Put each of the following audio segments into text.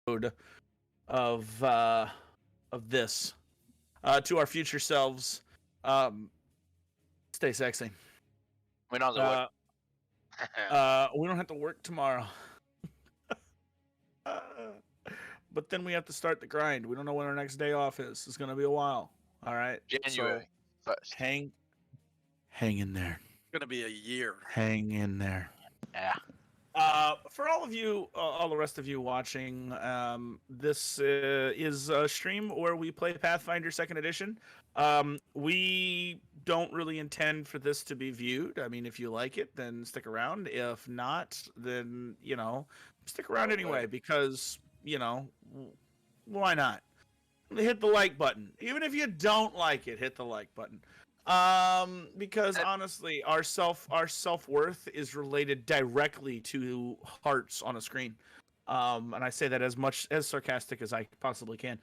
of this. To our future selves, stay sexy. We don't have We don't have to work tomorrow. But then we have to start the grind. We don't know when our next day off is. It's going to be a while. All right. January 1st. Hang in there. It's gonna be a year. Hang in there. Yeah. For all of you, all the rest of you watching, this is a stream where we play Pathfinder 2nd Edition. We don't really intend for this to be viewed. I mean, if you like it, then stick around. If not, then, stick around anyway, because, why not? Hit the like button. Even if you don't like it, hit the like button. Because honestly, our self-worth is related directly to hearts on a screen. And I say that as much as sarcastic as I possibly can.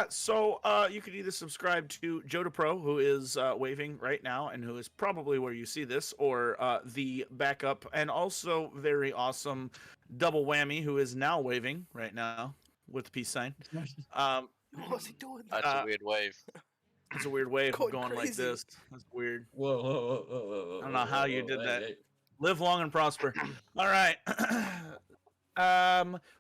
So you could either subscribe to Joda Pro, who is waving right now, and who is probably where you see this, or the backup and also very awesome Double Whammy, who is now waving right now with the peace sign. What's he doing? That's a weird wave. It's a weird way of Going going like crazy. this. That's weird. Whoa. I don't know how you did that. Hey. Live long and prosper. All right.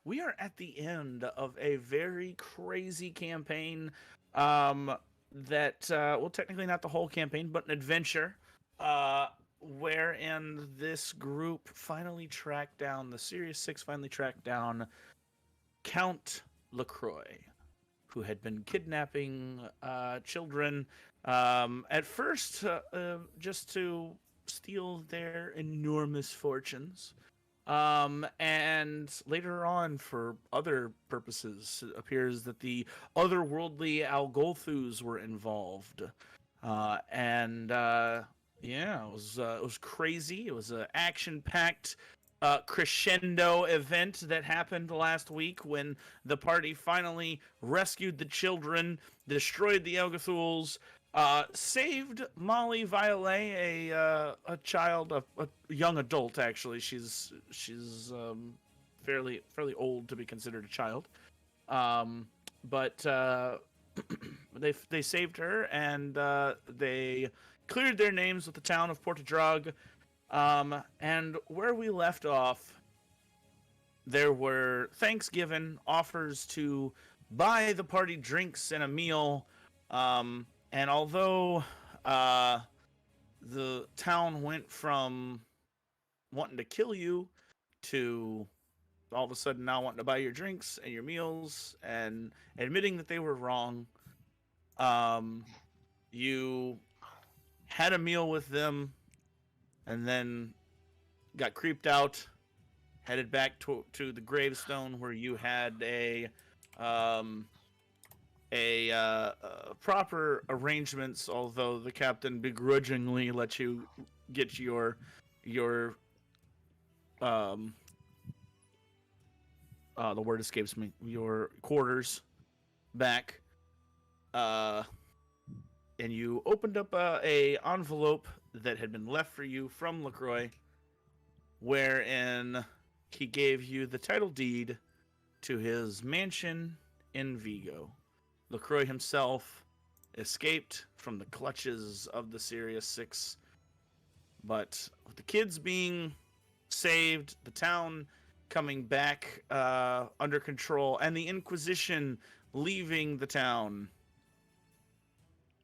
We are at the end of a very crazy campaign. That well, technically not the whole campaign, but an adventure. Wherein this group finally tracked down the Series 6 finally tracked down Count LaCroix, who had been kidnapping children, at first just to steal their enormous fortunes, and later on for other purposes. It appears that the otherworldly Algolthus were involved, it was crazy. It was an action-packed crescendo event that happened last week when the party finally rescued the children, destroyed the Elgathuls, saved Molly Violet, a child, a young adult actually. She's fairly old to be considered a child, but they saved her, and they cleared their names with the town of Portadrag. And where we left off, there were Thanksgiving offers to buy the party drinks and a meal. And although the town went from wanting to kill you to all of a sudden now wanting to buy your drinks and your meals and admitting that they were wrong, you had a meal with them, and then got creeped out, headed back to the gravestone where you had a proper arrangements, although the captain begrudgingly let you get your the word escapes me, your quarters back. And you opened up a envelope that had been left for you from LaCroix, wherein he gave you the title deed to his mansion in Vigo. LaCroix himself escaped from the clutches of the Sirius 6, but with the kids being saved, the town coming back under control, and the Inquisition leaving the town,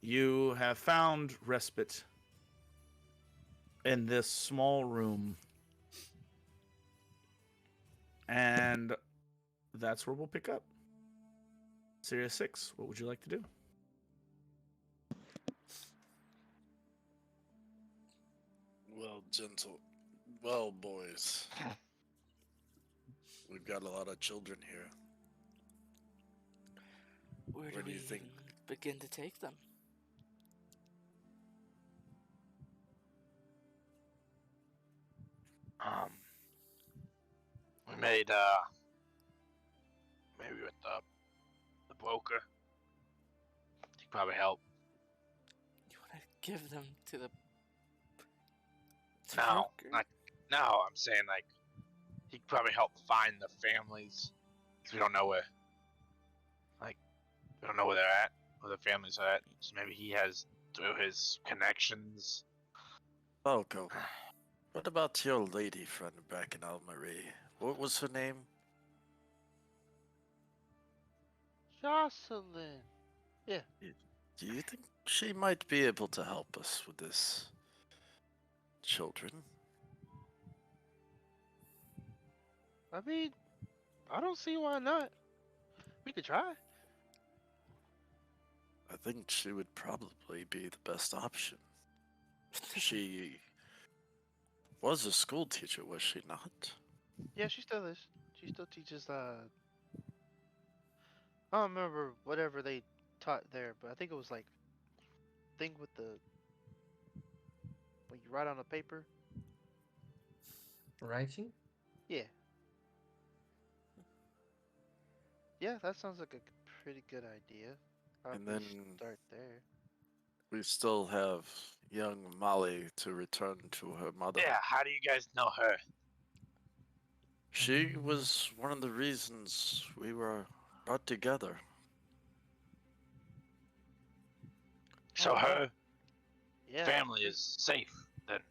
you have found respite in this small room. And that's where we'll pick up. Sirius 6, what would you like to do? Well, boys. We've got a lot of children here. Where Where do do you we think- begin to take them? We made maybe with the broker. He could probably help. You want to give them to the No, broker? I'm saying like he could probably help find the families We don't know where. Like, we don't know where they're at, where their families are at. So maybe he has through his connections. Falco, what about your lady friend back in Almarie? What was her name? Jocelyn. Do you think she might be able to help us with this? Children? I mean, I don't see why not. We could try. I think she would probably be the best option. She was a school teacher, was she not? Yeah, she still is. She still teaches. I don't remember whatever they taught there, but I think it was like thing with the when you write on a paper. Writing? Yeah. Yeah, that sounds like a pretty good idea. And Probably then- start there. We still have young Molly to return to her mother. Yeah, how do you guys know her? She was one of the reasons we were brought together. So Oh, her Yeah. family is safe then.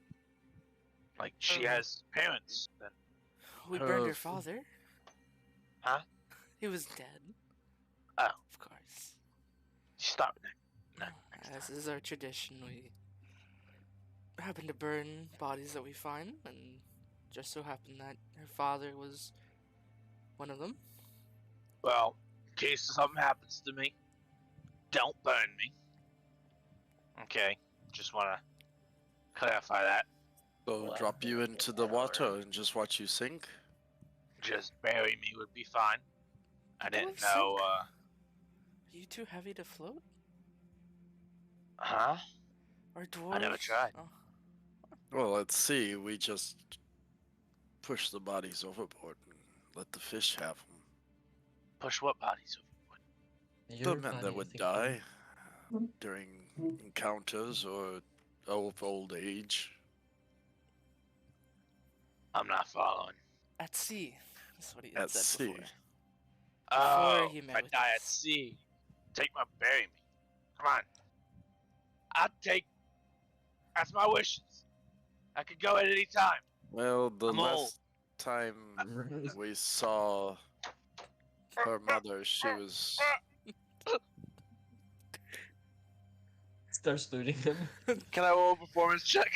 Like she Uh-huh. has parents then. We burned Her her father. Huh? He was dead. Oh. Of course. Stop it. No, This is our tradition. We happen to burn bodies that we find, and just so happened that her father was one of them. Well, in case something happens to me, don't burn me. Okay, just want to clarify that. So Well, drop you into the yeah, water or- and just watch you sink? Just bury me would be fine. I didn't Dwarves know, sink? Are you too heavy to float? huh? Or dwarves? I never tried. Oh. Well, at sea, we just push the bodies overboard and let the fish have them. Push what bodies overboard? Your The men body, that I would think, die during encounters or of old age. I'm not following. At sea. That's what he At said sea. before. Oh, he if met I with die us. at sea, take my bury me. Come on. I'll take. That's my wishes. I could go at any time. Well, the I'm old. last time Right. we saw her mother, she was. Starts looting him. Can I roll a performance check?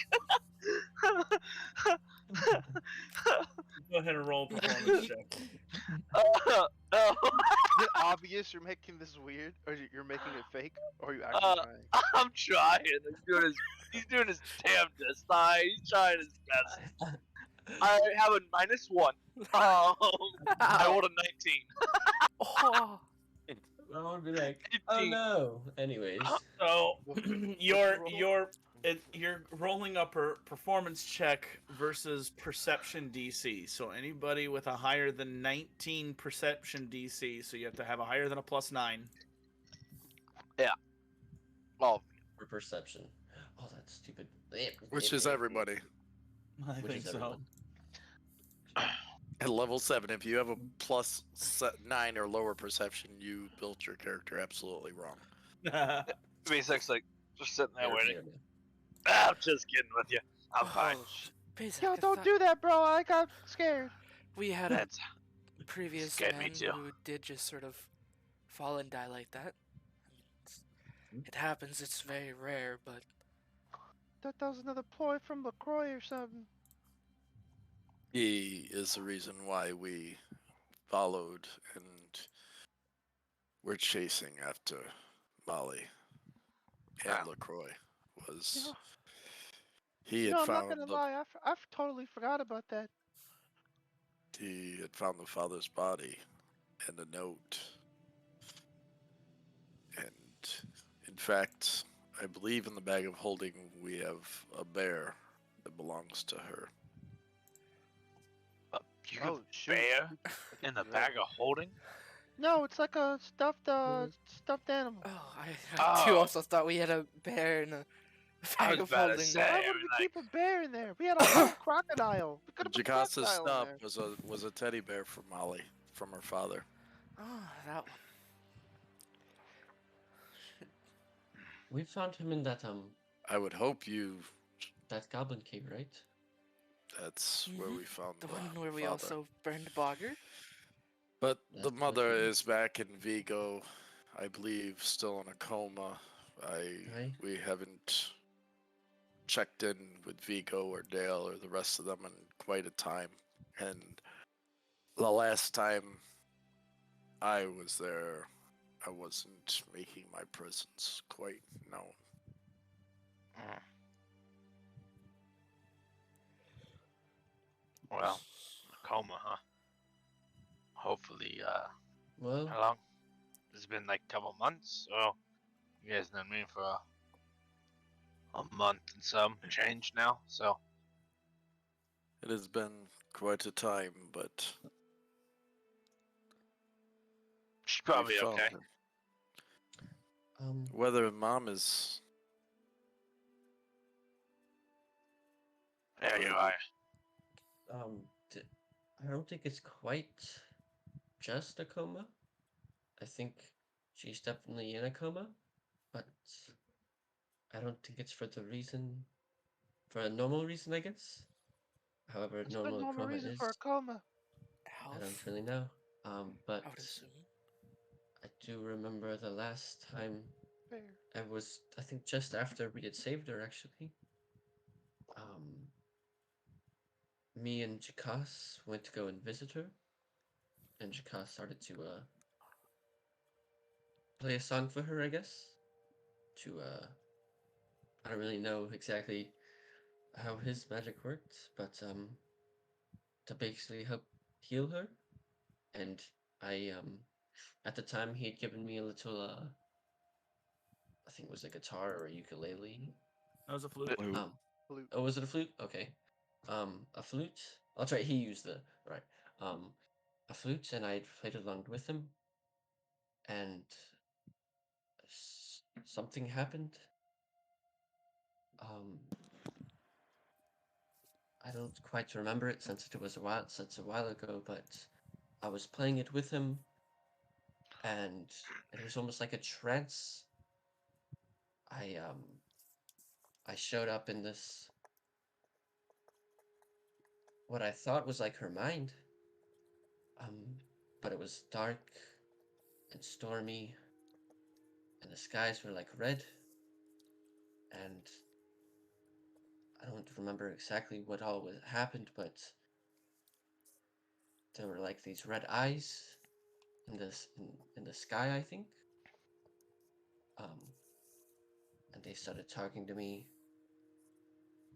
Go ahead and roll a performance check. No. Is it obvious you're making this weird, or you're making it fake, or are you actually Uh, trying? I'm trying. He's doing his damnedest. He's trying his best. I have a -1. I rolled a 19. Oh, I would be like, oh 15. no. Anyways. So What's the you're rolling up a performance check versus perception DC. So anybody with a higher than 19 perception DC, so you have to have a higher than a +9. Well, For perception. Oh, that's stupid. Which is everybody. I Which think is so. everyone. At level 7, if you have a +9 or lower perception, you built your character absolutely wrong. Basic's like just sitting there Fair, waiting. fair, I'm just kidding with you. I'm fine. Bezak, Yo, I don't thought do that, bro. I got scared. We had a That's previous scared me man too. who did just sort of fall and die like that. It happens. It's very rare, but Thought that was another ploy from LaCroix or something. He is the reason why we followed and we're chasing after Molly and Wow. LaCroix. Was Yeah. he had No, I'm not found gonna the lie. I've totally forgot about that. he had found the father's body and a note. And in fact, I believe in the bag of holding we have a bear that belongs to her. You Oh, have shoot. bear I think in the you're bag right. of holding? No, it's like a stuffed animal. oh, I too Oh. also thought we had a bear in a I bag was of about to holding. say. Why I would mean, we keep a bear in there? We had a whole crocodile. We could have put Jacasa's crocodile in stuff there. was a teddy bear from Molly, from her father. Ah, that one. We found him in that I would hope you. that goblin cave, right? That's where Mhm. we found The the one where we father. also burned Bogger. But the That's mother what it is back in Vigo, I believe, still in a coma. Aye. We haven't checked in with Vigo or Dale or the rest of them in quite a time. And the last time I was there, I wasn't making my presence quite known. Well, coma, huh? Hopefully, Well, how long? It's been like a couple months. Oh, you guys known me for a month and some change now, so It has been quite a time, but she's we probably found okay. him. um, Whether mom is There you are. d- I don't think it's quite just a coma. I think she's definitely in a coma, but I don't think it's for a normal reason, I guess. However What's the normal a normal coma reason is, for a coma? I don't Health, really know. But I would assume. I do remember the last time Fair. I think just after we had saved her, actually. Me and Jakas went to go and visit her, and Jakas started to play a song for her, I guess. To I don't really know exactly how his magic worked, but to basically help heal her. And I at the time he had given me a little I think it was a guitar or a ukulele. That was a flute. Um Flute. oh, was it a flute? Okay. A flute. Oh, that's right, he used the right. Um a flute, and I played along with him, and something happened. Um I don't quite remember it since it was a while ago, but I was playing it with him, and it was almost like a trance. I um I showed up in this what I thought was like her mind. But it was dark and stormy, and the skies were like red, and I don't remember exactly what all happened, but there were like these red eyes in the sky, I think. Um, and they started talking to me,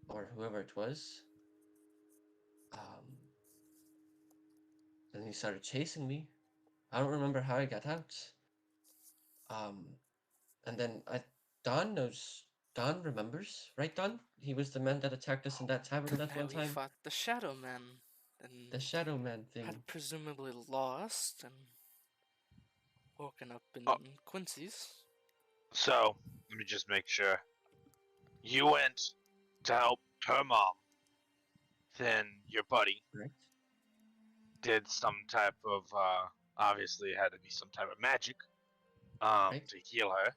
or whoever it was. Um, and he started chasing me. I don't remember how I got out. Um, and then Don remembers, right, Don? He was the man that attacked us in that tavern The that one night we time. fought the Shadow Man and The Shadow Man thing. had presumably lost and woken up in Oh. Quincy's. So let me just make sure. You went to help her mom. Then your buddy Correct? did some type of obviously it had to be some type of magic Right? to heal her.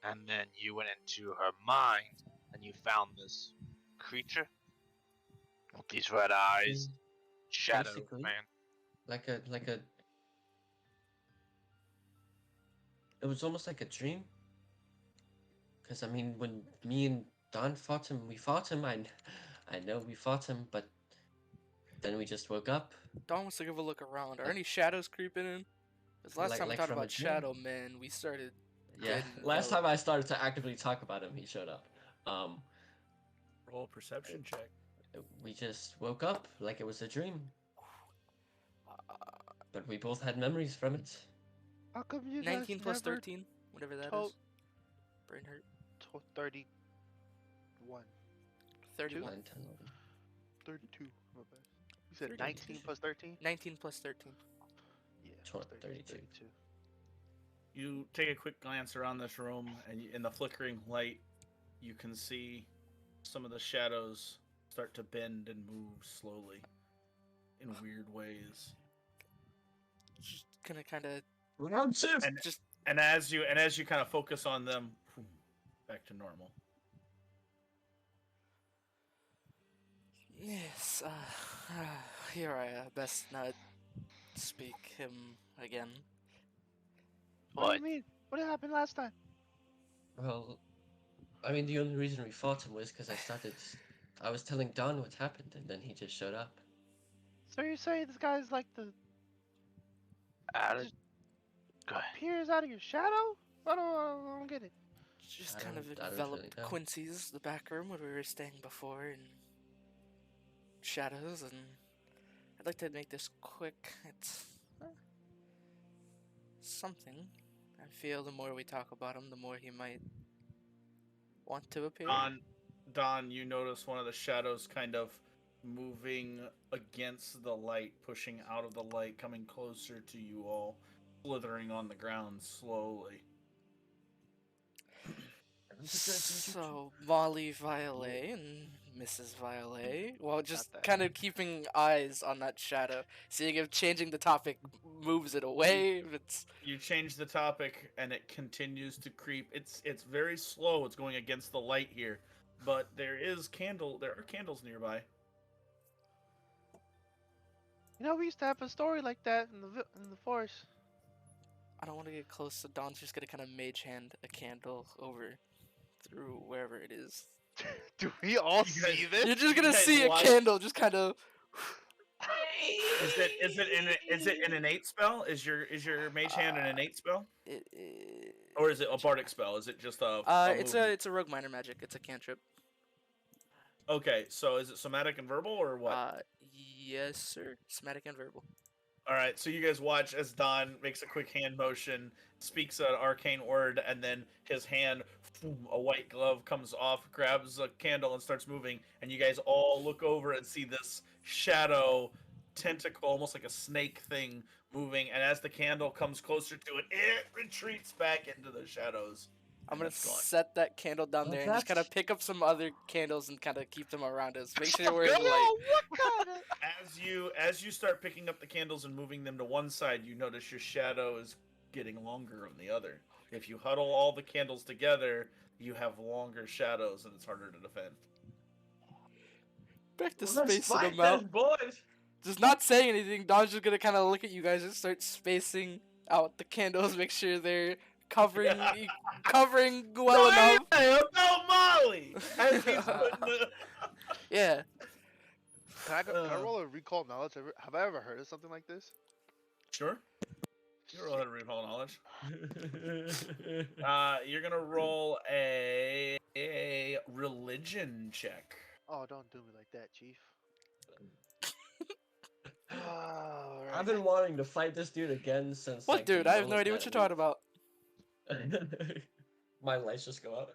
And then you went into her mind and you found this creature with these red eyes, shadow Basically, man. like a. It was almost like a dream. Because I mean, when me and Don fought him, we fought him. I know we fought him, but then we just woke up, Dawn wants to give a look around. Are Like- any shadows creeping in? Because last time we like talked from a about dream. Shadow Man, we started Yeah. getting Last out. time I started to actively talk about him, he showed up. Roll a perception check. We just woke up like it was a dream, Uh, but we both had memories from it. How come you 19 guys plus never 13, whatever that told is. Brain hurt. 31. 31. 9, 10, 11. 32. My bad. You said 32. 19 plus 13? 19 plus 13. Yeah. 32. You take a quick glance around this room, and in the flickering light, you can see some of the shadows start to bend and move slowly in weird ways. gonna kind of Round shift. And- just And as you kind of focus on them, back to normal. yes. Here I best not speak him again. What do What? you mean? What happened last time? Well, I mean, the only reason we fought him was because I was telling Don what happened, and then he just showed up. So you're saying this guy's like the Added. Go ahead. appears out of your shadow? I don't get it. Just I kind of don't really enveloped know. Quincy's, the back room where we were staying before, in shadows, and I'd like to make this quick. It's something. I feel the more we talk about him, the more he might want to appear. Don, you notice one of the shadows kind of moving against the light, pushing out of the light, coming closer to you all, slithering on the ground slowly. So Molly Violet and Mrs. Violet, well, just that. kind of keeping eyes on that shadow, seeing if changing the topic moves it away. If it's You change the topic, and it continues to creep. It's very slow. It's going against the light here, but there are candles nearby. You know, we used to have a story like that in the forest. I don't want to get close, so Don's just gonna kind of mage hand a candle over through wherever it is. Do we all You guys- see this? You're just gonna guys see a watch- candle just kind of. Is it an innate spell? Is your mage hand an innate spell, or is it a bardic spell? Is it just a It's movement? a rogue minor magic. It's a cantrip. Okay, so is it somatic and verbal or what? Yes, sir. Somatic and verbal. All right, so you guys watch as Don makes a quick hand motion, speaks an arcane word, and then his hand, a white glove comes off, grabs a candle, and starts moving. And you guys all look over and see this shadow tentacle, almost like a snake thing, moving. And as the candle comes closer to it, it retreats back into the shadows. I'm and gonna it's gone. set that candle down Oh, there and just kind of that's- pick up some other candles and kind of keep them around us. Make sure Stop we're in going. light. What kind of? As you start picking up the candles and moving them to one side, you notice your shadow is getting longer on the other. If you huddle all the candles together, you have longer shadows and it's harder to defend. Back to Well, let's spacing fight them out. then, boys. Just not saying anything. Don's just gonna kind of look at you guys and start spacing out the candles. Make sure they're covering well enough. Hey, about Molly! As he's putting the... Yeah. Can I roll a recall knowledge? Have I ever heard of something like this? Sure. You roll ahead and recall knowledge. You're gonna roll a religion check. Oh, don't do me like that, Chief. Alright. I've been wanting to fight this dude again since. What, like, the dude? I have no moment idea what that you're talking about. My lights just go out.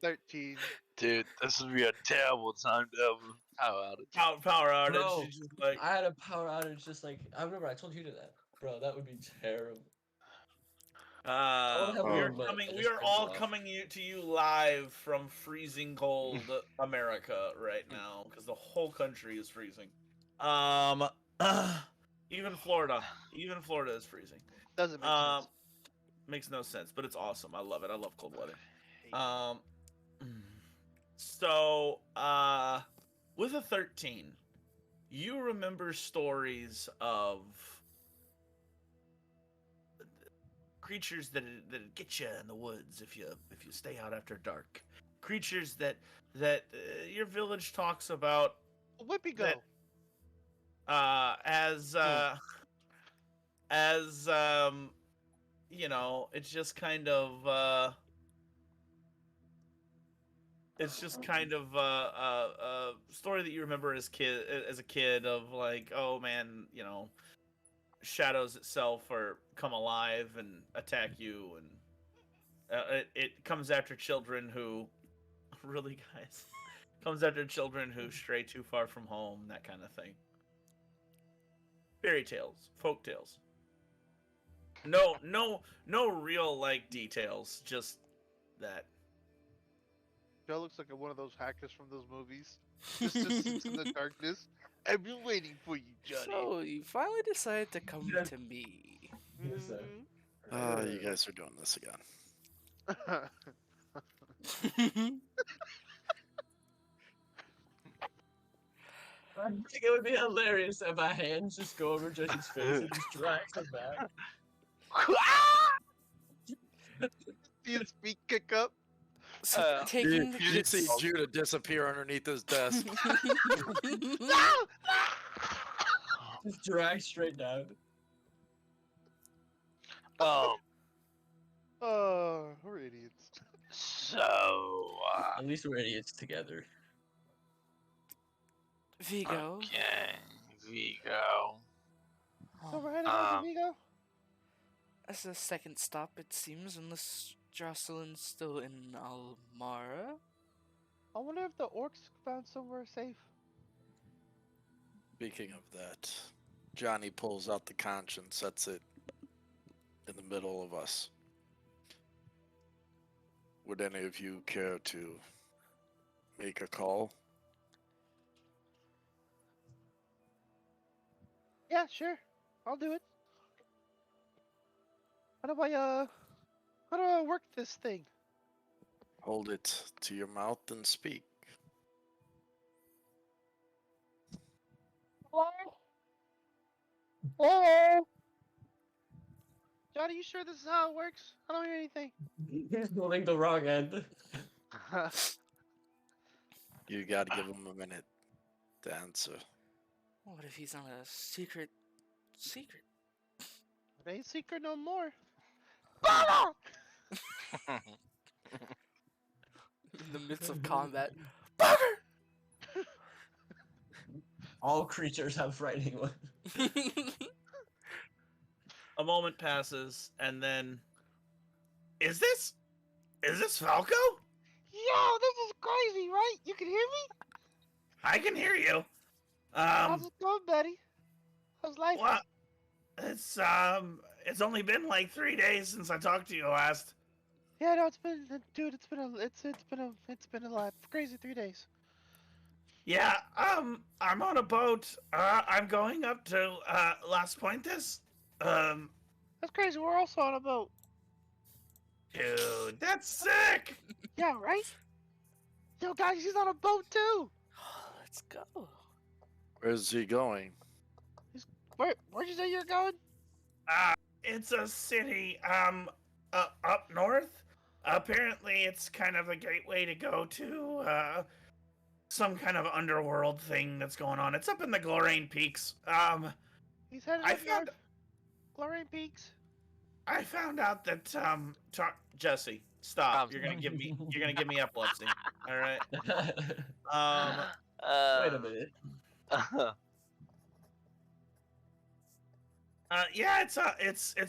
13. Dude, this would be a terrible time to have a power outage. Power outage. Bro, She's just like, I had a power outage just like I remember I told you to that. Bro, that would be terrible. have we are one, but coming. it We just are comes all off. coming to you live from freezing cold America right now because the whole country is freezing. Even Florida is freezing. Doesn't make sense. Makes no sense, but it's awesome. I love it. I love cold weather. Hate So, with a 13, you remember stories of creatures that get you in the woods if you stay out after dark. Creatures that your village talks about Whippy go. that- as you know, it's just kind of a story that you remember as a kid of like, oh man, you know, shadows itself come alive and attack you, and it comes after children who really, guys, comes after children who stray too far from home, that kind of thing. Fairy tales, folk tales. No real like details, just that. Joe looks like one of those hackers from those movies. Just sits in the darkness I've been waiting for you, Johnny. So you finally decided to come Yeah. to me. Yes, sir. You guys are doing this again. I think it would be hilarious if my hands just go over Jesse's face and just drags him back. His feet kick up. So taking the You kids. see Judah disappear underneath his desk. Just drag straight down. Um. Oh, we're idiots. So. At least we're idiots together. Vigo. Okay, Vigo. So we're heading over to Um, Vigo? As a second stop, it seems, unless Jocelyn's still in Almara. I wonder if the orcs found somewhere safe. Speaking of that, Johnny pulls out the conch and sets it in the middle of us. Would any of you care to make a call? Yeah, sure. I'll do it. How do I work this thing? Hold it to your mouth and speak. Hello? Hello? Johnny, you sure this is how it works? I don't hear anything. He's holding the wrong end. You gotta give him a minute to answer. What if he's on a secret? It ain't secret no more. In the midst of combat. All creatures have frightening one. A moment passes, and then, is this Falco? Yo, this is crazy, right? You can hear me? I can hear you. How's it going, Betty? How's life? Well, it's only been like 3 days since I talked to you last. Yeah, no, it's been, dude, it's been a lot. Crazy 3 days. Yeah, I'm on a boat. I'm going up to Las Puentes. That's crazy. We're also on a boat. Dude, that's sick. Yeah, right? Yo, guys, he's on a boat too. Let's go. Where's he going? Where'd you say you're going? It's a city up north. Apparently, it's kind of a gateway to go to some kind of underworld thing that's going on. It's up in the Glorane Peaks. He's headed I up found north. Glorian Peaks. I found out that Jesse, stop. Um, You're gonna give me epilepsy. All right. Wait a minute. Yeah, it's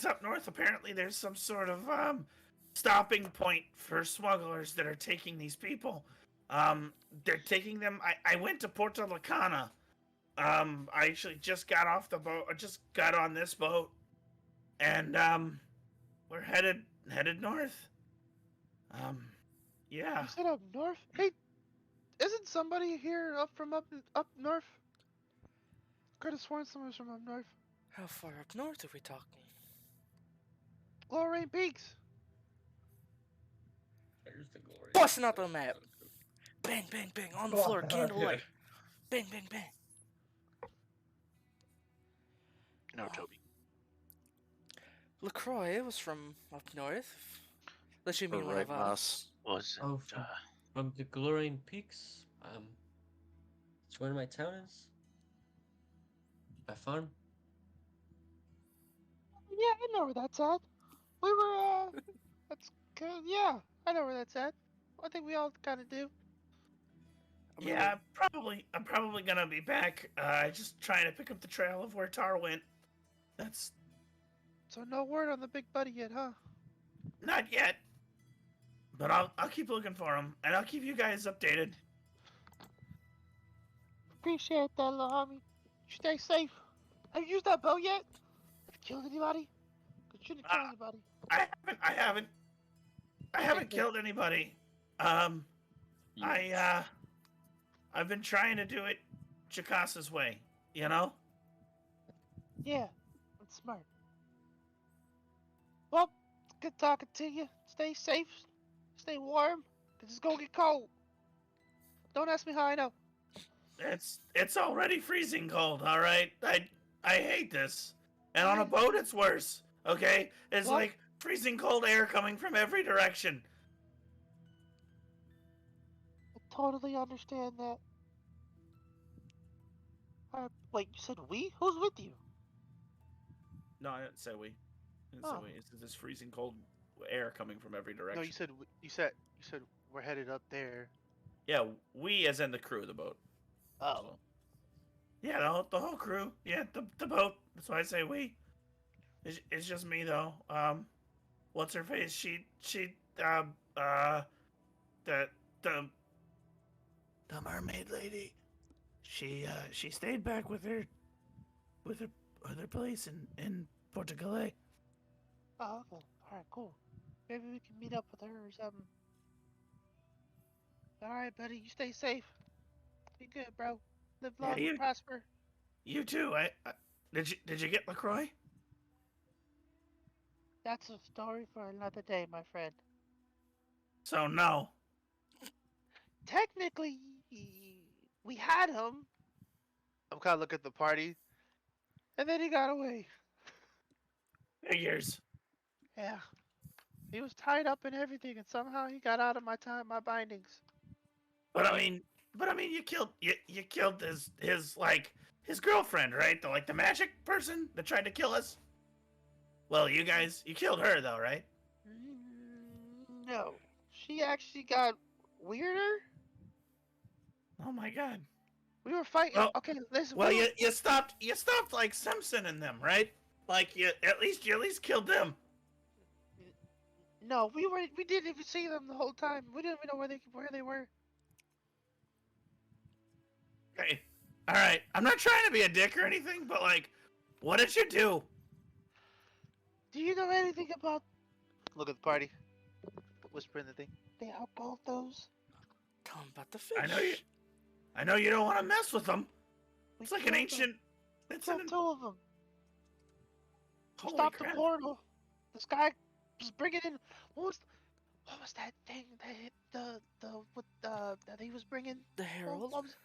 up north. Apparently, there's some sort of stopping point for smugglers that are taking these people. They're taking them. I went to Porto La Cana. I actually just got off the boat. I just got on this boat, and we're headed north. Yeah. You said up north? Hey, isn't somebody here up up north? Could have sworn someone's from up north. How far up north are we talking? Glorian Peaks. There's the glory. Busting out the map. Bang, bang, bang on the floor. Candlelight. Bang, bang, bang. no, Toby. LaCroix was from up north. Unless you mean one Right, of us. Moss. Wasn't. Oh, from the Glorian Peaks. It's where my town is. My farm. Yeah, I know where that's at. We were, yeah, I know where that's at. I think we all kind of do. I mean, Yeah, I'm probably gonna be back. Just trying to pick up the trail of where Tar went. That's So no word on the big buddy yet, huh? not yet. But I'll keep looking for him, and I'll keep you guys updated. Appreciate that, little homie. Stay safe. Have you used that bow yet? Have you killed anybody? Cause you didn't kill anybody. I haven't killed anybody. I've been trying to do it Chikasa's way, you know? Yeah, that's smart. Well, good talking to you. Stay safe, stay warm, 'cause it's gonna get cold. Don't ask me how I know. It's already freezing cold, all right? I hate this. And on a Alright. boat it's worse. Okay? It's Well- like freezing cold air coming from every direction. I totally understand that. Wait, you said we? Who's with you? No, I didn't say we. I didn't say Oh. we. It's this freezing cold air coming from every direction. No, you said we're headed up there. Yeah, we as in the crew of the boat. Oh. So- Yeah, the whole crew. Yeah, the boat. That's why I say we. It's just me though. What's her face? She the the the mermaid lady. She stayed back with her other place in Portugal. Oh, okay. Alright, cool. Maybe we can meet up with her or something. Alright, buddy, you stay safe. Be good, bro. Live Yeah, long and prosper. You too. Did you get Lacroix? That's a story for another day, my friend. So no. Technically, we had him. I'm kind of looking at the party, and then he got away. Figures. Yeah, he was tied up and everything, and somehow he got out of my bindings. But I mean, you killed his girlfriend, right? The magic person that tried to kill us. Well, you killed her though, right? No, she actually got weirder. Oh my god. We were fighting. Well- Okay, listen. Well, we were- you stopped like Simpson and them, right? Like you at least killed them. No, we didn't even see them the whole time. We didn't even know where they were. Okay. All right. I'm not trying to be a dick or anything, but like, what did you do? Do you know anything about? Look at the party. Whisper in the thing. They outbolt those. Tell him about the fish. I know you don't want to mess with them. We It's like an killed them. ancient. It's Killed an. two of them. Holy Stop crap. the portal. This guy was bringing in. What was that thing that hit that he was bringing? The herald. What was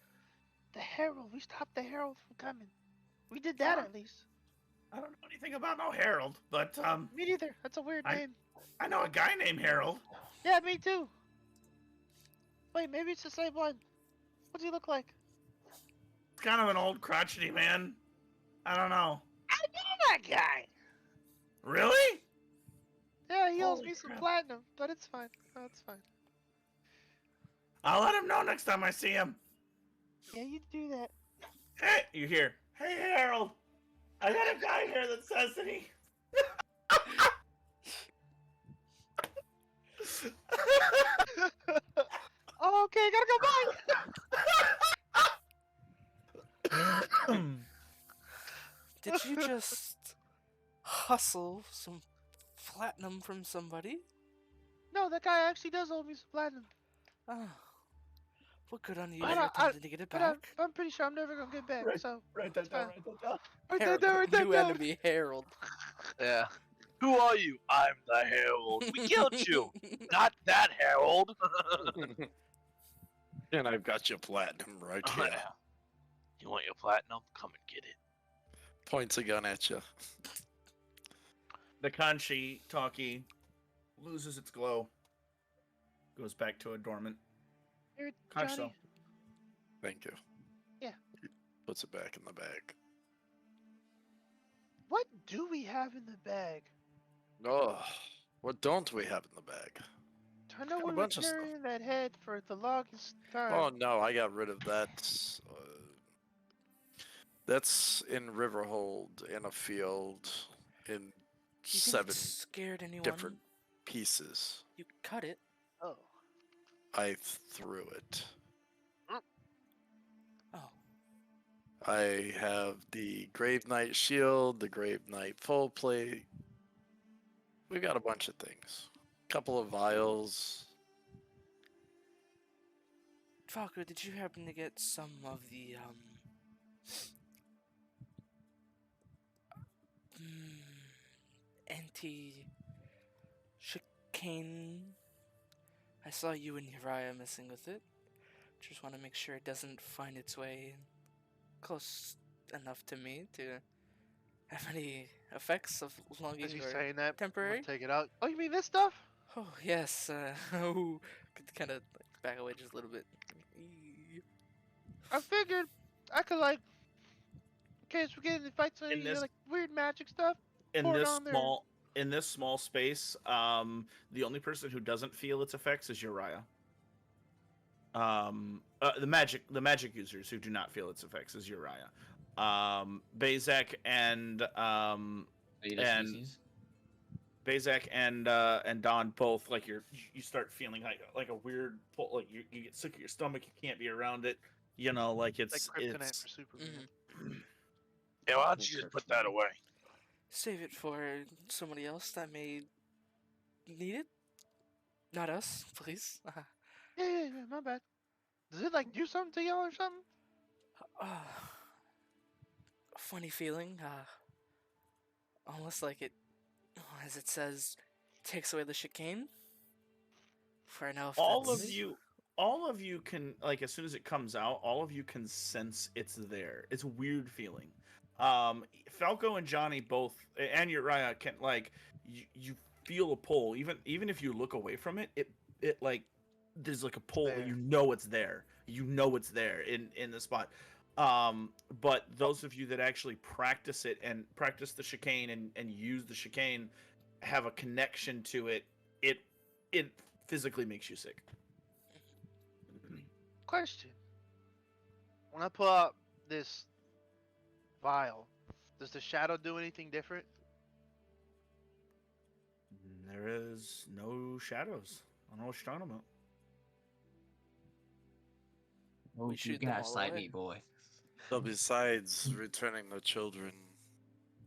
the herald? We stopped the herald from coming. We did that at least. I don't know anything about no Harold, but Me neither. That's a weird name. I know a guy named Harold. Yeah, me too. Wait, maybe it's the same one. What does he look like? It's kind of an old crotchety man. I don't know. I know that guy. Really? Yeah, he owes Holy me some crap. platinum, but it's fine. Oh, it's fine. I'll let him know next time I see him. Yeah, you do that. Hey, you hear? Hey, Harold. I got a guy here that says that he. Oh, okay, gotta go. Bye. Did you just hustle some platinum from somebody? No, that guy actually does owe me some platinum. Oh. Well, good on you. But You're I- attempting to get it But back. I'm pretty sure I'm never gonna get back. Right. So Write that down. Write that down. write that Herald, down. Write that new down. enemy, Harold. Yeah. Who are you? I'm the Herald. We killed you. Not that Herald. And I've got your platinum right Oh, here. yeah. You want your platinum? Come and get it. Points a gun at you. The Kanchi talkie loses its glow. Goes back to a dormant. Here, Conch Johnny. Thank you. Yeah. Puts it back in the bag. What do we have in the bag? Oh, what don't we have in the bag? I know Got a we were bunch of stuff. carrying that head for the longest time. Oh no, I got rid of that. That's in Riverhold in a field in You think 7 it scared anyone? different pieces. You cut it. Oh. I threw it. Oh. I have the Grave Knight shield, the Grave Knight full plate. We got a bunch of things. Couple of vials. Falco, did you happen to get some of the Anti chicane. I saw you and Uriah messing with it. Just want to make sure it doesn't find its way close enough to me to have any effects of As longing he's or saying that, I'm temporary. gonna take it out. Oh, you mean this stuff? Oh yes. Could kind of back away just a little bit. I figured I could like, in case we get in fights, In this like weird magic stuff. in Pour it this on there. small space, the only person who doesn't feel its effects is Uriah. The magic users who do not feel its effects is Uriah. Bazak and Beta and species. Bazak and Don both like you start feeling like a weird pull, like you get sick of your stomach, you can't be around it, you know, like Like it's kryptonite for Superman. Yeah, why don't you just put that away? Save it for somebody else that may need it. Not us, please. Yeah, my bad. Does it like do something to y'all or something? Funny feeling. Almost like it, as it says, takes away the chicane. For now, if all that's... of you can, like, as soon as it comes out, all of you can sense it's there. It's a weird feeling. Falco and Johnny both, and Uriah can, like, you feel a pull even if you look away from it. It like there's like a pull. There. You know it's there. You know it's there in the spot. But those of you that actually practice it and practice the chicane and use the chicane have a connection to it. It physically makes you sick. Question. When I pull out this vial, does the shadow do anything different? There is no shadows. I don't know what you're talking about. Oh, you shoot them all gaslight away. me, boy. So besides returning the children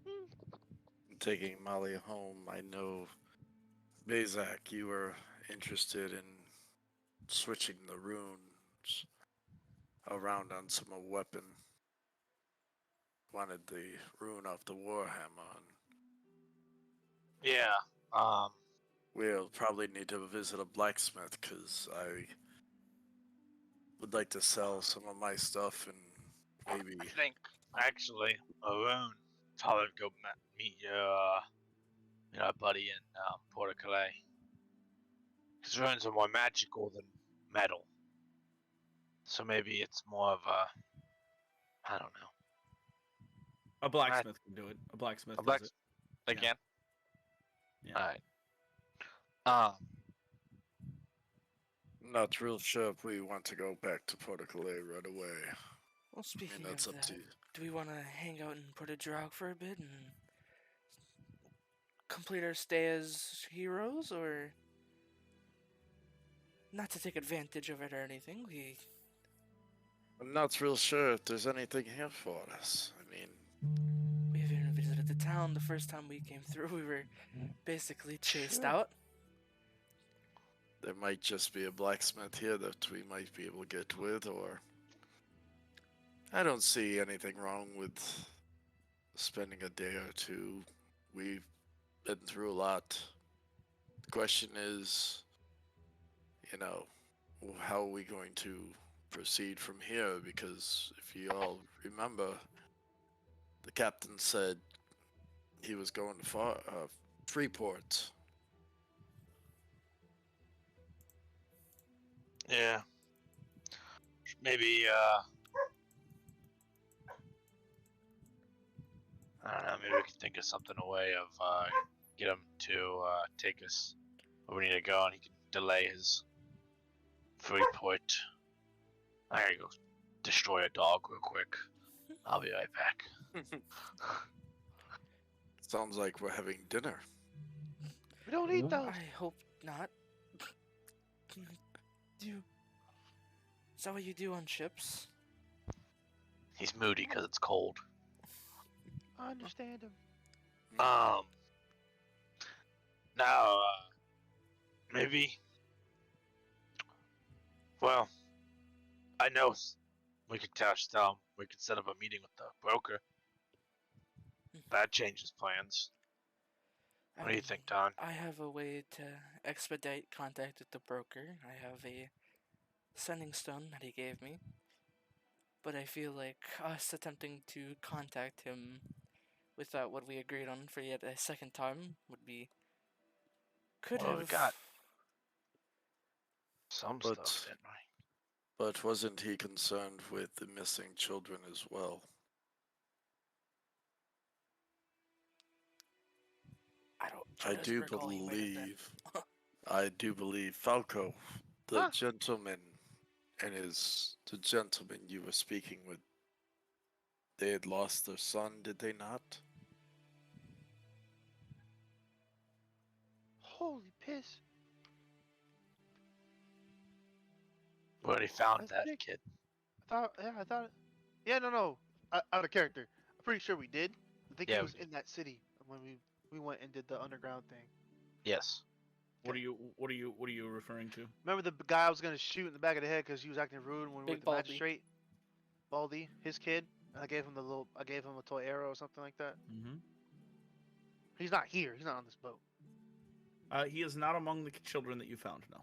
and taking Molly home, I know, Bazak, you were interested in switching the runes around on some weapon. Wanted the rune off the Warhammer on. Yeah. We'll probably need to visit a blacksmith because I would like to sell some of my stuff and maybe. I think actually, Arun, probably go meet your buddy in Port Calais. Because runes are more magical than metal. So maybe it's more of a, I don't know. A blacksmith can do it. A blacksmith A does black, it. they Yeah. can. Yeah. All right. Not real sure if we want to go back to Port Calais right away. Well, speaking that's of up that, to you. do we want to hang out in Port Drog for a bit and complete our stay as heroes, or not to take advantage of it or anything? I'm not real sure if there's anything here for us. I mean, We haven't even visited the town. The first time we came through, we were basically chased out. there might just be a blacksmith here that we might be able to get with, or I don't see anything wrong with spending a day or two. We've been through a lot. The question is, how are we going to proceed from here? Because if you all remember, the captain said he was going to Freeport. Yeah. Maybe, I don't know, maybe we can think of something, a way of, get him to, take us where we need to go, and he can delay his Freeport. I gotta go destroy a dog real quick. I'll be right back. Sounds like we're having dinner. We don't eat those. I hope not. Is that what you do on ships? He's moody because it's cold. I understand him. Now, maybe. Well, I know we could touch them. we could set up a meeting with the broker. That changes plans. What do you think, Don? I have a way to expedite contact with the broker. I have a sending stone that he gave me. But I feel like us attempting to contact him without what we agreed on for yet a second time would be... Could Well, have... we got some But- stuff, didn't we? But wasn't he concerned with the missing children as well? I just do recall he might have been. believe Falco, the Huh? gentleman, the gentleman you were speaking with, they had lost their son, did they not? Holy piss. We already found I that think- kid. I thought. Yeah, no. Out of character. I'm pretty sure we did. I think Yeah, he we was in that city when we went and did the underground thing. Yes. What are you referring to? Remember the guy I was gonna shoot in the back of the head because he was acting rude when we were Big with the Baldy. magistrate? Baldy, his kid. And I gave him a toy arrow or something like that. Mm-hmm. He's not here. He's not on this boat. He is not among the children that you found. No.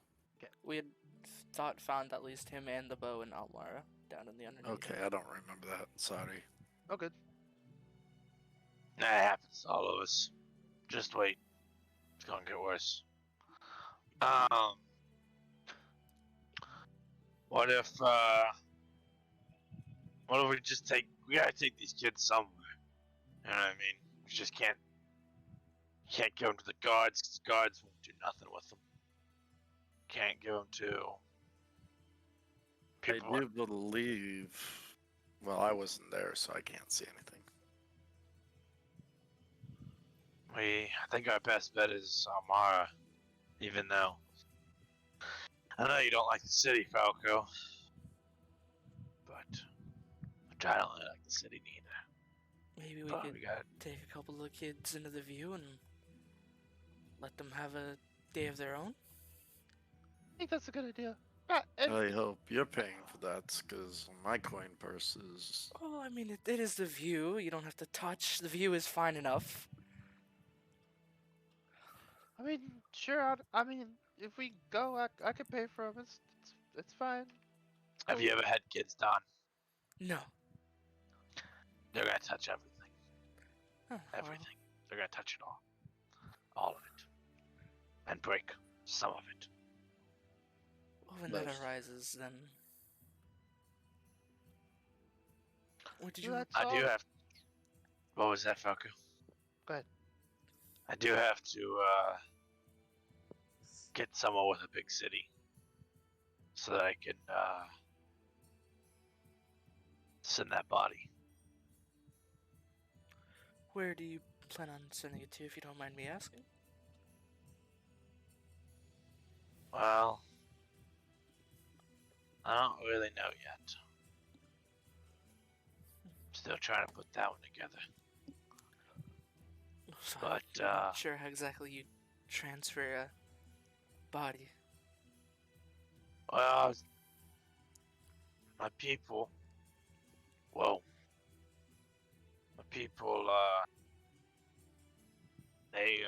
We had found at least him and the bow in Almara down in the underneath. Okay, I don't remember that. Sorry. Oh, good. Nah, it happens to all of us. Just wait. It's gonna get worse. What if we gotta take these kids somewhere. You know what I mean? We just can't give them to the guards, 'cause the guards won't do nothing with them. Can't give them to people. I do believe. Well, I wasn't there, so I can't see anything. I think our best bet is Amara, even though I know you don't like the city, Falco, but I don't really like the city neither. Maybe we But could we got take a couple of kids into the view and let them have a day of their own. I think that's a good idea. Right, and I hope you're paying for that, because my coin purse is. Oh, I mean, it is the view. You don't have to touch. The view is fine enough. I mean, sure. I mean, if we go, I could pay for them. It's fine. Have you ever had kids, Don? No. They're gonna touch everything. Huh, well, Everything. They're gonna touch it all. All of it. And break some of it. when that Most. arises, then. What did you? That's I do all. have. What was that, Falco? Go ahead. I do have to get somewhere with a big city, so that I can send that body. Where do you plan on sending it to, if you don't mind me asking? Well, I don't really know yet. Still trying to put that one together. So, But I'm not sure how exactly you transfer a body. well, my people. Whoa. My people. They.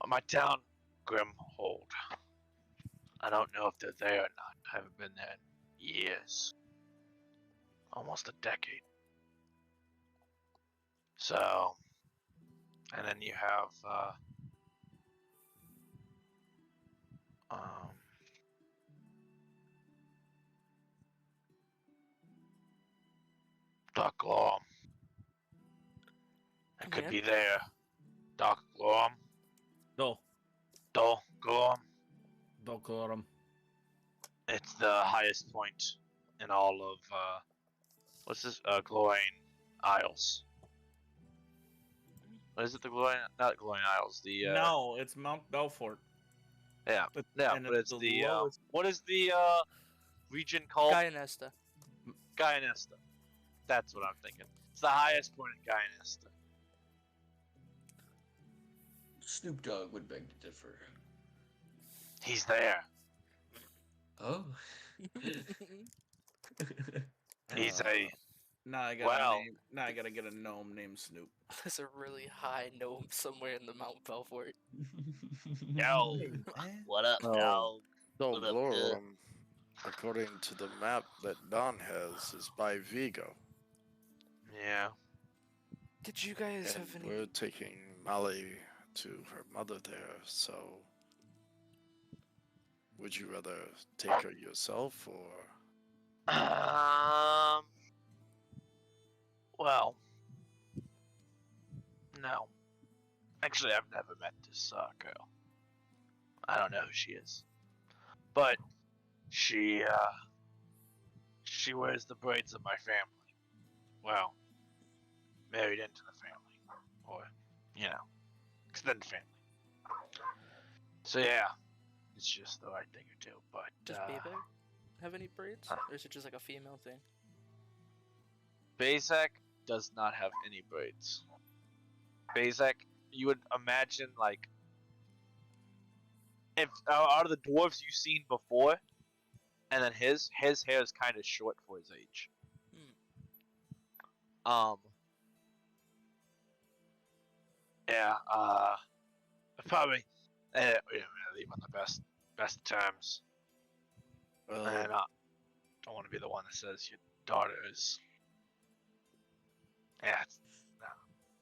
My town, Grimhold. I don't know if they're there or not. I haven't been there in years. Almost a decade. So, and then you have, Doc Glom. It could be there. Doc Glom. No. Doc Glom. Dolcorum. It's the highest point in all of, what's this? Glowing Isles. What is it? The Glowing, not Glowing Isles. The No, it's Mount Belfort. yeah, But- yeah, and but it's the lowest- what is the region called? Gaianesta. Gaianesta. That's what I'm thinking. It's the highest point in Gaianesta. Snoop Dogg would beg to differ. He's there. Oh. He's a Now I got well. a name. Now I gotta get a gnome named Snoop. There's a really high gnome somewhere in the Mount Belfort. Yo, man. what up, Oh, dog? Don't What up, Glorum, according to the map that Don has, is by Vigo. Yeah. Did you guys And have any? we're taking Molly to her mother there, so would you rather take her yourself or Well, no. Actually, I've never met this girl. I don't know who she is, but she wears the braids of my family. Well, married into the family, or extended family. So yeah, it's just the right thing to do. But Does Bebe have any braids, or is it just like a female thing? Bazak does not have any braids. Bazak, you would imagine like if out of the dwarves you've seen before, and then his hair is kind of short for his age. Yeah. Probably. We're gonna leave on the best terms, well, and don't want to be the one that says your daughter is. Yeah. It's, no.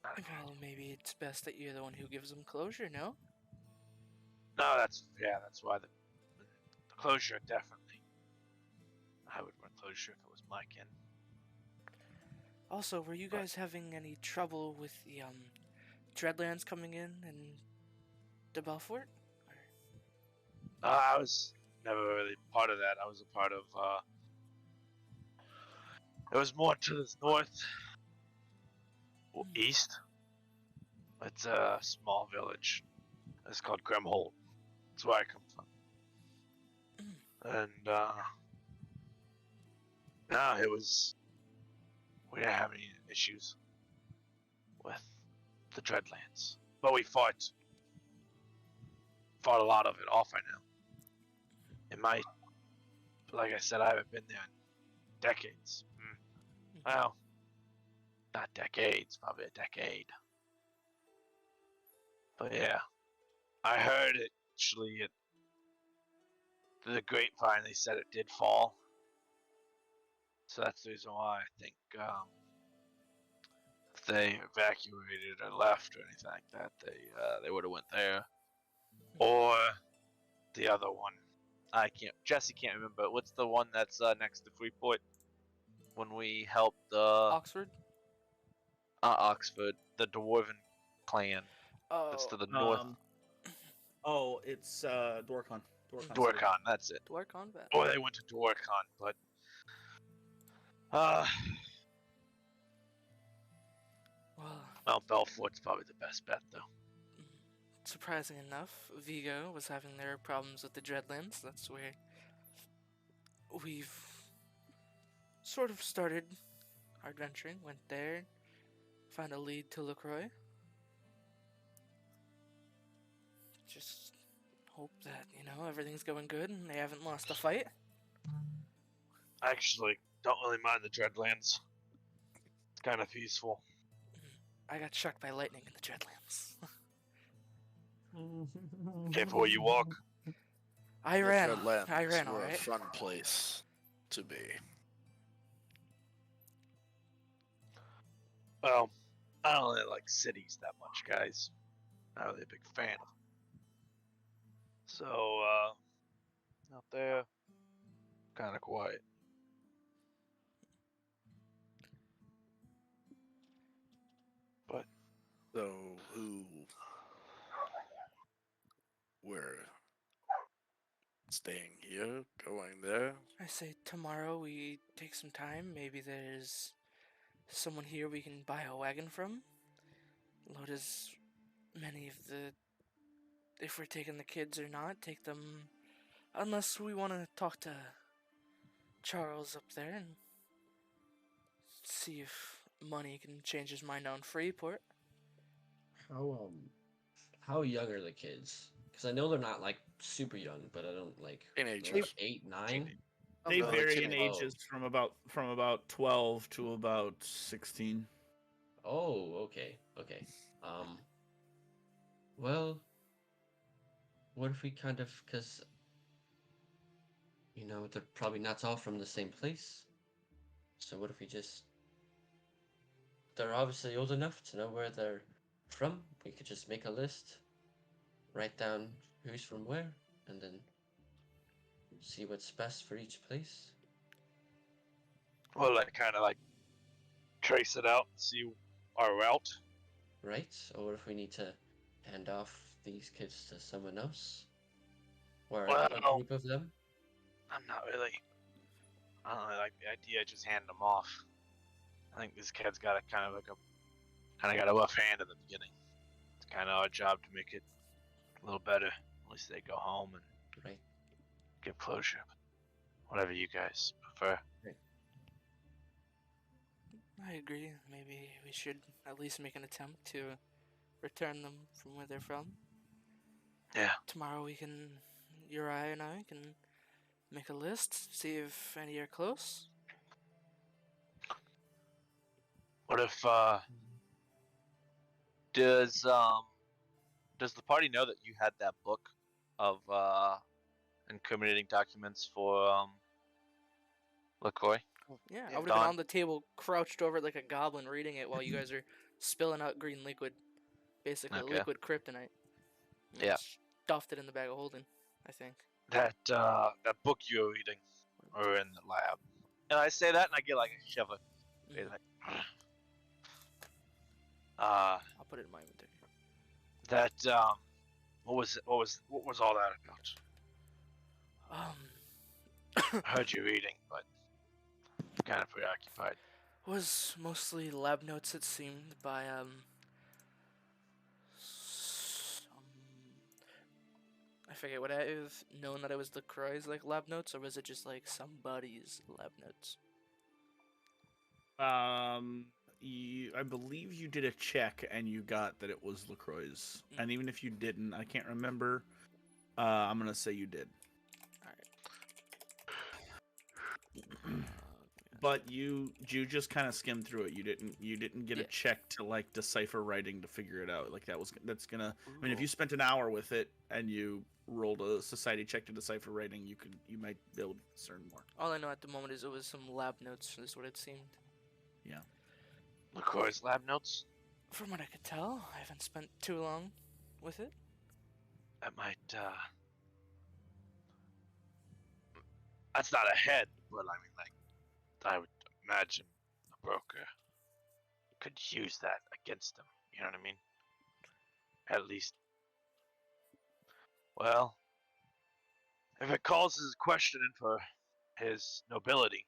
Not a Well, maybe it's best that you're the one who gives them closure, no? No, that's why the closure definitely. I would run closure if it was my kin. Also, were you guys having any trouble with the Dreadlands coming in and the Belfort? I was never really part of that. I was a part of. It was more to the north, or east. It's a small village. It's called Grimhold. That's where I come from. And no, it was. We didn't have any issues with the Dreadlands, but we fought a lot of it off. I know. Like I said, I haven't been there in decades. Well, not decades, probably a decade. But yeah, I heard it actually. The grapevine, they said it did fall. So that's the reason why I think if they evacuated or left or anything like that, they would have went there. Or the other one, Jesse can't remember. What's the one that's next to Freeport? When we helped Oxford? Oxford, the Dwarven clan. That's Oh, to the north. It's Dwarcon. Dwarcon, that's it. Dwarf Combat. Or they went to Dwarcon, but Well, Mount Belfort's probably the best bet, though. surprising enough, Vigo was having their problems with the Dreadlands. That's where we've sort of started our adventuring. Went there, found a lead to LaCroix. Just hope that, everything's going good and they haven't lost a fight. I actually don't really mind the Dreadlands. It's kind of peaceful. I got struck by lightning in the Dreadlands. Careful where you walk. I the ran Dreadlands all were a right. fun place to be. Well, I don't really like cities that much, guys. Not really a big fan of them. So, out there, kind of quiet. But So we're staying here, going there. I say tomorrow we take some time. Maybe there's someone here we can buy a wagon from. Load as many of the. If we're taking the kids or not, take them. Unless we want to talk to Charles up there and see if money can change his mind on Freeport. How young are the kids? Because I know they're not like super young, but I don't like Teenagers. they're like 8, 9. They no, vary kidding. in ages from about 12 to about 16. Oh, okay, okay. Well, what if we kind of, because, they're probably not all from the same place. So what if we just, they're obviously old enough to know where they're from. We could just make a list, write down who's from where, and then see what's best for each place. Well, like kind of like trace it out, see our route. Right? Or if we need to hand off these kids to someone else, or a Well, group of them. I'm not really. I don't really like the idea of just handing them off. I think this kid's got a kind of got a rough hand in the beginning. It's kind of our job to make it a little better. At least they go home and Right. get closure. Whatever you guys prefer. I agree. Maybe we should at least make an attempt to return them from where they're from. Yeah. Tomorrow Uriah and I can make a list, see if any are close. What if does the party know that you had that book of incriminating documents for LaCroix? Yeah, I Yeah. would have been Don? on the table, crouched over it like a goblin, reading it while you guys are spilling out green liquid. Basically, Okay. liquid kryptonite. And Yeah. Stuffed it in the bag of holding, I think. That book you were reading, or in the lab. And I say that, and I get like a shiver. It's Mhm. like, I'll put it in my inventory. that what was all that about? I heard you reading, but kind of preoccupied. Was mostly lab notes, it seemed, by I forget what I have known that it was LaCroix's like lab notes, or was it just like somebody's lab notes? I believe you did a check and you got that it was LaCroix's. Mm. And even if you didn't, I can't remember. I'm gonna say you did. But you just kind of skimmed through it. You didn't get a Yeah. check to like decipher writing to figure it out. Like that's gonna. I mean, if you spent an hour with it and you rolled a society check to decipher writing, you might be able to discern more. All I know at the moment is it was some lab notes, is what it seemed. Yeah. LaCroix's lab notes? From what I could tell, I haven't spent too long with it. That might that's not a head, but I mean, like, I would imagine a broker could use that against him. You know what I mean? At least, well, if it causes questioning for his nobility,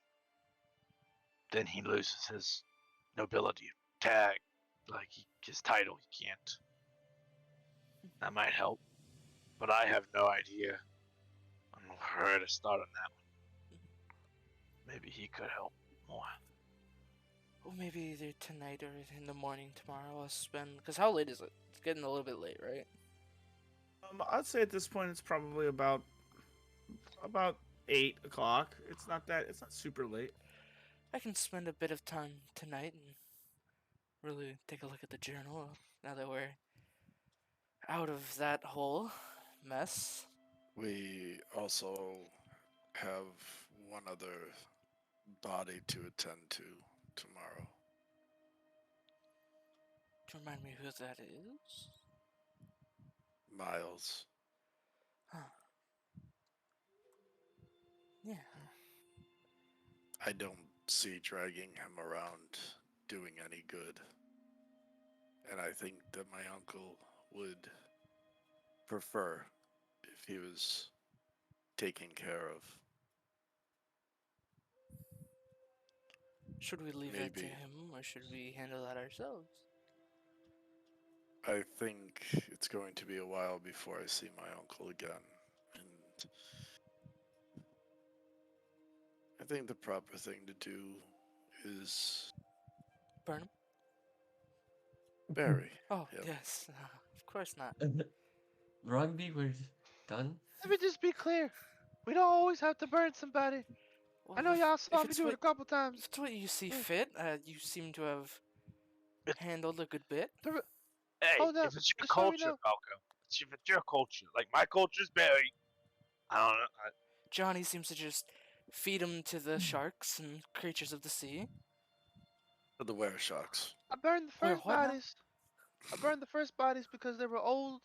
then he loses his nobility tag, like his title. He can't. That might help, but I have no idea on where to start on that one. Maybe he could help more. Well, maybe either tonight or in the morning tomorrow I'll spend. Because how late is it? It's getting a little bit late, right? I'd say at this point it's probably about 8 o'clock. It's not super late. I can spend a bit of time tonight and really take a look at the journal now that we're out of that whole mess. We also have one other body to attend to tomorrow. Do you remind me who that is? Miles. Huh. Yeah. I don't see dragging him around doing any good. And I think that my uncle would prefer if he was taken care of. Should we leave that to Maybe. him or should we handle that ourselves? I think it's going to be a while before I see my uncle again. And I think the proper thing to do is Burn him? bury. Oh, Yep. yes. Of course not. Rugby, we're done. Let me just be clear. We don't always have to burn somebody. Well, I know y'all saw if me it's do it what a couple if times. it's what you see Yeah. fit, you seem to have It- handled a good bit. Hey, Hold up, if it's your just so you culture, know. Falco, if it's your culture, like my culture's very, I don't know. Johnny seems to just feed him to the sharks and creatures of the sea. For the were sharks. I burned the Where first what now? bodies. I burned the first bodies because they were old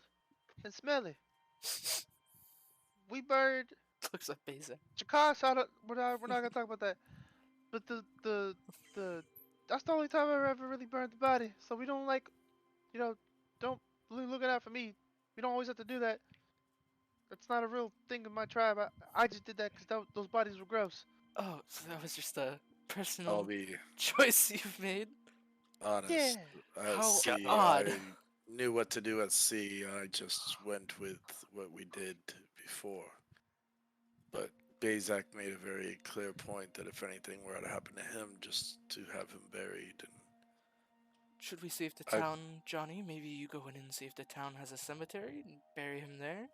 and smelly. We burned Looks like basic. Jakarta. We're not gonna talk about that. But the that's the only time I ever really burned the body. So we don't like, you know, don't look it out for me. We don't always have to do that. That's not a real thing in my tribe. I just did that because those bodies were gross. Oh, so that was just a I'll personal be choice you've made. Yeah. honest. At How sea, odd. I knew what to do at sea. I just went with what we did before. But Bazak made a very clear point that if anything were to happen to him, just to have him buried. And Should we see if the I, town, Johnny? Maybe you go in and see if the town has a cemetery and bury him there.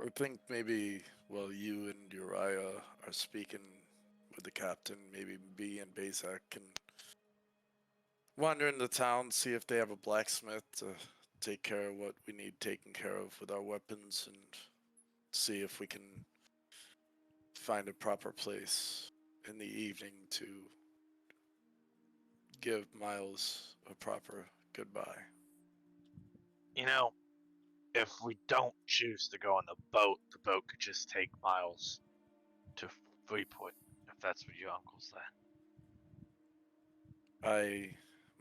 I think maybe, well, you and Uriah are speaking with the captain. Maybe B and Bazak can wander in the town, see if they have a blacksmith to take care of what we need taken care of with our weapons, and see if we can find a proper place in the evening to give Miles a proper goodbye. You know, if we don't choose to go on the boat could just take Miles to Freeport, if that's what your uncle said.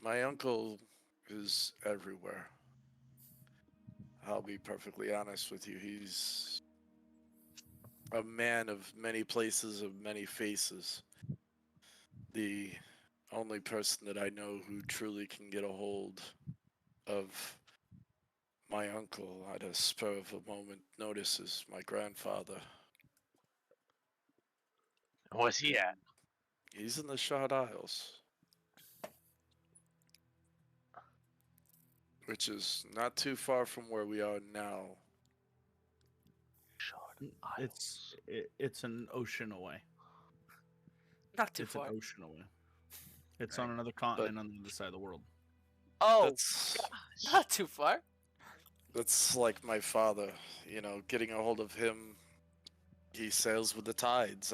My uncle is everywhere. I'll be perfectly honest with you. He's a man of many places, of many faces. The only person that I know who truly can get a hold of my uncle at a spur of a moment notice is my grandfather. And where's he at? He's in the Shard Isles, which is not too far from where we are now. Shard It's Isles. it's an ocean away. Not too It's far. an ocean away. It's Right. on another continent on the other side of the world. Oh, That's gosh. Not too far. that's like my father, getting a hold of him. He sails with the tides.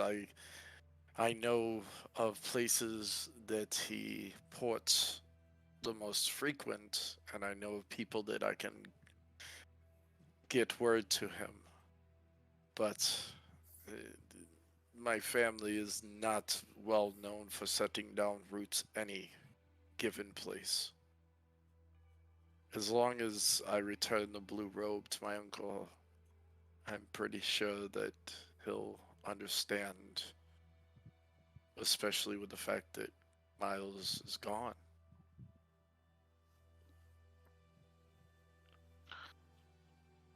I know of places that he ports the most frequent, and I know of people that I can get word to him. But uh, my family is not well known for setting down roots any given place. As long as I return the blue robe to my uncle, I'm pretty sure that he'll understand, especially with the fact that Miles is gone.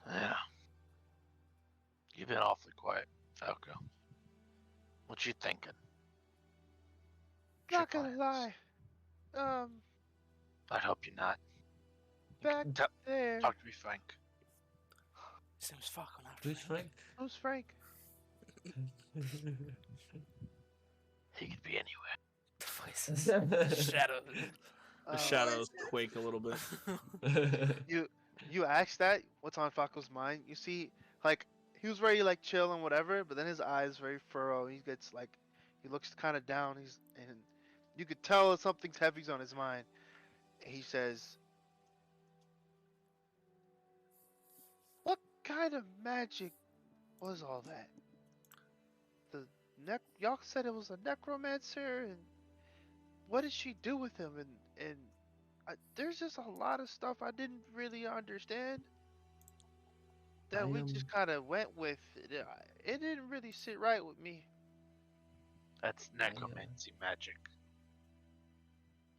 Yeah. You've been awfully quiet, Falco. What you thinking? What's your Not gonna plans? lie. I'd hope you're not. Back Tell, there. talk to me, Frank. His name's Falco, not Who's Frank. Frank? Who's Frank? He could be anywhere. The voices. Shadows. The Oh, shadows quake a little bit. you asked that. What's on Falco's mind? You see, like he was very like chill and whatever, but then his eyes very furrow. He gets like, he looks kind of down. And you could tell something's heavy's on his mind. He says, "What kind of magic was all that? The y'all said it was a necromancer, and what did she do with him? And there's just a lot of stuff I didn't really understand I that we am. just kind of went with. It didn't really sit right with me. That's necromancy magic.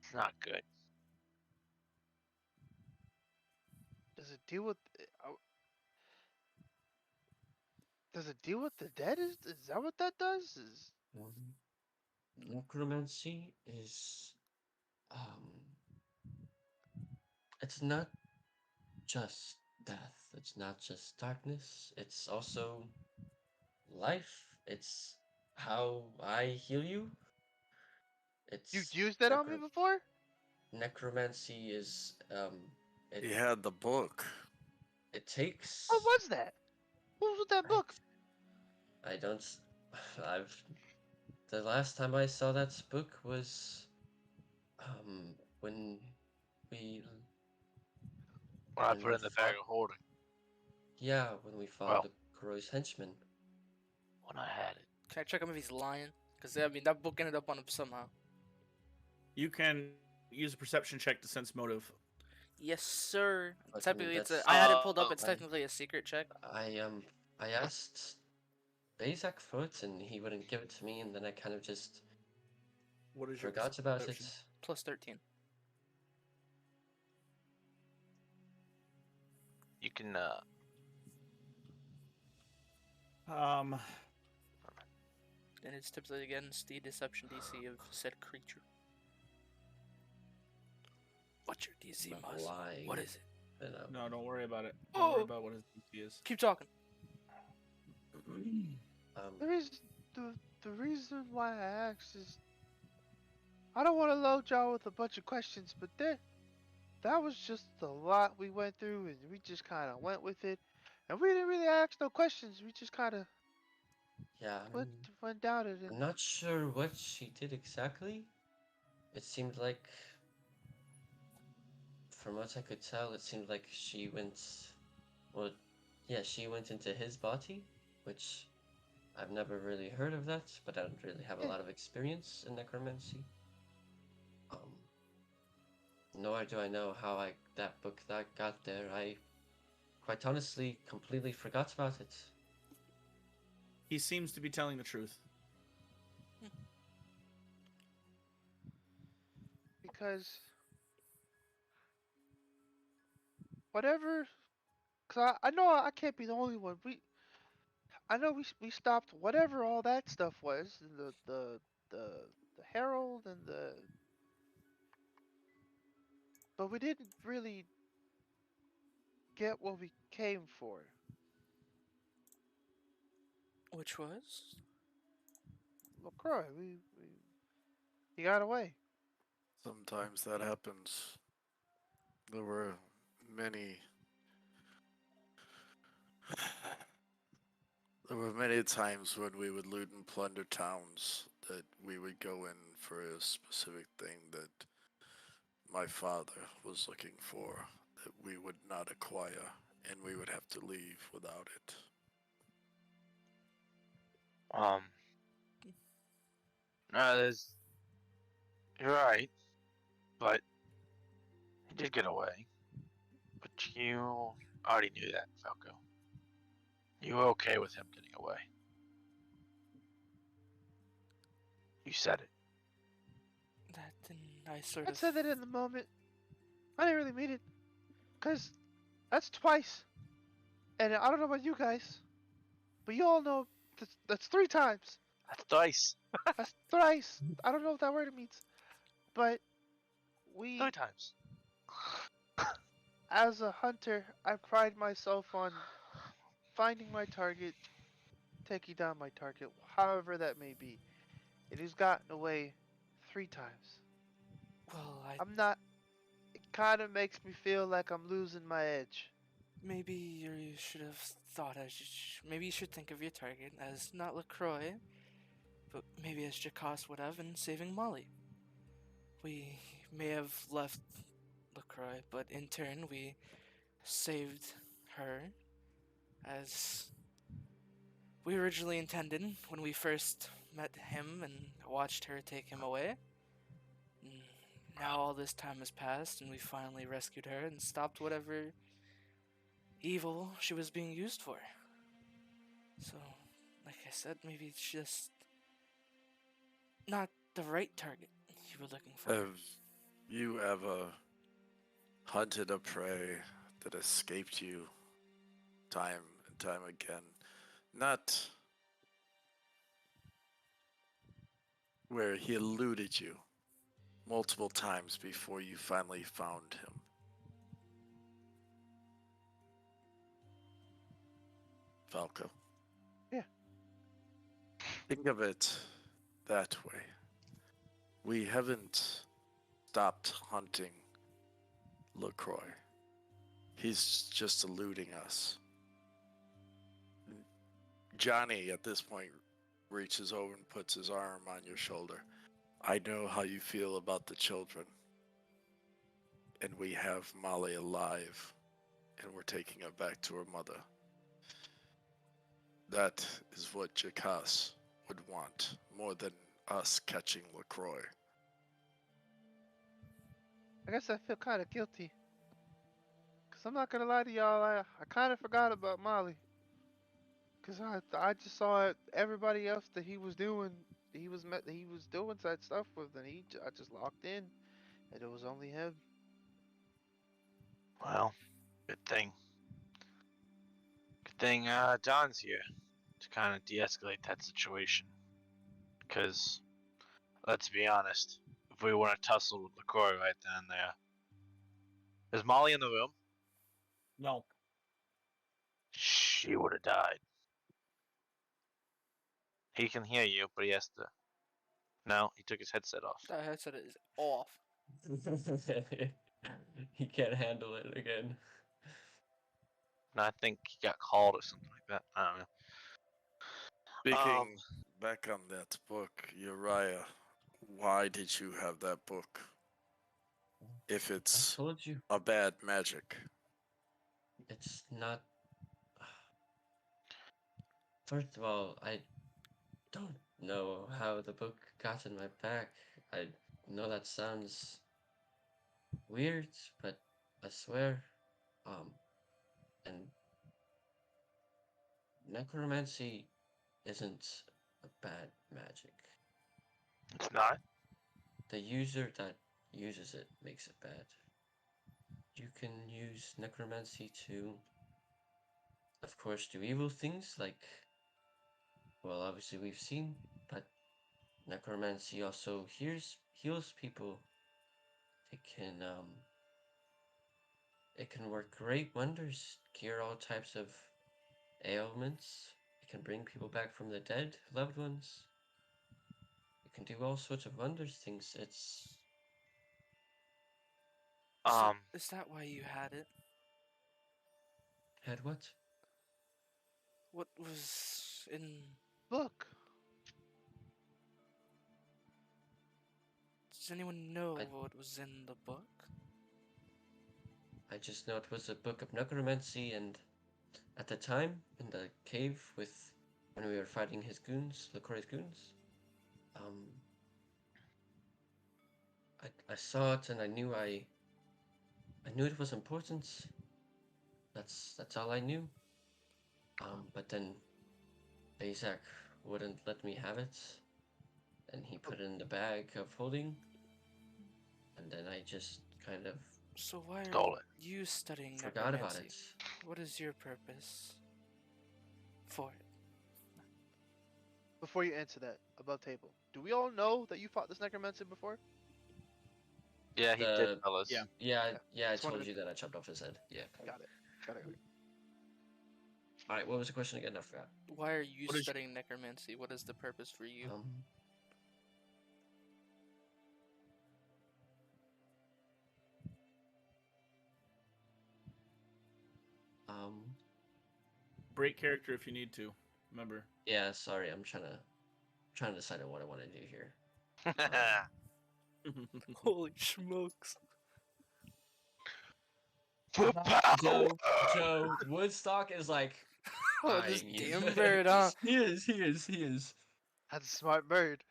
It's not good. Does it deal with? Does it deal with the dead? Is that what that does? Is Necromancy is um it's not just death, it's not just darkness, it's also life. It's how I heal you. You It's used that on me before? necromancy is it He had the book. it takes What was that? What was with that book? I don't I've the last time I saw that book was when we When I when put we it in the bag fought of holding. when we fought Well, Croy's henchman. when I had it. Can I check him if he's lying? Because I mean, that book ended up on him somehow. You can use a perception check to sense motive. Yes, sir. But, Technically, it's a. that's I had it pulled up. It's I- technically a secret check. I asked Bazak for it and he wouldn't give it to me, and then I kind of just What is your forgot about it. perception? Plus 13. You can Um, And it's typically against the deception DC of said creature. What's your DC, Not Muzz? lying. What is it? You know. no, don't worry about it. Don't worry Oh. about what his DC is. Keep talking. The reason why I asked is I don't want to load y'all with a bunch of questions, but that was just a lot we went through, and we just kind of went with it, and we didn't really ask no questions. We just kind of Yeah, went down it. I'm And not sure what she did exactly. It seemed like, from what I could tell, it seemed like she went, well, yeah, she went into his body, which I've never really heard of that, but I don't really have a Yeah. lot of experience in necromancy. Nor do I know how that book that got there. I quite honestly completely forgot about it. He seems to be telling the truth. because whatever, cause I know I can't be the only one. I know we stopped whatever all that stuff was, and the herald and but we didn't really get what we came for. Which was? LaCroix, he got away. Sometimes that happens. There were many. There were many times when we would loot and plunder towns that we would go in for a specific thing that my father was looking for that we would not acquire, and we would have to leave without it. No, you're right, but he did get away. But you already knew that, Falco. You were okay with him getting away. You said it. That then I sort I of. said that in the moment. I didn't really mean it, cause that's twice, and I don't know about you guys, but you all know that's 3 times. That's dice. That's thrice. I don't know what that word means, but we, 3 times. as a hunter, I pride myself on finding my target, taking down my target, however that may be. And he's gotten away 3 times. Well, I'm not. It kind of makes me feel like I'm losing my edge. maybe you should have thought maybe you should think of your target as not LaCroix, but maybe as Jakas would have in saving Molly. We may have left LaCroix, but in turn we saved her as we originally intended when we first met him and watched her take him away. Now all this time has passed and we finally rescued her and stopped whatever evil she was being used for. So, like I said, maybe it's just not the right target you were looking for. Have you ever hunted a prey that escaped you time and time again? Not where he eluded you multiple times before you finally found him. Falco. Yeah. Think of it that way. We haven't stopped hunting LaCroix. He's just eluding us. Johnny, at this point, reaches over and puts his arm on your shoulder. I know how you feel about the children. And we have Molly alive. And we're taking her back to her mother. That is what Jakas would want, more than us catching LaCroix. I guess I feel kind of guilty. Cause I'm not gonna lie to y'all, I kind of forgot about Molly. Cause I just saw everybody else that he was doing, he was doing that stuff with, and I just locked in, and it was only him. Well, good thing. Good thing Don's here to kind of de-escalate that situation. Because, let's be honest, if we want to tussle with LaCroix right then and there, is Molly in the room? No. She would have died. He can hear you, but he has to. No, he took his headset off. That headset is off. He can't handle it again. No, I think he got called or something like that. I don't know. Speaking back on that book, Uriah, why did you have that book? If I it's told you, a bad magic. it's not. First of all, I don't know how the book got in my back. I know that sounds weird, but I swear, and necromancy isn't a bad magic. It's not. The user that uses it makes it bad. You can use necromancy to, of course, do evil things like, well, obviously we've seen, but necromancy also heals people. It can work great wonders, cure all types of ailments. It can bring people back from the dead, loved ones. It can do all sorts of wonders things. It's So, is that why you had it? had what? What was in? Look, Does anyone know I- what was in the book? I just know it was a book of necromancy, and at the time in the cave when we were fighting his goons, LaCroix's goons, I saw it and I knew it was important. That's all I knew. But then Bazak wouldn't let me have it, and he put it in the bag of holding, and then I just kind of So why are Stole it. you studying forgot about necromancy? it. What is your purpose for it? before you answer that, above table, do we all know that you fought this necromancer before? Yeah, he did tell us. Yeah. Yeah, I Just wanted told to- you that I chopped off his head. Yeah. Got it. Got it. All right, what was the question again? I forgot. Why are you What is- studying necromancy? What is the purpose for you? Break character if you need to. Remember. Yeah, sorry, I'm trying to decide on what I want to do here. Holy smokes! For power! Joe, Woodstock is like. Oh, this eyeing you. damn bird, huh? He is. That's a smart bird.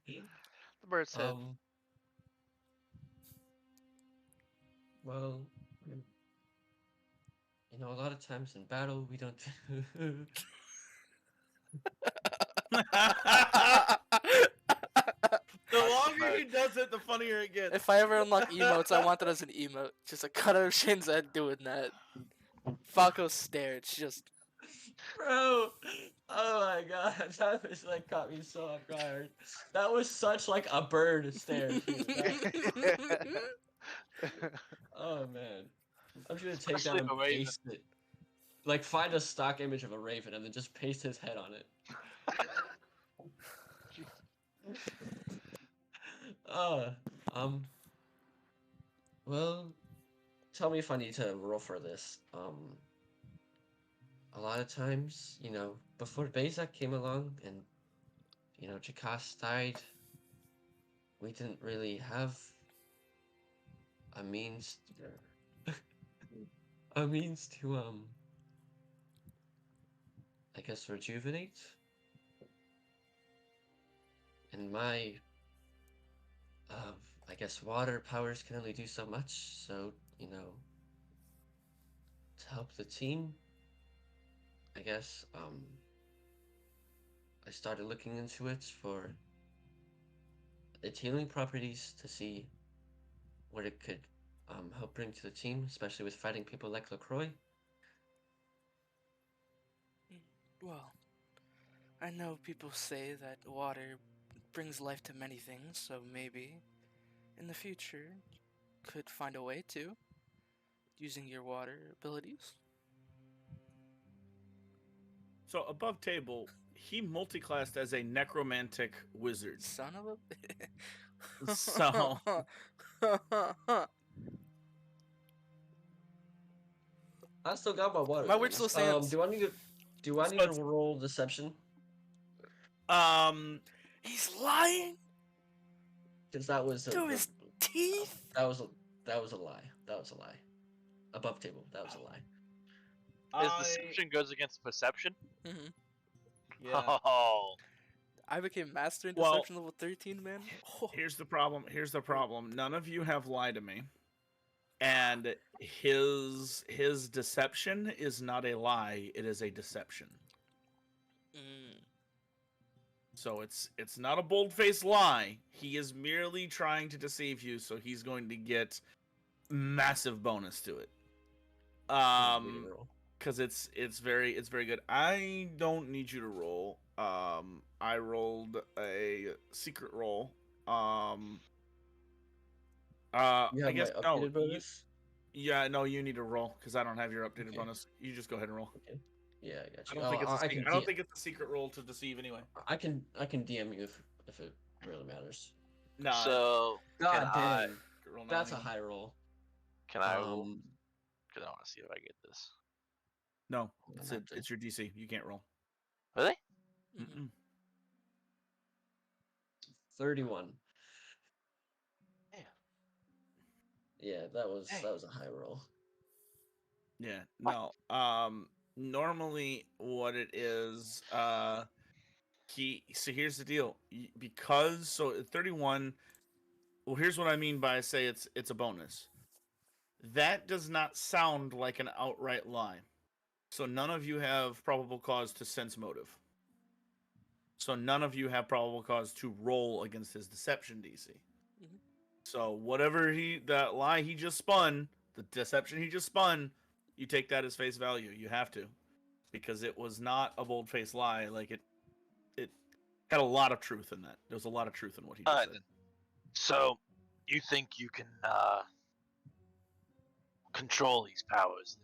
The bird said, Well, you know, a lot of times in battle we don't. The longer he does it, the funnier it gets. If I ever unlock emotes, I want that as an emote. Just a cut of Shin's head doing that. Falco stared. It's just. Bro, oh my god, that was like caught me so off guard. That was such like a bird stare. Too. Oh man, I'm just gonna take that Especially and a raven. paste it. Like find a stock image of a raven and then just paste his head on it. uh, um, well, tell me if I need to roll for this. A lot of times, before Bezak came along and, Jakas died, we didn't really have a means a means to, I guess rejuvenate. And my, uh, I guess water powers can only do so much, so, to help the team, I guess, I started looking into it for its healing properties to see what it could help bring to the team, especially with fighting people like LaCroix. Well, I know people say that water brings life to many things, so maybe in the future you could find a way to using your water abilities. So above table, he multiclassed as a necromantic wizard. Son of a. So I still got my water. My then. word still stands. Do I need to roll deception? He's lying Because that was to his teeth. that was a lie. That was a lie. Above table, that was a lie. Is deception goes against perception? Mm-hmm. Yeah. Oh, I became master in Well, deception level 13, man. Oh. Here's the problem. None of you have lied to me, and his deception is not a lie. It is a deception. Mm. So it's not a bold-faced lie. He is merely trying to deceive you, so he's going to get massive bonus to it. Because it's very good. I don't need you to roll. I rolled a secret roll. You I have guess my no. updated bonus? No, you need to roll because I don't have your updated Okay. bonus. You just go ahead and roll. Okay. Yeah, I got I you. don't think it's a secret. I I don't think it's a secret roll to deceive anyway. I can DM you if it really matters. No. so God can dang. That's a high roll. Can I? Um, Because I want to see if I get this. No, I'm gonna have to- it's your DC. You can't roll. Really? Mm-hmm. Mm-mm. 31. Yeah. Yeah, that was Hey. a high roll. Yeah. No. Normally, what it is, So here's the deal. Because 31. Well, here's what I mean by say it's a bonus. That does not sound like an outright lie. So none of you have probable cause to sense motive. So none of you have probable cause to roll against his deception DC. Mm-hmm. So whatever that lie he just spun, the deception he just spun, you take that as face value. You have to, because it was not a bold-faced lie. Like it had a lot of truth in that. There was a lot of truth in what he just said. Then. So, you think you can control these powers?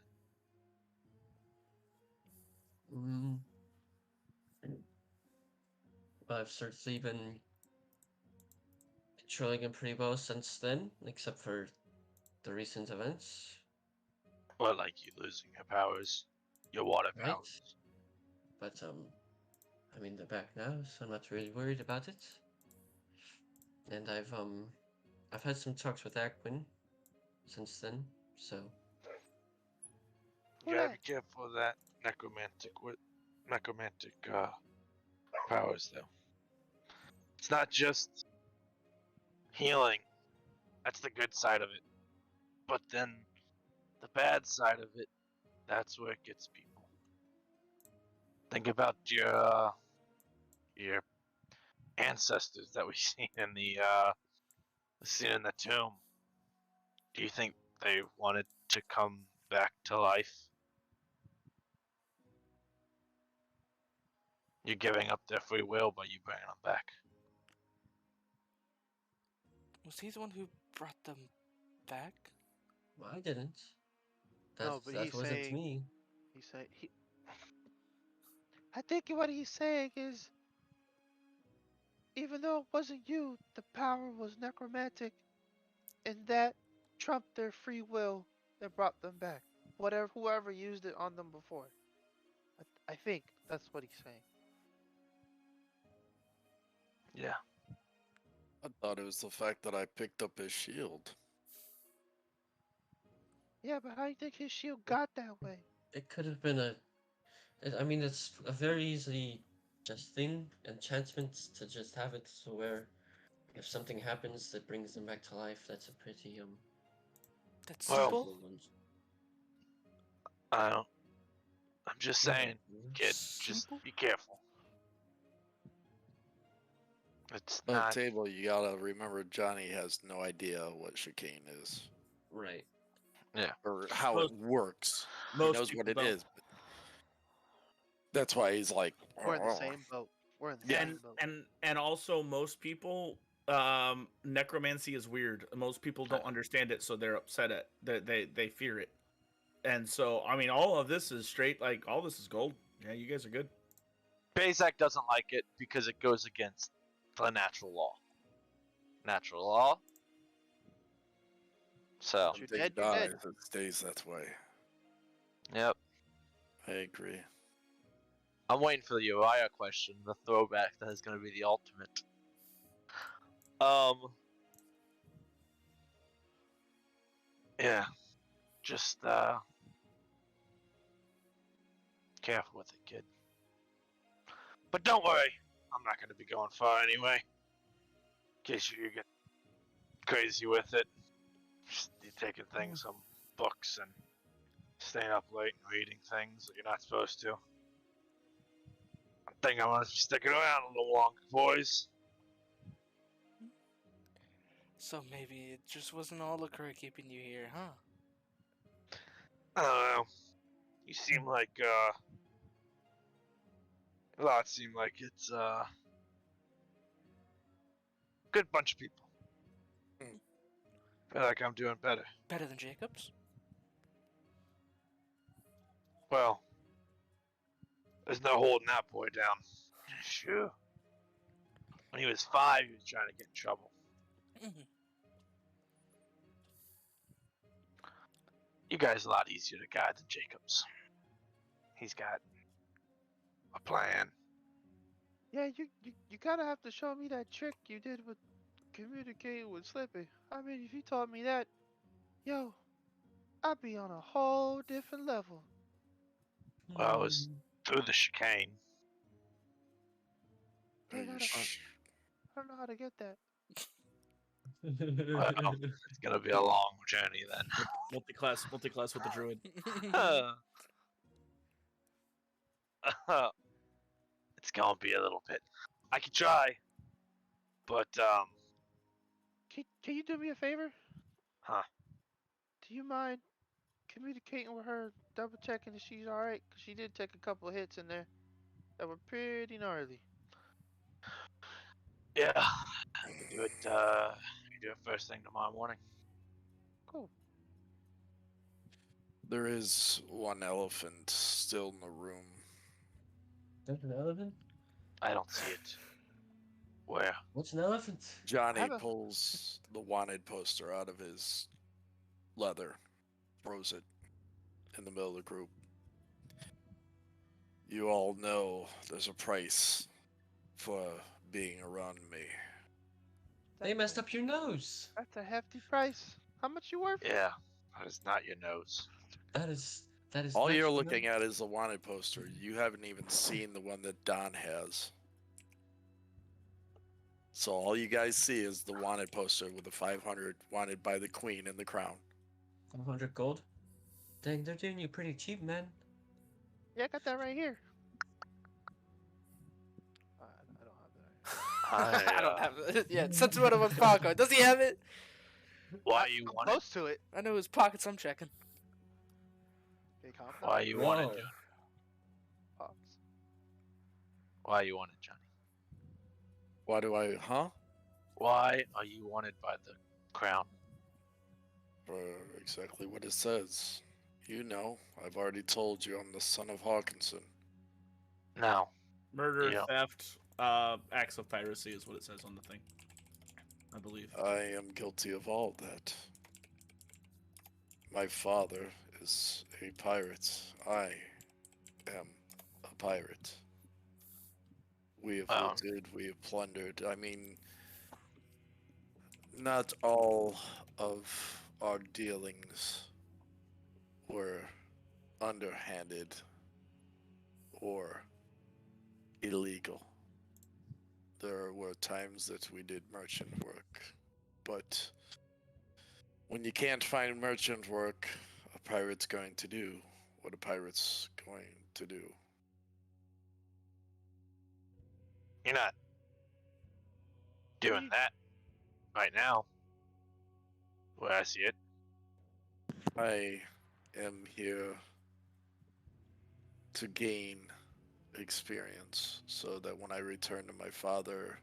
Mm. I've certainly been controlling him pretty well since then, except for the recent events. Or like you losing your powers, your water Right. powers? But I mean they're back now, so I'm not really worried about it. And I've had some talks with Aquin since then, so You gotta be careful of that necromantic powers, though. It's not just healing. That's the good side of it. But then the bad side of it, that's where it gets people. Think about your ancestors that we seen in the tomb. Do you think they wanted to come back to life? You're giving up their free will, but you bringing them back. Was he the one who brought them back? well, I didn't. No, but That he's wasn't saying- me. He said I think what he's saying is even though it wasn't you, the power was necromantic, and that trumped their free will that brought them back. Whoever used it on them before. I think that's what he's saying. Yeah. I thought it was the fact that I picked up his shield. Yeah, but how do you think his shield got that way? It could have been a. I mean, it's a very easily just thing, enchantments to just have it so where if something happens that brings them back to life, that's a pretty That's Well, simple. simple one. I don't. I'm just saying, kid. Just Simple? be careful. It's On not. the table, you gotta remember Johnny has no idea what chicane is Right. or how Most- it works. He Most knows people what it don't. is. But that's why he's like, We're in the same boat. We're in the Yeah. same boat. And also most people, necromancy is weird. Most people don't understand it, so they're upset at they fear it. And so I mean, all of this is straight, like all this is gold. Yeah, you guys are good. Bazak doesn't like it because it goes against the natural law. Natural law. So, You're something dead, you're dies, dead. it stays that way. yep. I agree. I'm waiting for the Uriah question, the throwback that is going to be the ultimate. Yeah. Just, careful with it, kid. But don't worry, I'm not going to be going far anyway. In case you get crazy with it. Just you taking things, some books, and staying up late and reading things that you're not supposed to. I think I'm going to be sticking around a little longer, boys. So maybe it just wasn't all Liquor keeping you here, huh? I don't know. You seem like, a lot seem like it's, good bunch of people. Feel like I'm doing better. Better than Jacob's? Well, there's no holding that boy down. Sure. When he was 5, he was trying to get in trouble. Mhm. You guys are a lot easier to guide than Jacobs. He's got a plan. Yeah, you kind of have to show me that trick you did with communicating with Slippy. I mean, if you taught me that, yo, I'd be on a whole different level. Well, it was through the chicane. Yeah, Are you I don't know how to get that. Well, it's gonna be a long journey then. Multi-class with the druid. It's gonna be a little bit. I could try, but Can you do me a favor? huh? Do you mind communicating with her, double checking if she's alright? Cause she did take a couple of hits in there that were pretty gnarly. Yeah, I can do it. I can do it first thing tomorrow morning. Cool. There is one elephant still in the room. There's an elephant? I don't see it. Where? What's an elephant? Johnny have a- pulls the wanted poster out of his leather, throws it in the middle of the group. You all know there's a price for being around me. They messed up your nose. That's a hefty price. How much you worth? Yeah, that is not your nose. That is All next you're to looking none. at is the wanted poster. You haven't even seen the one that Don has. So all you guys see is the wanted poster with the 500 wanted by the queen in the crown. 500 gold. Dang, they're doing you pretty cheap, man. Yeah, I got that right here. I don't have that. I, I don't have it. Yeah, since one of us pocket. Does he have it? why you I'm want it? close to it. I know his pockets. I'm checking. Big confidence. Why you want it, Whoa. Johnny? Pops. Why you want it, Johnny? Why do I, huh? Why are you wanted by the crown? For exactly what it says. You know, I've already told you I'm the son of Hawkinson. No. Murder, Yeah. theft, acts of piracy is what it says on the thing, I believe. I am guilty of all that. My father is a pirate. I am a pirate. We have Um, looted, we have plundered. I mean, not all of our dealings were underhanded or illegal. There were times that we did merchant work, but when you can't find merchant work, a pirate's going to do what a pirate's going to do. you're not doing that right now. The way I see it. I am here to gain experience so that when I return to my father,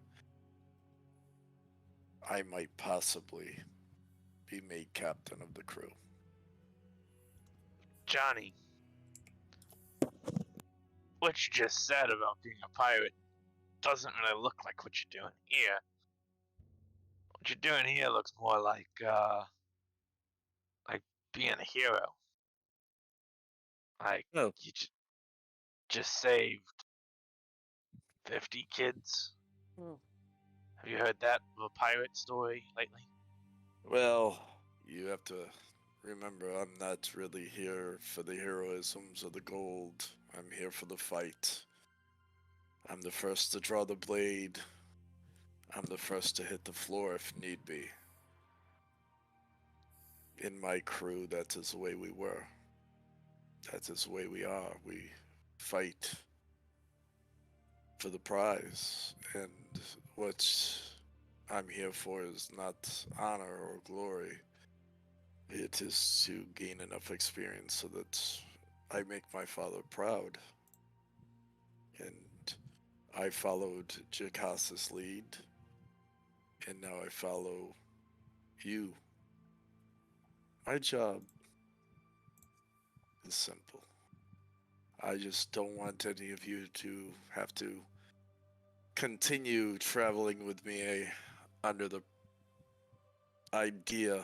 I might possibly be made captain of the crew. Johnny, what you just said about being a pirate doesn't really look like what you're doing here. What you're doing here looks more like being a hero. Like No. you just saved 50 kids. Oh. Have you heard that of a pirate story lately? Well, you have to remember, I'm not really here for the heroisms or the gold. I'm here for the fight. I'm the first to draw the blade. I'm the first to hit the floor if need be. In my crew, that is the way we were. That is the way we are. We fight for the prize. And what I'm here for is not honor or glory. It is to gain enough experience so that I make my father proud. And I followed Jacas's lead, and now I follow you. My job is simple. I just don't want any of you to have to continue traveling with me under the idea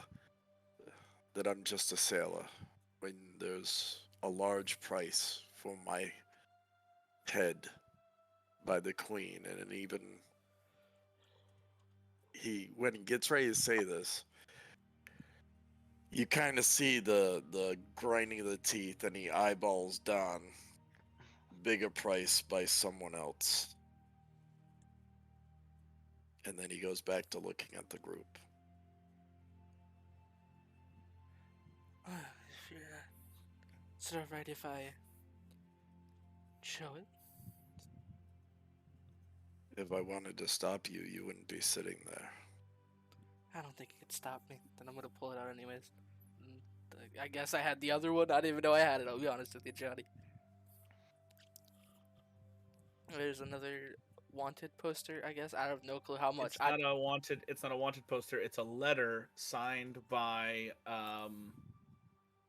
that I'm just a sailor when there's a large price for my head by the queen. And even when he gets ready to say this, you kind of see the grinding of the teeth, and he eyeballs Don. Bigger price by someone else. And then he goes back to looking at the group. If you're, is it alright if I show it? If I wanted to stop you, you wouldn't be sitting there. I don't think it could stop me. Then I'm gonna pull it out anyways. I guess I had the other one. I didn't even know I had it. I'll be honest with you, Johnny. There's another wanted poster. I guess I have no clue how much. It's not a wanted. It's not a wanted poster. It's a letter signed by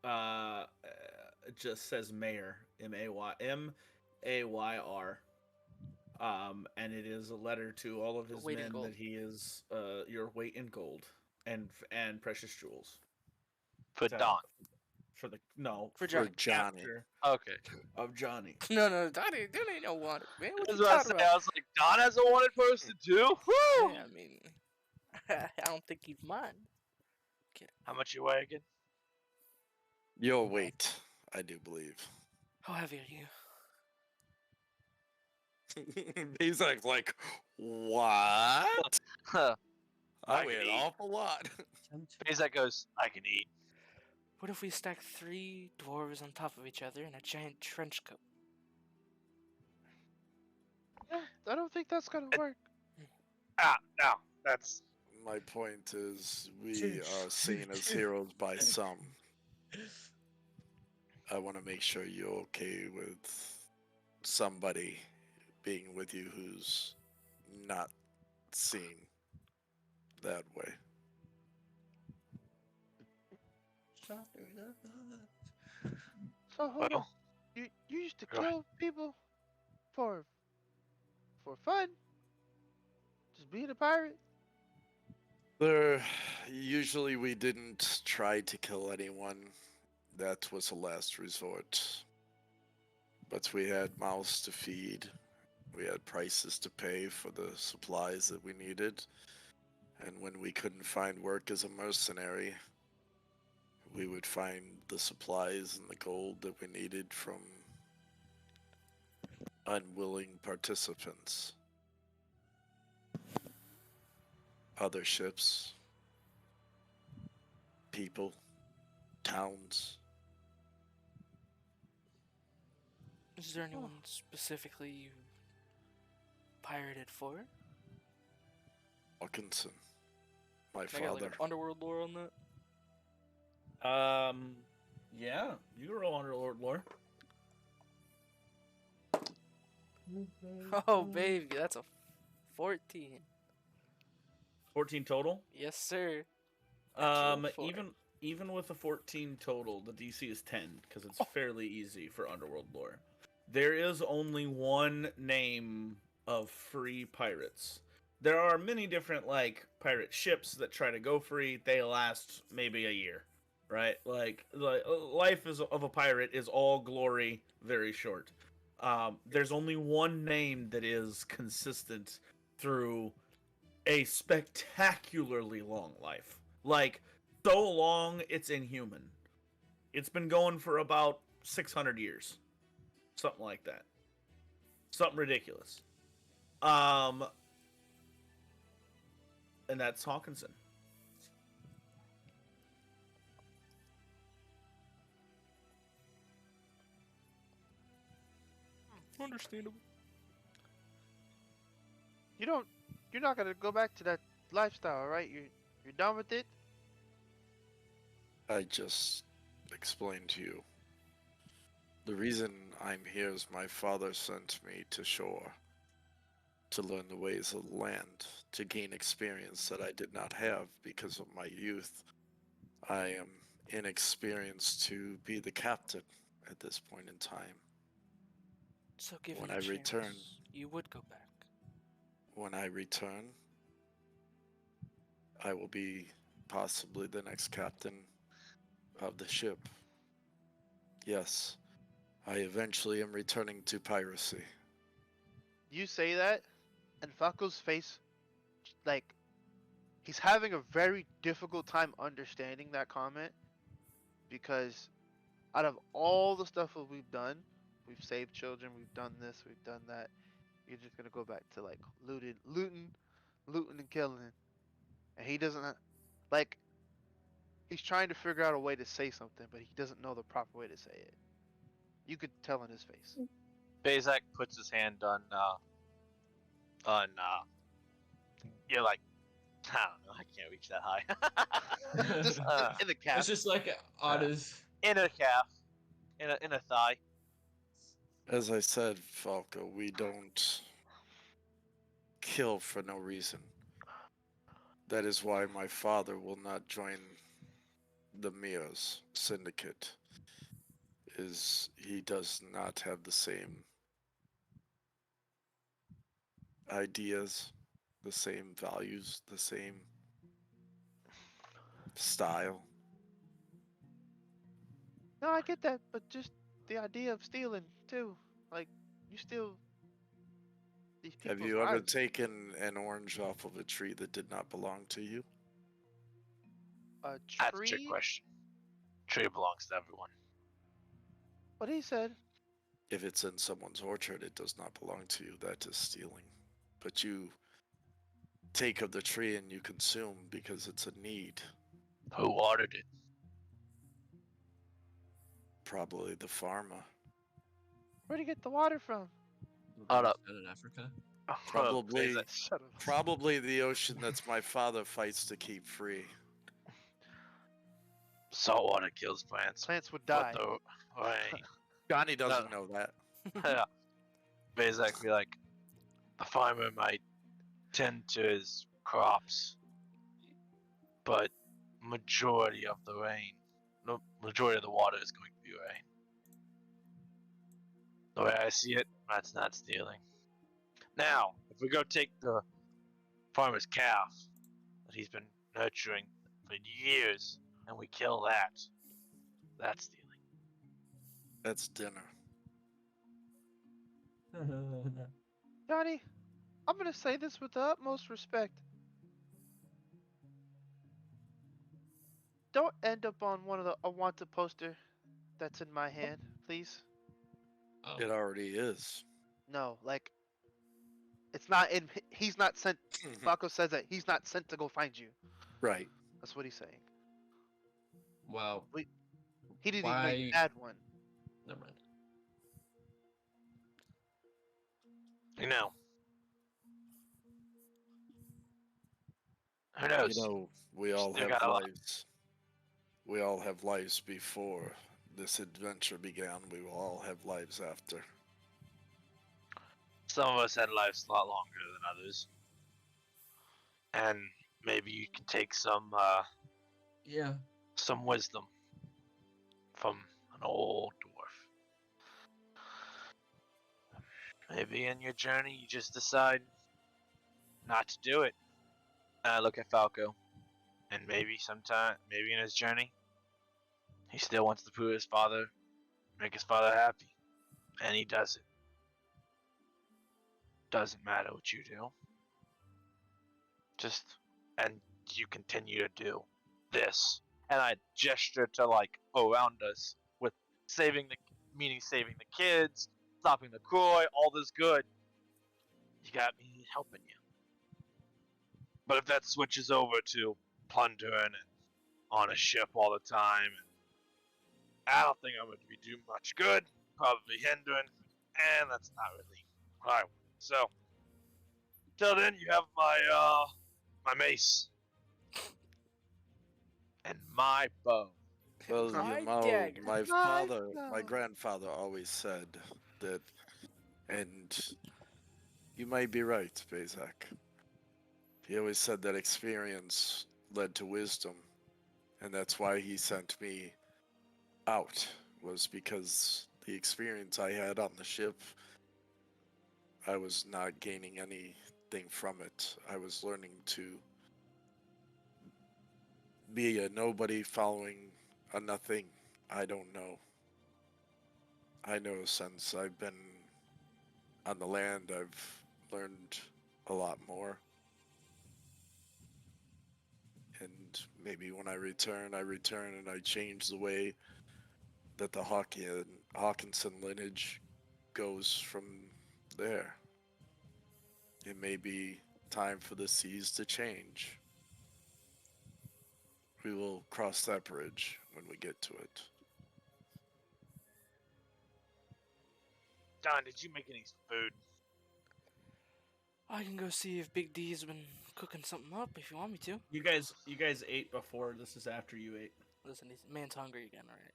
it just says Mayor, Mayr. And it is a letter to all of his Weight in men gold. that he is your weight in gold and precious jewels. For So, Don. For the no For For Johnny. Johnny. capture Okay. of Johnny. No, Johnny ain't no wanted, man. What I you was about talking to say, about? I was like, Don has a wanted poster too? Woo! Yeah, I mean, I don't think he'd mind. How much you weigh again? Your weight, I do believe. How heavy are you? He's like, what? Huh. I I weigh can an eat. awful lot. Bezak goes, I can eat. What if we stack 3 dwarves on top of each other in a giant trench coat? I don't think that's gonna work. No, that's My point is, we are seen as heroes by some. I want to make sure you're okay with somebody being with you who's not seen that way. So hold on. well. You used to Go ahead. kill people for fun? Just being a pirate? There, usually we didn't try to kill anyone. That was a last resort. But we had mouths to feed. We had prices to pay for the supplies that we needed. And when we couldn't find work as a mercenary, we would find the supplies and the gold that we needed from unwilling participants. Other ships, people, towns. Is there anyone specifically you pirated for? Hawkinson, my Can I get like father. an underworld lore on that? Yeah, you can roll Underlord lore. Oh baby, that's a 14. 14 total. Yes, sir. Natural four. Even with a 14 total, the DC is 10 because it's fairly easy for Underworld lore. There is only one name of free pirates. There are many different like pirate ships that try to go free. They last maybe a year, right? Like life of a pirate is all glory, very short. There's only one name that is consistent through a spectacularly long life. Like, so long, it's inhuman. It's been going for about 600 years. Something like that. Something ridiculous. And that's Hawkinson. Understandable. You're not gonna go back to that lifestyle, right? You're done with it? I just explained to you. The reason I'm here is my father sent me to shore to learn the ways of the land, to gain experience that I did not have because of my youth. I am inexperienced to be the captain at this point in time. So given When a I chance, return, you would go back. when I return, I will be possibly the next captain of the ship. Yes, I eventually am returning to piracy. You say that, and Falco's face, like, he's having a very difficult time understanding that comment because out of all the stuff that we've done, we've saved children, we've done this, we've done that. You're just gonna go back to like looting, and killing, and he doesn't like. He's trying to figure out a way to say something, but he doesn't know the proper way to say it. You could tell in his face. Bezak puts his hand on you're like, I don't know, I can't reach that high. Just in the calf. It's just like on his. in a calf, in a thigh. As I said, Falco, we don't kill for no reason. That is why my father will not join the Mios syndicate. He does not have the same ideas, the same values, the same style. No, I get that, but just the idea of stealing too. Like, you steal these people's Have you ever lives. taken an orange off of a tree that did not belong to you? A That's a trick tree? question. Tree belongs to everyone. What he said. If it's in someone's orchard, it does not belong to you. That is stealing. But you take of the tree and you consume because it's a need. Who watered it? Probably the farmer. Where'd he get the water from? Hold up. In Africa. Probably, Bezak- Shut up. probably the ocean that's my father fights to keep free. Salt water kills plants. Plants would But die. the rain. Johnny doesn't know that. Yeah. Bezak be like, the farmer might tend to his crops, but majority of the rain, no, majority of the water is going to be rain. The way I see it, that's not stealing. Now, if we go take the farmer's calf that he's been nurturing for years, and we kill that. That's stealing. That's dinner. Johnny, I'm gonna say this with the utmost respect. Don't end up on one of the a wanted poster that's in my hand, please. Oh. It already is. No, like it's not in. He's not sent. Falco says that he's not sent to go find you. Right. That's what he's saying. Wow. He didn't even know you Why- had one. Never mind. You know. Who knows? You know, we all Still have got a lot. lives. We all have lives before this adventure began. We will all have lives after. Some of us had lives a lot longer than others. And maybe you can take some Yeah. wisdom from an old dwarf. Maybe in your journey you just decide not to do it. And I look at Falco, and maybe in his journey, he still wants to prove his father, make his father happy, and he does it. Doesn't matter what you do. And you continue to do this. And I gesture to around us with saving the kids, stopping the Croy, all this good. You got me helping you. But if that switches over to plundering and on a ship all the time, I don't think I'm going to be doing much good. Probably hindering, and that's not really what I want. So, till then, you have my mace and my bow. Well, My you know, dagger. my grandfather always said that, and you might be right, Bezak. He always said that experience led to wisdom, and that's why he sent me out, was because the experience I had on the ship, I was not gaining anything from it. I was learning to be a nobody following a nothing. I don't know. I know since I've been on the land, I've learned a lot more. And maybe when I return and I change the way that the Hawkinson lineage goes from there. It may be time for the seas to change. We will cross that bridge when we get to it. Don, did you make any food? I can go see if Big D's been cooking something up if you want me to. You guys ate before. This is after you ate. Listen, man's hungry again, alright?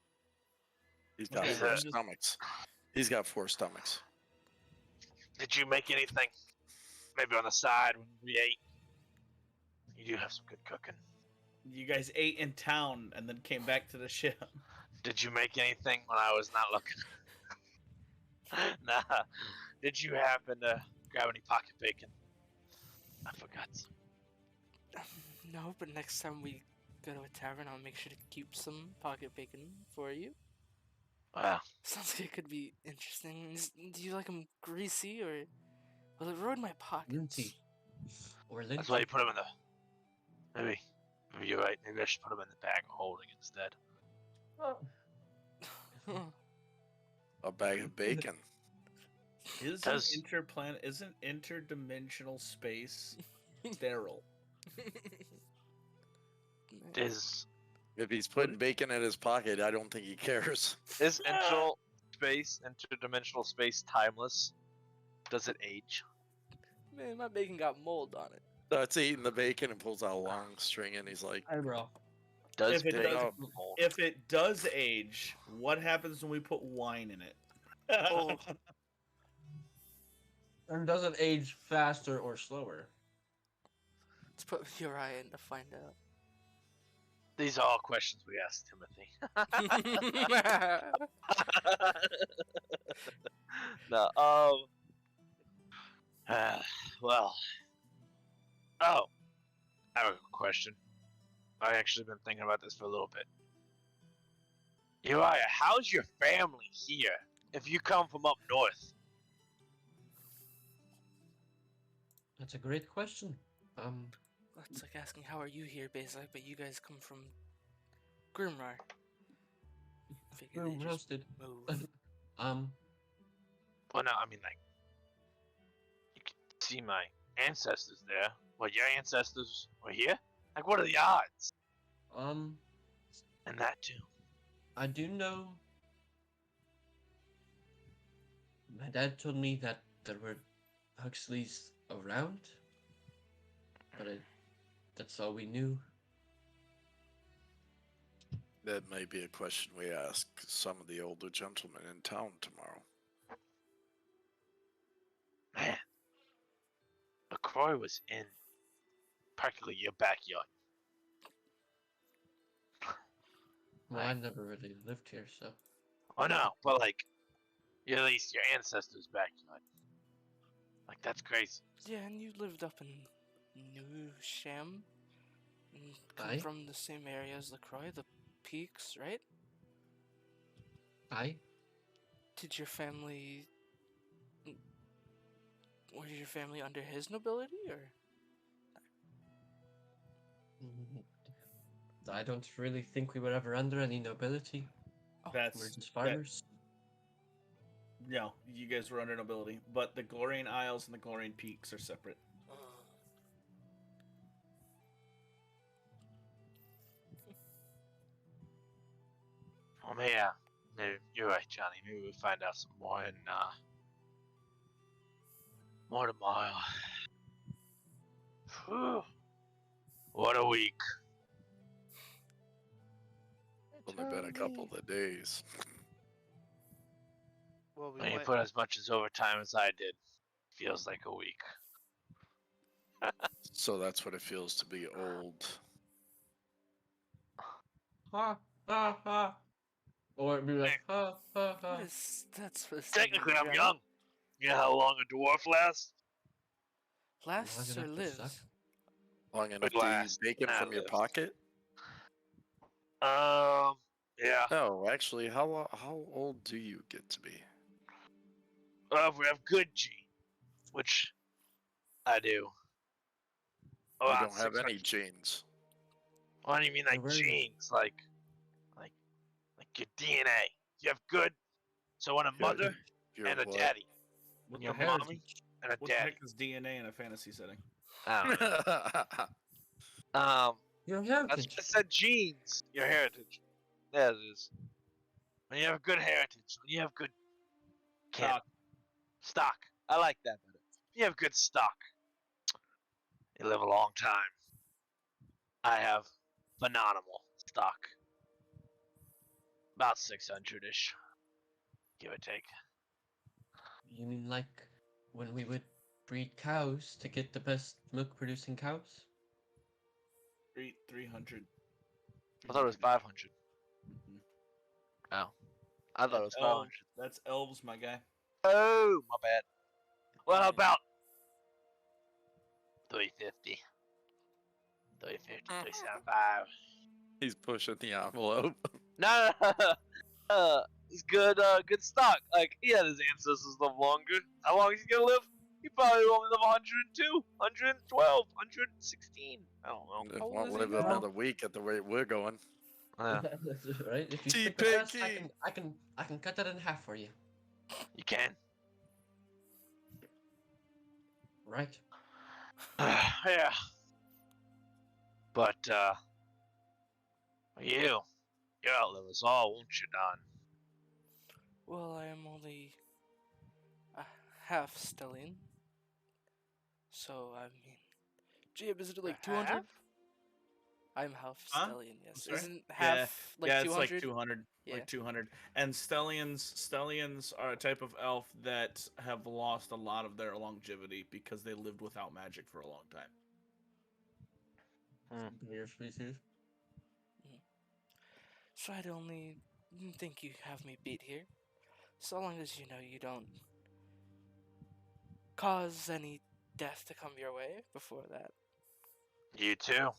He's got Okay, four I'm just- stomachs. He's got 4 stomachs. Did you make anything? Maybe on the side when we ate? You do have some good cooking. You guys ate in town and then came back to the ship. Did you make anything when I was not looking? Nah. Did you happen to grab any pocket bacon? I forgot. No, but next time we go to a tavern, I'll make sure to keep some pocket bacon for you. Well, Sounds like it could be interesting. Do you like them greasy or will it ruin my pockets? Linty. Or Linty. that's why you put them in the... Maybe you're right. Maybe I should put them in the bag of holding instead. A bag of bacon. Does- Isn't interdimensional space sterile? Is If he's putting bacon in his pocket, I don't think he cares. interdimensional space timeless? Does it age? Man, my bacon got mold on it. Starts eating the bacon and pulls out a long string, and he's like, Eyebrow. Does If it bacon does- mold? If it does age, what happens when we put wine in it? Oh. And does it age faster or slower? Let's put Uriah in to find out. These are all questions we asked Timothy. No, well, Oh, I have a question. I've actually been thinking about this for a little bit. Uriah, how's your family here if you come from up north? That's a great question. It's like asking how are you here, basically, but you guys come from Grimrar. Figure they Room just roasted. move. Well, no, I mean, like, you can see my ancestors there. Well, your ancestors were here? Like, what are the odds? And that too. I do know. My dad told me that there were Huxleys around, but that's all we knew. That may be a question we ask some of the older gentlemen in town tomorrow. Man, LaCroix was in practically your backyard. Well, I never really lived here, so. Oh no, but like, at least your ancestors' backyard. Like, that's crazy. Yeah, and you lived up in New Sham, and come Aye. from the same area as LaCroix, the peaks, right? Aye. Did your family... Was your family under his nobility, or...? I don't really think we were ever under any nobility. That's We're just that- farmers. No, you guys were under nobility, but the Glorian Isles and the Glorian Peaks are separate. Oh man, yeah. Maybe, you're right, Johnny. Maybe we'll find out some more in, more tomorrow. Whew. What a week. Only been a couple of days. Well, we When you went. put as much as overtime as I did, feels like a week. So that's what it feels to be old. Ha ha ha. Or it'd be like ha ha ha. What is that supposed Technically, to I'm mean, young. You know how long a dwarf lasts? Lasts Long or enough to suck. lives? Long enough to eat last, bacon not from your live. pocket? Yeah. No, actually, how old do you get to be? If we have good genes, which I do. You About don't have any 600. genes. What do you mean, like Where- genes? Like your DNA. You have good. So when a Your- mother your and a what? daddy, What your the heck? mommy and a What the daddy. heck is DNA in a fantasy setting? I don't know. Your That's heritage. what I said. Genes. Your heritage. There it is. When you have good heritage, when you have good kin. Stock. Stock. I like that better. You have good stock. You live a long time. I have phenomenal stock. About 600-ish. Give or take. You mean like when we would breed cows to get the best milk producing cows? 300. I thought it was 500. Mhm. Oh. I thought it was That's 500. elves. That's elves, my guy. Oh, my bad. Well, how about 350? 350, 375. He's pushing the envelope. No, it's good, good stock. Like, he had his ancestors live longer. How long is he gonna live? He probably only live 102, 112, 116. I don't know. It How old won't is he live now? another week at the rate we're going. Yeah, Right? If you stick with us, TPK. I can cut that in half for you. you can. Right? Yeah. But, you outlive us all, won't you, Don? Well, I am only a half stellian. So, I mean... Jib, is it like 200? Half? I'm half Huh? stellian, yes. sorry? Isn't half like yeah, 200? it's like 200. Yeah. Like 200. And Stellians are a type of elf that have lost a lot of their longevity because they lived without magic for a long time. Your species. So I'd only think you have me beat here. So long as you know you don't cause any death to come your way before that. You too.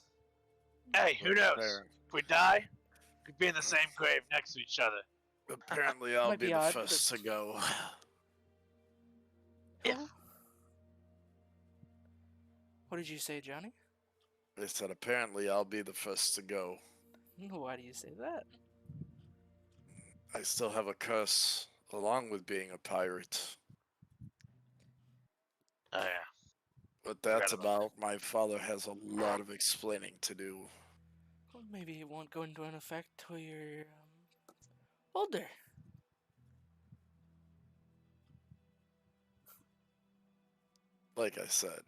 Hey, who But knows? appar- If we die, we could be in the same grave next to each other. Apparently, I'll Might be be the odd, first to go. Yeah. Who? What did you say, Johnny? I said, apparently, I'll be the first to go. Why do you say that? I still have a curse, along with being a pirate. Oh yeah. But that's Forgot about about. My father has a lot of explaining to do. Well, maybe it won't go into an effect till you're older. Like I said,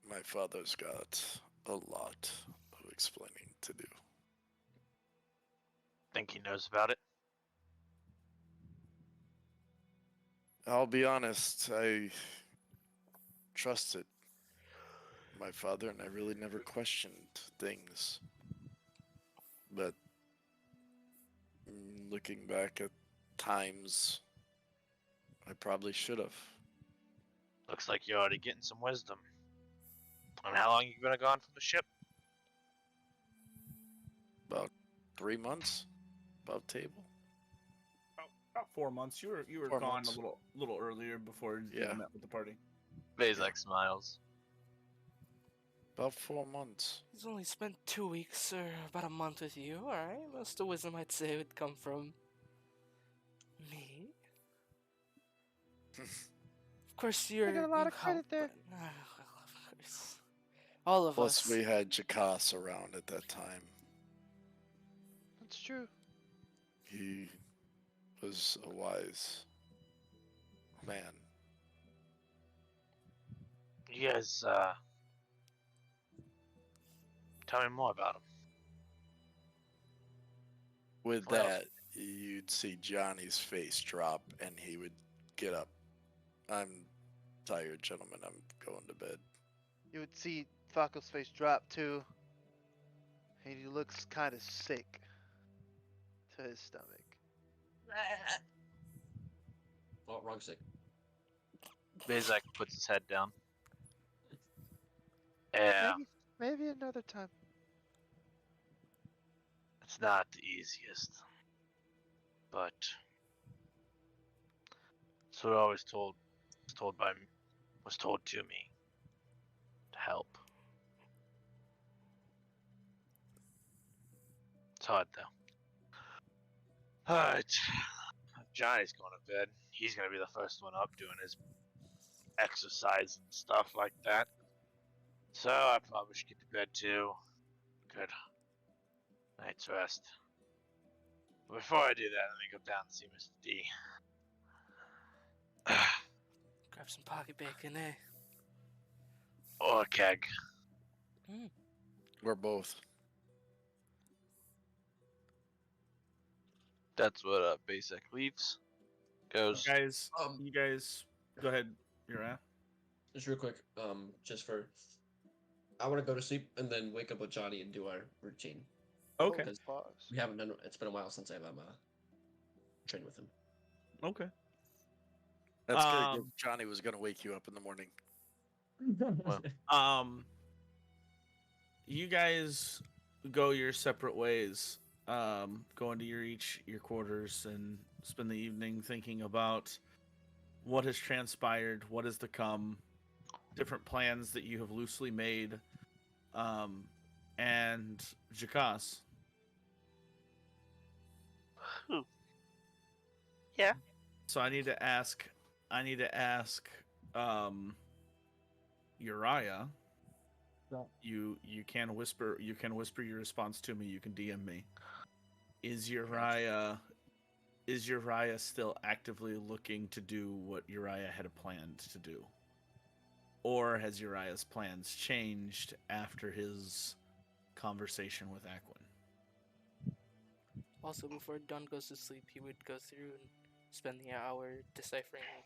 my father's got a lot of explaining to do. Think he knows about it? I'll be honest, I trusted my father and I really never questioned things. But looking back at times, I probably should have. Looks like you're already getting some wisdom. And how long you been gone from the ship? About 3 months, about table. About 4 months. You were 4 gone months. a little earlier before you Yeah. met with the party. Bezak smiles. About 4 months. He's only spent 2 weeks or about a month with you, alright? Most of the wisdom I'd say would come from me. Of course, you're Taking a lot you of credit help, there. but, of course. All of Plus, us. we had Jakas around at that time. That's true. He was a wise man. You guys, tell me more about him. With Well- that, you'd see Johnny's face drop and he would get up. I'm tired, gentlemen. I'm going to bed. You would see Falco's face drop too. And he looks kind of sick to his stomach. Oh, wrong stick. Bezak puts his head down. Yeah, Maybe another time. it's not the easiest. But it's what I was told was told to me to help. It's hard though. Alright. Johnny's going to bed. He's gonna be the first one up doing his exercise and stuff like that. So I probably should get to bed too. Good night's rest. But before I do that, let me go down and see Mr. D. Grab some pocket bacon, eh? Or a keg. We're both. That's what basic leaves goes. Guys, Um, you guys, go ahead. You're at. Just real quick, just for, I want to go to sleep and then wake up with Johnny and do our routine. Okay. Because Pause. we haven't done. It's been a while since I've trained with him. Okay. That's good. 'Cause Um, Johnny was going to wake you up in the morning. You guys go your separate ways. Go into your quarters and spend the evening thinking about what has transpired, what is to come, different plans that you have loosely made. And Jakas. Who? Yeah. So I need to ask Uriah. You can whisper your response to me, you can DM me. Is Uriah still actively looking to do what Uriah had planned to do? Or has Uriah's plans changed after his conversation with Aquin? Also, before Don goes to sleep, he would go through and spend the hour deciphering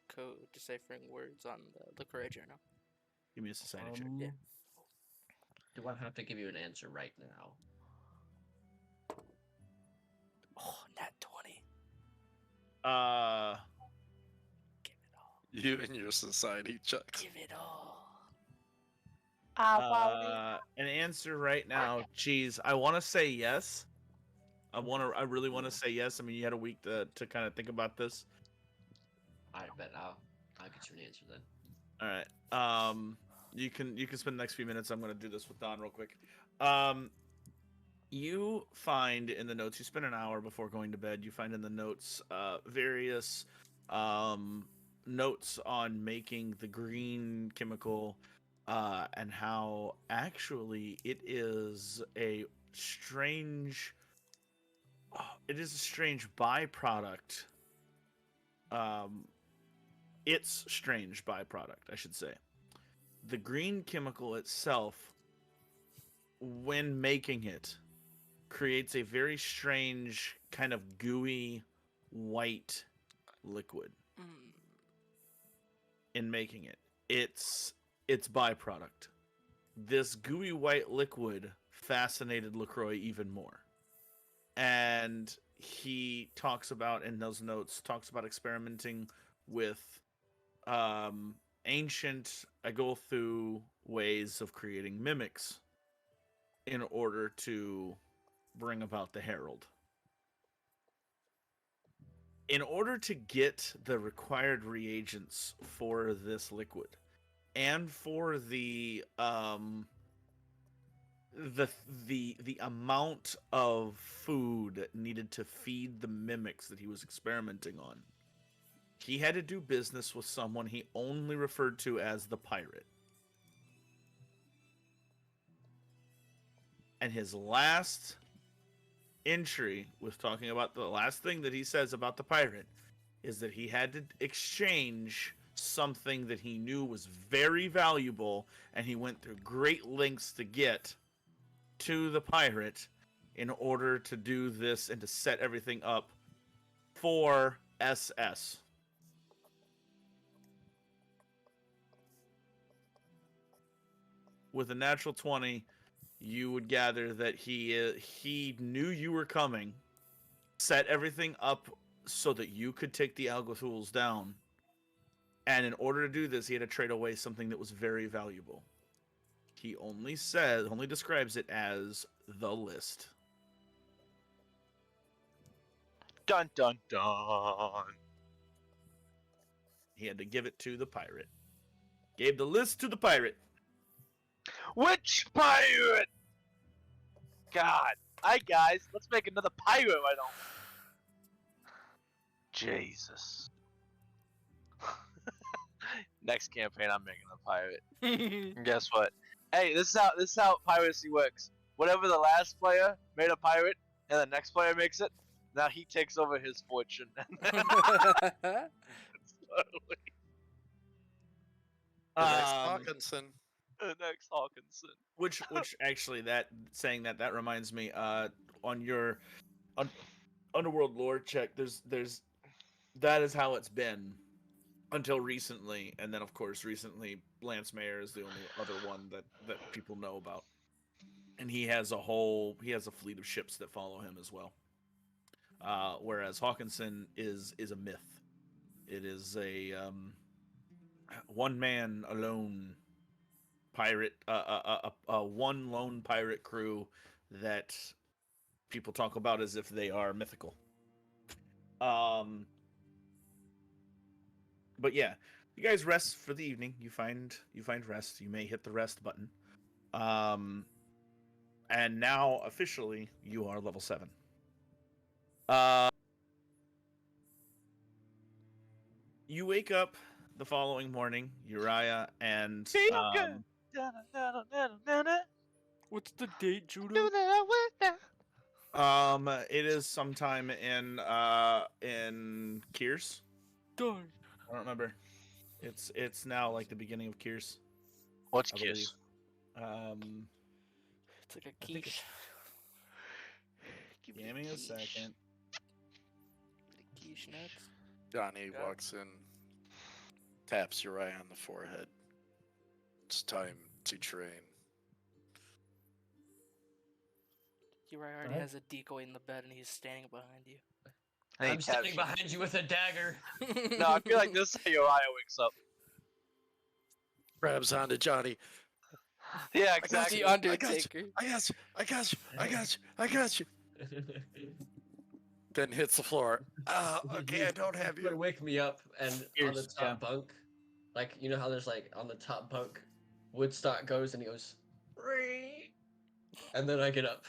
code, deciphering words on the Liquor journal. Give me a society check. Yeah. Do I have to give you an answer right now? Oh, nat 20. Uh, Give it all. You and your society checks. Give it all. An answer right now. Geez, I want to say yes. I really want to say yes. I mean, you had a week to kind of think about this. I bet I'll get you an answer then. All right. You can spend the next few minutes. I'm gonna do this with Don real quick. You find in the notes. You spend an hour before going to bed. You find in the notes various notes on making the green chemical, and how actually it is a strange. It is a strange byproduct. It's strange byproduct, I should say. The green chemical itself, when making it, creates a very strange kind of gooey white liquid. In making it, it's byproduct. This gooey white liquid fascinated LaCroix even more. And he talks about, in those notes, talks about experimenting with ancient Agolthu ways of creating mimics in order to bring about the Herald. In order to get the required reagents for this liquid and for the amount of food needed to feed the mimics that he was experimenting on, he had to do business with someone he only referred to as the pirate. And his last entry was talking about the last thing that he says about the pirate is that he had to exchange something that he knew was very valuable, and he went through great lengths to get to the pirate in order to do this and to set everything up for SS. With a natural 20, you would gather that he knew you were coming, set everything up so that you could take the Algothuls down, and in order to do this, he had to trade away something that was very valuable. He only describes it as the list. Dun dun dun. He had to give it to the pirate. Gave the list to the pirate. Which pirate? God. Hi guys, let's make another pirate, why don't we? Jesus. Next campaign, I'm making a pirate. And guess what? Hey, this is how piracy works. Whatever the last player made a pirate, and the next player makes it, now he takes over his fortune. Slowly. The next Hawkinson. The next Hawkinson. Which actually, that reminds me, on your underworld lore check, there's that is how it's been until recently, and then of course recently Lance Mayer is the only other one that people know about, and he has a fleet of ships that follow him as well. Whereas Hawkinson is a myth. It is a one man alone pirate, a one lone pirate crew that people talk about as if they are mythical. But yeah, you guys rest for the evening. You find rest. You may hit the rest button. And now officially you are level 7. You wake up the following morning, Uriah, and What's the date, Judah? Do that with that. it is sometime in Kears. Darn. I don't remember. It's now like the beginning of Kears. What's I Kiss? believe. It's like a I think quiche. Give Give me a second. Quiche nuts. Johnny Yeah. walks in, taps Uriah on the forehead. It's time to train. Uriah already has a decoy in the bed and he's standing behind you. And he I'm standing taps behind you with a dagger. you. No, I feel like this is how Uriah wakes up. Grabs onto Johnny. Yeah, I got exactly. The you. Undertaker. I got you. I got you. I got you. I got you. Then hits the floor. Okay, I don't have Would you. wake me up and on the Pierce, top bunk, like you know how there's like on the top bunk, Woodstock goes and he goes, "Ree," and then I get up.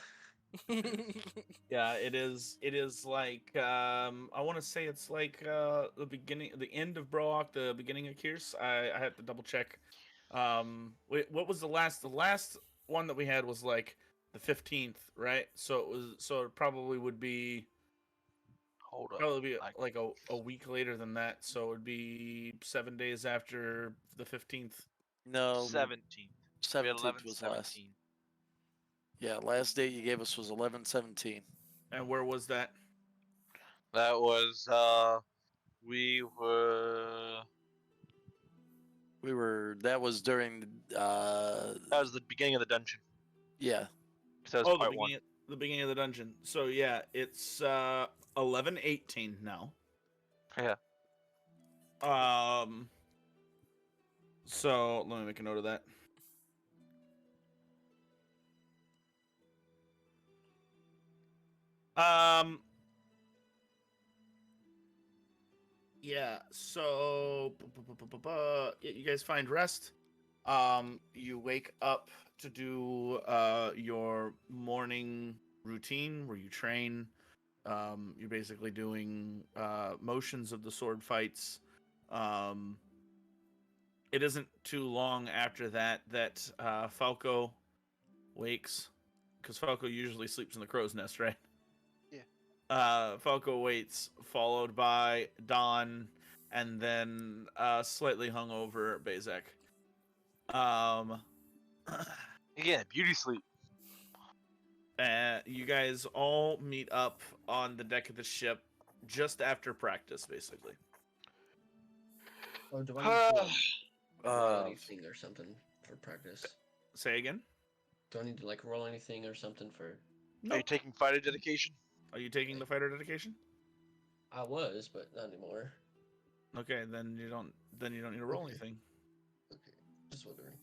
Yeah, it is. It is like I want to say it's like the beginning, the end of Brook, the beginning of Kierce. I have to double check. What was the last? The last one that we had was like the 15th, right? So it was. So it probably would be Hold up. probably be I- like a week later than that. So it would be 7 days after the 15th. No, 17th. We had 17th was last. 11/17. Yeah, last date you gave us was 11/17. And where was that? That was we were That was during that was the beginning of the dungeon. yeah. 'Cause that was Oh, part 1. the beginning of the dungeon. So yeah, it's 11:18 now. Yeah. So let me make a note of that. Um. Yeah. So yeah, you guys find rest. You wake up to do your morning routine where you train. You're basically doing motions of the sword fights. Um, it isn't too long after that that Falco wakes, because Falco usually sleeps in the crow's nest, right? Yeah. Falco waits, followed by Don, and then slightly hungover Bezek. Um, Again, beauty sleep. you guys all meet up on the deck of the ship just after practice, basically. Oh, do I need to roll Uh, anything or something for practice? Say again? Do I need to like roll anything or something for? Are No. you taking fighter dedication? Are you taking the fighter dedication? I was, but not anymore. Okay, then you don't. Then you don't need to roll Okay. anything. Okay, just wondering.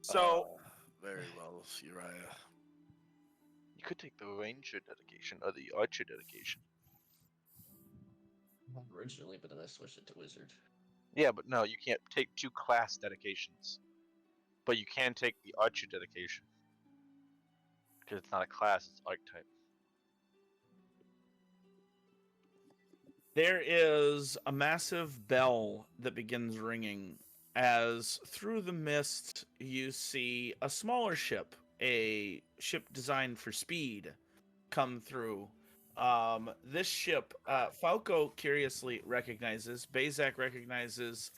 So very well, Uriah. You could take the ranger dedication or the archer dedication. Originally, but then I switched it to wizard. Yeah, but no, you can't take 2 class dedications. But you can take the archer dedication. Because it's not a class, it's archetype. there is a massive bell that begins ringing as through the mist you see a smaller ship, a ship designed for speed, come through. This ship, Falco curiously recognizes, Bezak recognizes,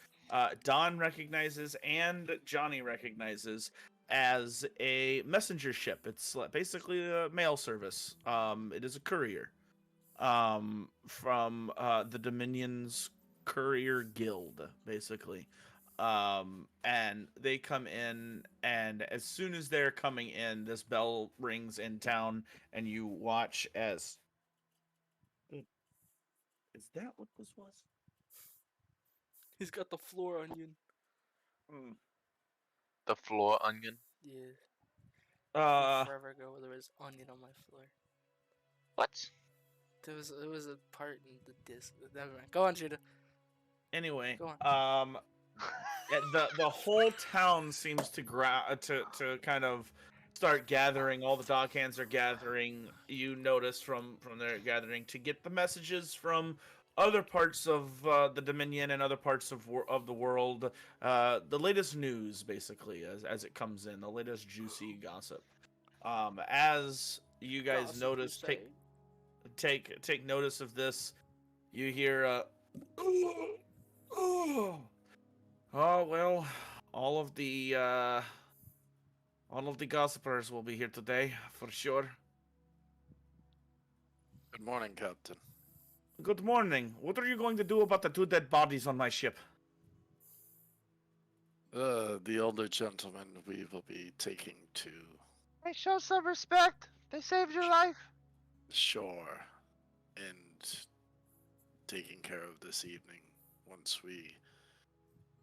Don recognizes, and Johnny recognizes as a messenger ship. It's basically a mail service. It is a courier from the Dominion's Courier Guild, basically. And they come in, and as soon as they're coming in, this bell rings in town, and you watch as. Is that what this was? He's got the floor onion. The floor onion. Yeah. Uh, Forever ago, there was onion on my floor. What? It was a part in the disc. Never mind. Go on, Judah. anyway, Go on. the whole town seems to to kind of start gathering. All the dog hands are gathering. You notice from their gathering to get the messages from other parts of the Dominion and other parts of the world. The latest news, basically, as it comes in, the latest juicy gossip. As you guys Gossip, notice, you take notice of this. You hear oh well, all of the gossipers will be here today for sure. Good morning, Captain. Good morning. What are you going to do about the 2 dead bodies on my ship? The older gentleman we will be taking to Hey, show some respect. They saved your life. shore and taking care of this evening once we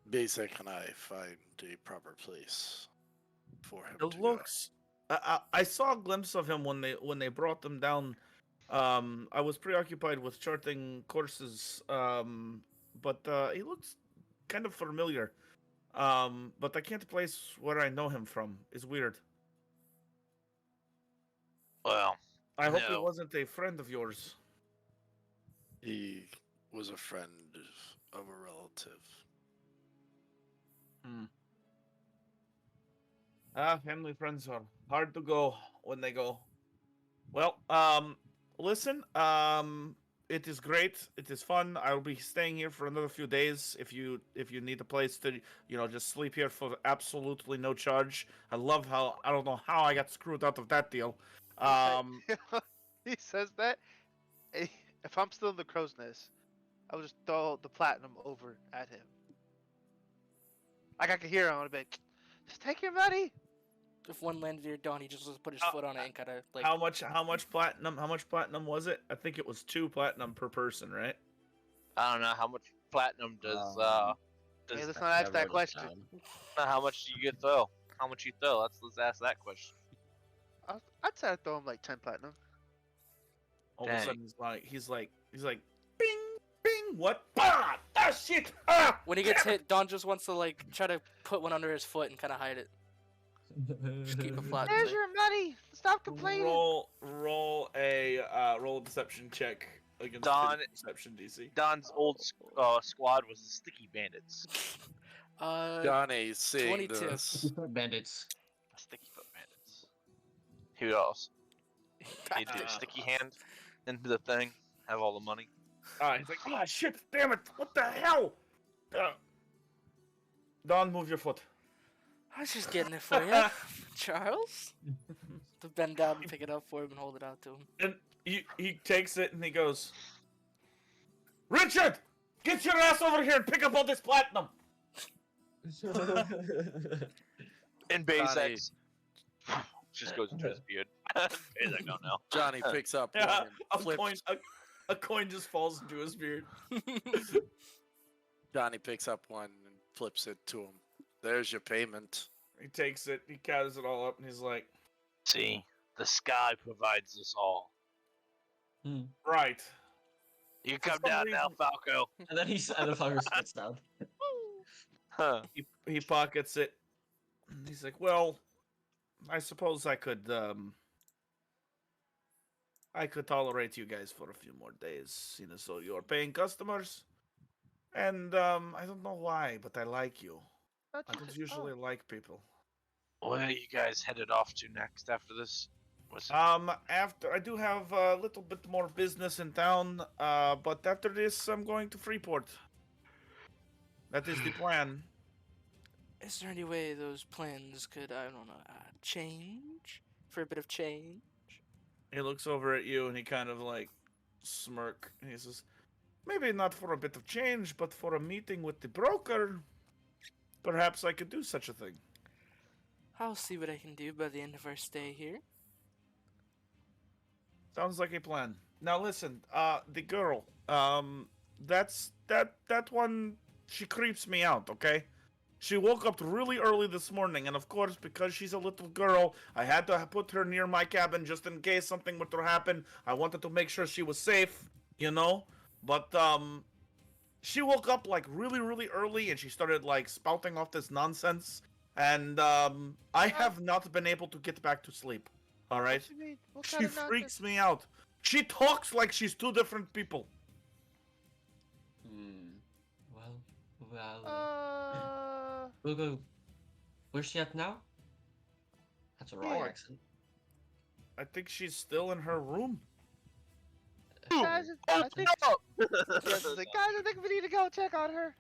Basic and I find a proper place for him It to looks. I saw a glimpse of him when they brought them down. I was preoccupied with charting courses. But he looks kind of familiar. But I can't place where I know him from. It's weird. Well, I hope he no. wasn't a friend of yours. go. He was a friend of a relative. Family friends are hard to go when they go. Well, listen, it is great. It is fun. I'll be staying here for another few days. If you need a place to, just sleep here for absolutely no charge. I don't know how I got screwed out of that deal. He says that. eh, If I'm still in the crow's nest, I would just throw the platinum over at him. Like I could hear him. I'd be like, just take your money. If one landed near Dawn, he just put his Uh, foot on it and kind of like. how much platinum? How much platinum was it? I think it was 2 platinum per person, right? I don't know how much platinum does Hey, does let's not ask that question. how much do you get throw? How much you throw? Let's ask that question. I'd say I'd throw him like 10 platinum. All of a Dang. sudden he's like, bing, bing, what? Ah, shit! Ah! When he gets hit, Dawn just wants to like try to put one under his foot and kind of hide it. Just keep it flat. There's your money. Stop complaining. Roll a deception check against Don- his deception DC. Don's old squad was the Sticky Bandits. Johnny, seeing 22. this, Bandits. Sticky Foot Bandits. Who else? He'd do a sticky hand into the thing, have all the money. He's like, ah, shit, damn it, what the hell? Don, move your foot. I was just getting it for you, Charles. To bend down and pick it up for him and hold it out to him. And he takes it and he goes, Richard, get your ass over here and pick up all this platinum. And Basex just goes into his beard. Basex, oh no. Johnny picks up Yeah, one and a coin just falls into his beard. Johnny picks up one and flips it to him. There's your payment. He takes it, he gathers it all up, and he's like, See, the sky provides us all. right. You For come some down now, reason- Falco. And then and the Falco spits down. Huh. He pockets it. And he's like, well, I suppose I could tolerate you guys for a few more days, so you're paying customers. And I don't know why, but I like you. I don't usually like people. Where are you guys headed off to next after this? What's After I do have a little bit more business in town, but after this I'm going to Freeport. That is the plan. Is there any way those plans could, I don't know, change? For a bit of change? He looks over at you and he kind of like smirk and he says, maybe not for a bit of change, but for a meeting with the broker, perhaps I could do such a thing. I'll see what I can do by the end of our stay here. Sounds like a plan. Now listen, the girl, that one, she creeps me out, okay? She woke up really early this morning, and of course, because she's a little girl, I had to put her near my cabin just in case something were to happen. I wanted to make sure she was safe, But, she woke up, like, really, really early, and she started, like, spouting off this nonsense. And, I have not been able to get back to sleep, alright? What you mean? What She kind of freaks me out. She talks like she's two different people. Well. We'll go. Where's she at now? That's a wrong Here. accent. I think she's still in her room. Guys, I think, guys, I think we need to go check on her.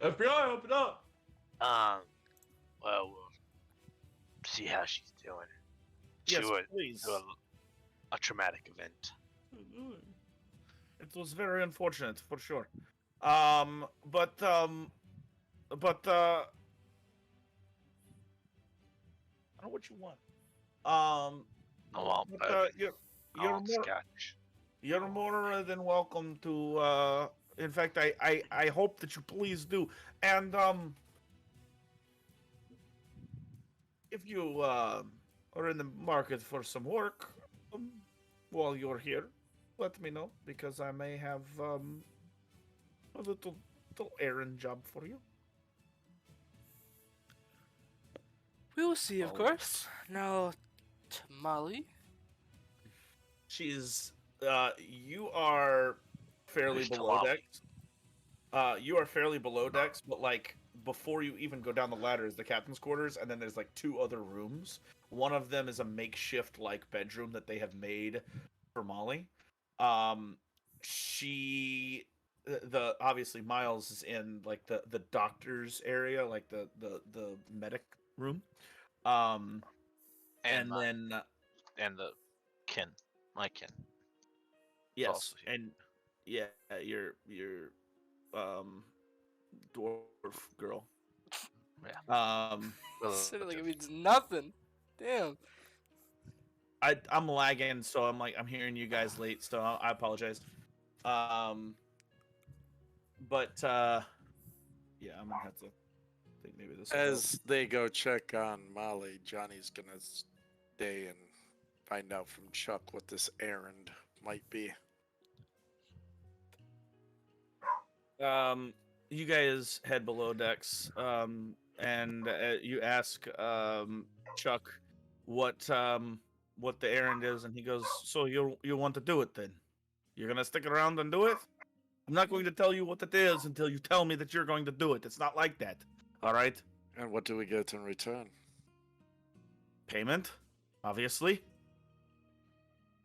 FBI, open up! well, we'll see how she's doing. She Yes, went please. through a traumatic event. It was very unfortunate, for sure. But I don't know what you want. I want but, I want scotch. you're more than welcome to In fact, I hope that you please do. And if you are in the market for some work while you're here, let me know because I may have a little errand job for you. We will see, of Oh. course. Now, Tamale. She's you are fairly Who's below Tamale? decks. You are fairly below decks, but like before you even go down the ladder is the captain's quarters, and then there's like two other rooms. One of them is a makeshift like bedroom that they have made for Molly. Um, the obviously Miles is in like the doctor's area, like the medic room. Um, And and then and the kin, my kin. yes, also here. and yeah, your um dwarf girl. Yeah. Said it like it Relative. means nothing. Damn. I'm lagging, so I'm hearing you guys late, so I apologize. Um, but yeah, I'm gonna have to think maybe this will help. As they go check on Molly, Johnny's gonna stay and find out from Chuck what this errand might be. You guys head below decks, and you ask Chuck what the errand is, and he goes, "So you want to do it then? You're gonna stick around and do it? I'm not going to tell you what it is until you tell me that you're going to do it. It's not like that. All right? And what do we get in return? Payment, obviously.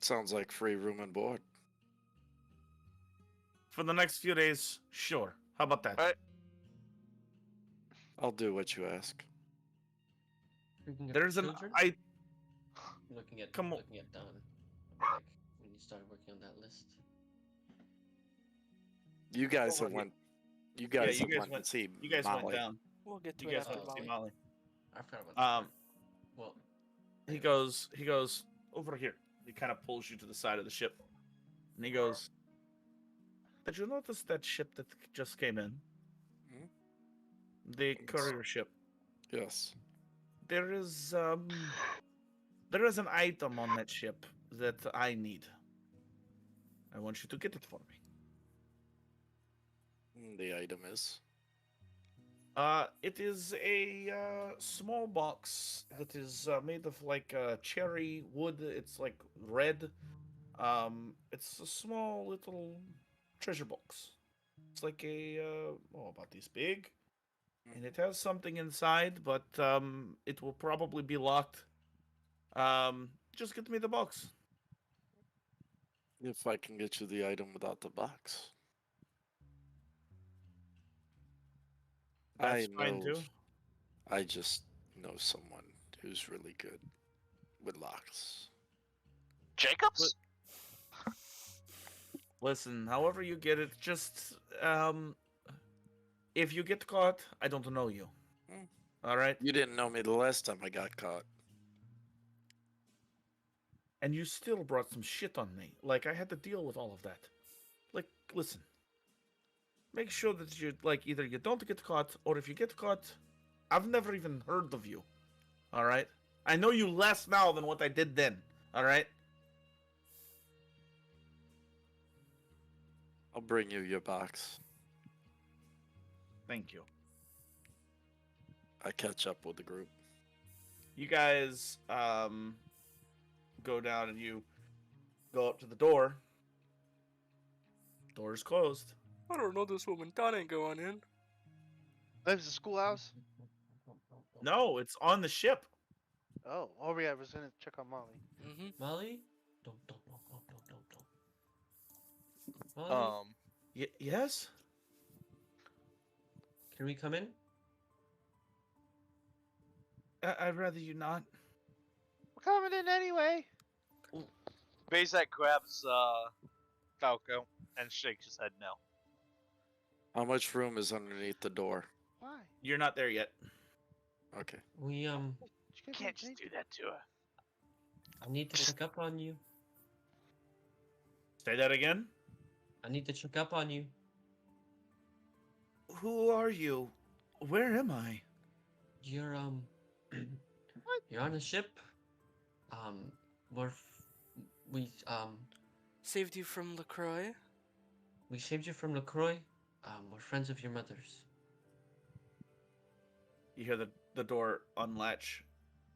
Sounds like free room and board. For the next few days, sure. How about that? Alright. I'll do what you ask. Speaking of There's an children, I looking at come on. looking at Don. Like when you started working on that list. You guys Over have here. went. You guys you have guys went went- to see You guys Molly. went down. We'll get to You it guys after went to see Molly. Molly. I forgot about that. Um, Well, he goes over here. He kind of pulls you to the side of the ship, and he goes, "Did you notice that ship that just came in? Hmm? The courier ship. Yes. There is an item on that ship that I need. I want you to get it for me. The item is. It is a small box that is made of like cherry wood. It's like red. It's a small little treasure box. It's like a about this big, and it has something inside, but it will probably be locked. Just get me the box. If I can get you the item without the box. That's I fine know. too. I just know someone who's really good with locks. Jacobs? Listen, however you get it, just if you get caught, I don't know you. Hmm. All right, You didn't know me the last time I got caught. and you still brought some shit on me. Like I had to deal with all of that. Like, listen. Make sure that you like either you don't get caught, or if you get caught, I've never even heard of you. All right, I know you less now than what I did then. All right. I'll bring you your box. Thank you. I catch up with the group. You guys go down and you go up to the door. Door is closed. I don't know this woman. That ain't going in. Lives in the schoolhouse. No, it's on the ship. Oh, yeah, I was gonna check on Molly. Mm-hmm. Molly, don't. Molly, Yes. can we come in? I'd rather you not. We're coming in anyway. Bezak grabs Falco and shakes his head no. How much room is underneath the door? Why? You're not there yet. Okay. We Did you You get can't me just do that to her. I need to check up on you. Say that again. I need to check up on you. Who are you? Where am I? You're you're on a ship. Um, we're we Saved you from LaCroix. we saved you from LaCroix. We're friends of your mother's. You hear the door unlatch,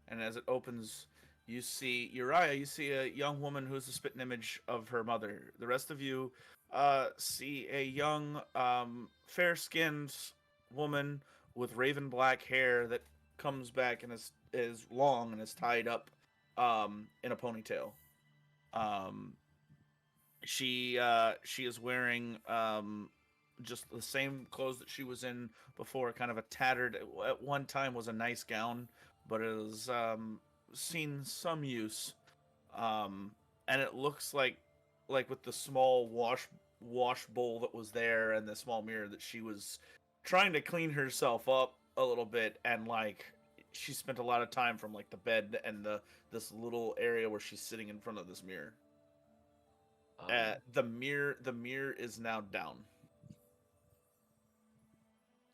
and as it opens, you see Uriah. You see a young woman who's a spitting image of her mother. The rest of you see a young, fair-skinned woman with raven black hair that comes back and is long and is tied up in a ponytail. Um, she is wearing just the same clothes that she was in before, kind of a tattered, at one time was a nice gown, but it has seen some use. And it looks like with the small wash bowl that was there and the small mirror that she was trying to clean herself up a little bit, and like she spent a lot of time from like the bed and this little area where she's sitting in front of this mirror. The mirror is now down.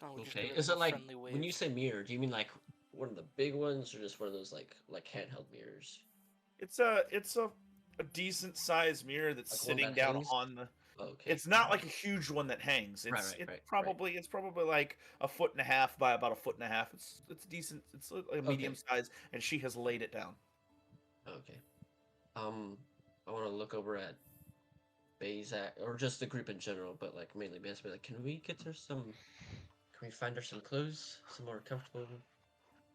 Oh, we just Okay. give it Is a it like friendly wave. when you say mirror? Do you mean like one of the big ones, or just one of those like handheld mirrors? It's a decent sized mirror that's Like one sitting that down hangs? on the. Okay. It's not like a huge one that hangs. Right. It's probably like a foot and a half by about a foot and a half. It's decent. It's like a medium size, and she has laid it down. Okay. I want to look over at Bazak, or just the group in general, but like mainly Bazak. Like, can we get her some? Can we find her some clothes, some more comfortable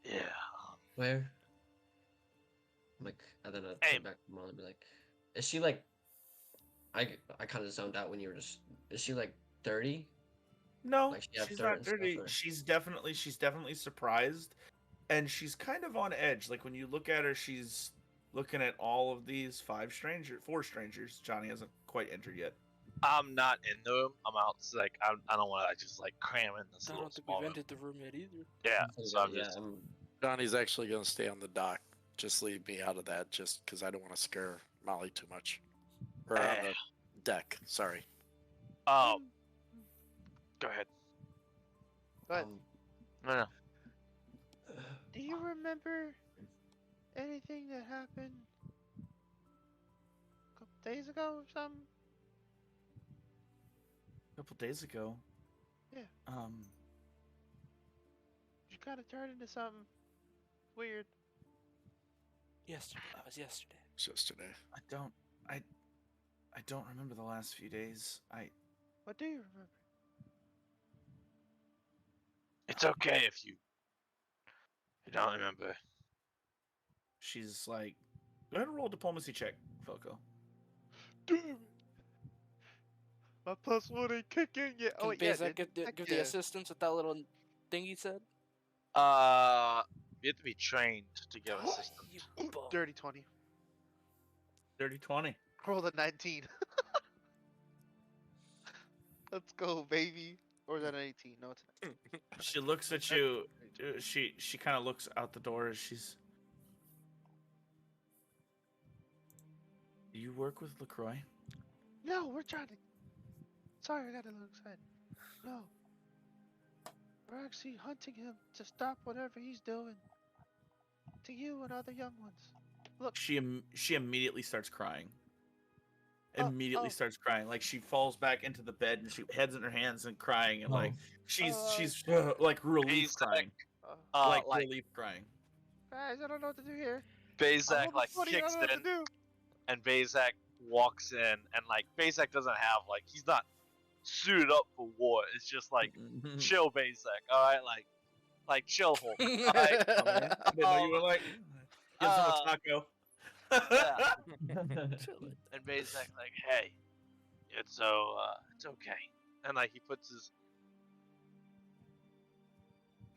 Yeah. wear? I'm like, and then I'd Hey. turn back to Molly and be like, is she like? I kind of zoned out when you were just. Is she like 30? No, Like, she have she's dirt not and stuff, dirty. or- She's definitely surprised, and she's kind of on edge. Like when you look at her, she's looking at all of these four strangers. Johnny hasn't quite entered yet. I'm not in the room. I'm out. Like I don't want to just like cram in this I little don't think small we've room. entered the room yet either. Yeah. So I'm yeah, just. Johnny's actually going to stay on the dock. Just leave me out of that, just because I don't want to scare Molly too much. Or on the deck. Sorry. Oh. Go ahead. But No. do you remember anything that happened a couple days ago or something? A couple days ago. Yeah. You kind of turned into something weird. Yesterday. That was yesterday. It's yesterday. I don't remember the last few days. What do you remember? It's okay if you don't remember. She's like, go ahead and roll a diplomacy check, Falco. Damn it! My +1 ain't kicking yet. Oh, Can wait, yeah, Bezak dude. give Heck the yeah. assistance with that little thing he said? You have to be trained to give assistance. You bum. Dirty 20. Dirty 20. Roll a 19. Let's go, baby. Or is that an 18? No, it's an 18. She looks at you. She kind of looks out the door as she's. Do you work with LaCroix? No, we're trying to. Sorry, I got a little excited. No. We're actually hunting him to stop whatever he's doing to you and other young ones. Look, She immediately starts crying. Oh, Immediately oh. starts crying. Like she falls back into the bed and she heads in her hands and crying, and like she's like relief Bezak, crying. Like relief crying. guys, I don't know what to do here. Bezak I'm like over 40, I kicks don't know what in, to do. and Bezak walks in, and like Bezak doesn't have like he's not suited up for war. It's just like chill Bezak, all right, like chill Hulk, all right. Oh, man. I didn't know you were like. Gives him a taco. Yeah. And Bezak like, hey, it's okay, and like he puts his.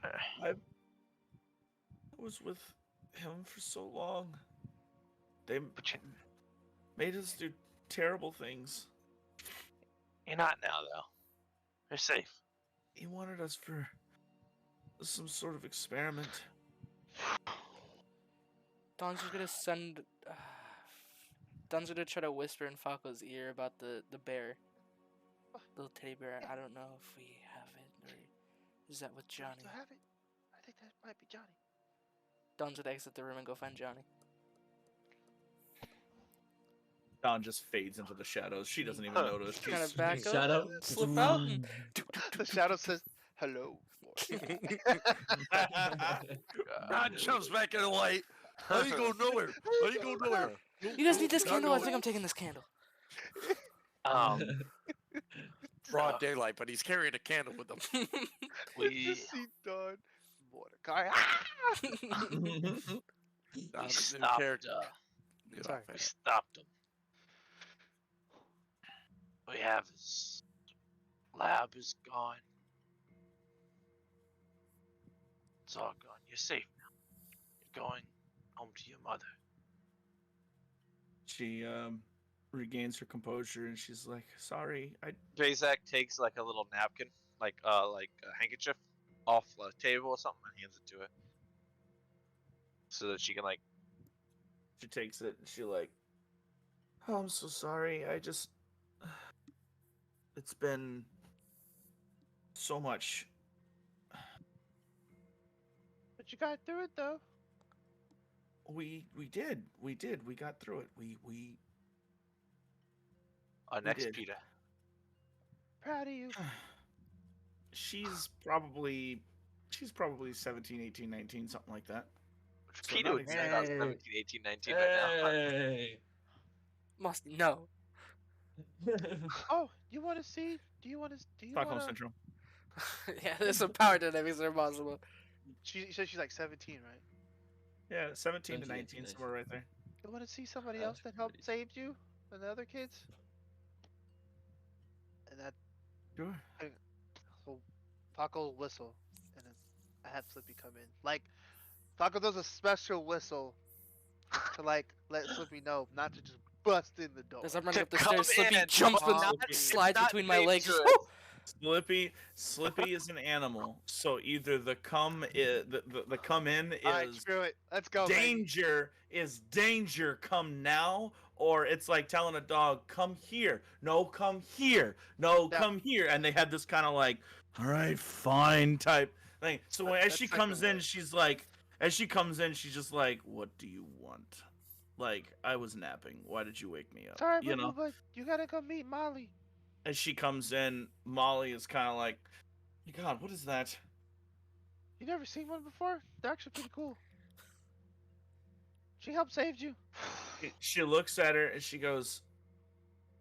I was with him for so long. They But made us do terrible things. you're not now though. You're safe. He wanted us for some sort of experiment. Don's just gonna send. Don's gonna try to whisper in Falco's ear about the bear. little teddy bear. I don't know if we have it, or is that with Johnny? Do I have it? I think that might be Johnny. Don's would exit the room and go find Johnny. Dawn just fades into the shadows. She doesn't even notice. Kind She's of back up, Shadow. slip out, and The shadow says, "Hello." God jumps back in the light. I ain't going nowhere. I ain't going nowhere. you guys need this Not candle. I going- think I'm taking this candle. Broad daylight, but he's carrying a candle with him. We Just see Don. Mordecai. Not a new stopped. character. Get Sorry. off We it. stopped him. We have his lab is gone. It's all gone. You're safe now. You're going home to your mother. she regains her composure and she's like, "Sorry, I." Bezak takes like a little napkin, like a handkerchief, off the table or something, and hands it to her, so that she can like. She takes it and she like, "Oh, I'm so sorry. I just, it's been so much." But you got through it though. We did. We got through it. We Next, did. Peter. Proud of you. she's probably 17, 18, 19, something like that. So Peter not would say about exactly. 17, 18, 19 right now. Hey. Must no. Oh, you want to see? Do you want to? Do you Stockholm want to? Central. Yeah, there's some power dynamics that are possible. She said she's like 17, right? Yeah, 17 to 17, 19, 19. somewhere right there. You want to see somebody That's else that helped pretty- saved you and the other kids? And that Sure. so Taco will whistle, and then I had Slippy come in. Like Taco does a special whistle to like let Slippy know not to just bust in the door. As I'm running To up the come stairs, Slippy in, jumps but with not- slides not between my legs. Just, dangerous. whoo! Slippy is an animal, so either the come the come in All right, is screw it. Let's go. baby. danger, come now, or it's like telling a dog, come here, no, come here, no, Yeah. come here, and they had this kind of like, all right, fine type thing. So when, as That's she second comes in, word. she's just like, what do you want? Like, I was napping. Why did you wake me up? Sorry, You know. but you gotta come meet Molly. As she comes in, Molly is kind of like, God, what is that? You never seen one before? They're actually pretty cool. She helped save you. She looks at her and she goes,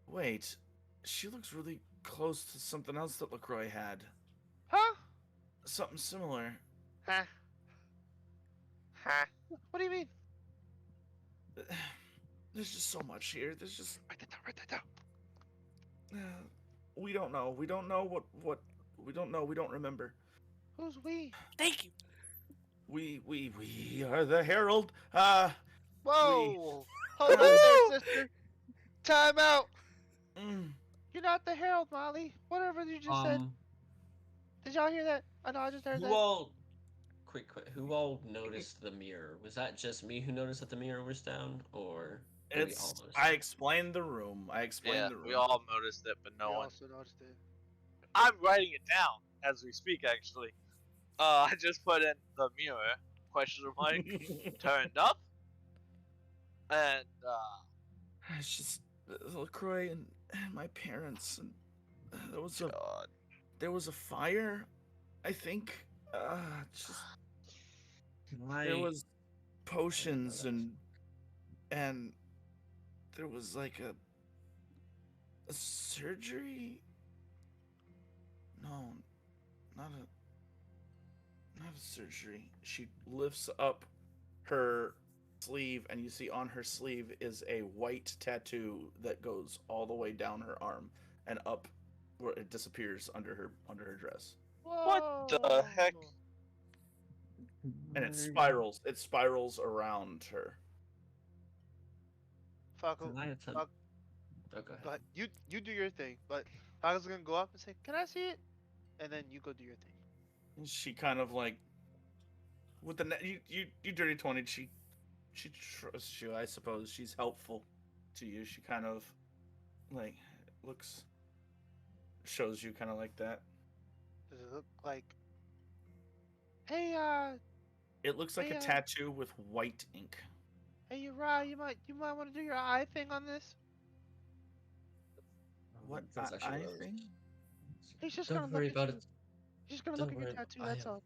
wait, she looks really close to something else that LaCroix had. Huh? Something similar. Huh? Huh? What do you mean? There's just so much here. There's just, Write that down. Write that down. we don't know. We don't know what, we don't know. We don't remember. Who's we? Thank you. We are the Herald. Whoa! Hold on there, sister. Time out. Mm, You're not the Herald, Molly. Whatever you just said. Did y'all hear that? I know I just heard Who that. all? Quick. Who all noticed the mirror? Was that just me who noticed that the mirror was down, or did we all it's, notice I it? explained the room. Yeah, the room. we all noticed it, but no We one. also noticed it. I'm writing it down as we speak, actually. I just put in the mirror, question mark, turned up, and It's just LaCroix and my parents, and God. there was a fire, I think. It's just there was potions that. and there was like a surgery. No, not a surgery. She lifts up her sleeve and you see on her sleeve is a white tattoo that goes all the way down her arm and up where it disappears under her dress. What the heck? And it spirals around her. Falco, Can I attempt? Fuck. Oh, go ahead. but you do your thing. But Falco's gonna go up and say, "Can I see it?" And then you go do your thing. And she kind of like with the you dirty 20. She trusts you, I suppose. She's helpful to you. She kind of like looks shows you kind of like that. Does it look like? Hey, It looks like a Hey, tattoo with white ink. hey, Uriah, you might want to do your eye thing on this. What That's actually I what I was. think? He's just Don't gonna worry look at about you. it. He's just gonna look Don't at your worry. tattoo. I That's am. all.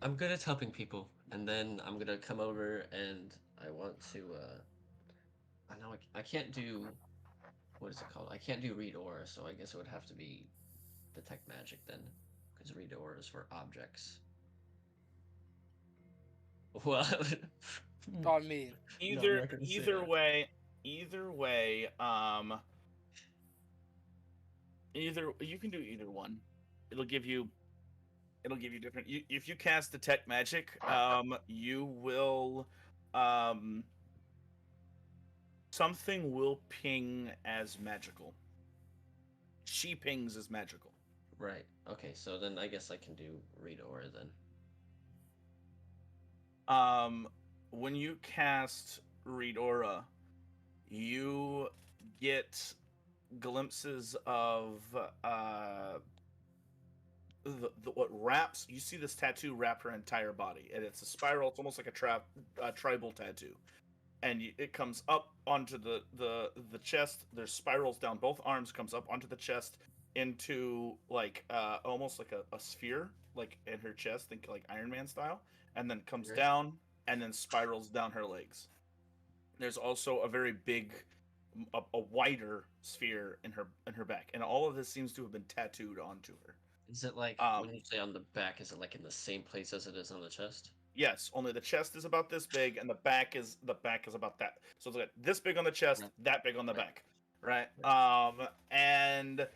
I'm good at helping people, and then I'm gonna come over and I want to. I know I can't do. What is it called? I can't do read aura, so I guess it would have to be detect magic then, because read aura is for objects. What? I mean, No, I'm Either not gonna say either that. way, either way, either you can do either one. It'll give you different. If you cast detect magic, you will, um, something will ping as magical. She pings as magical. Right. Okay, so then I guess I can do read aura then. When you cast read aura, you get glimpses of what wraps. You see this tattoo wrap her entire body, and it's a spiral. It's almost like a tribal tattoo, and it comes up onto the chest. There's spirals down both arms. Comes up onto the chest into like almost like a sphere, like in her chest. Think like Iron Man style, and then comes Right. down and then spirals down her legs. There's also a very big, a wider sphere in her back, and all of this seems to have been tattooed onto her. Is it like Um, when you say on the back? Is it like in the same place as it is on the chest? yes, only the chest is about this big, and the back is about that. So it's like this big on the chest, Right. that big on the Right. back, right? And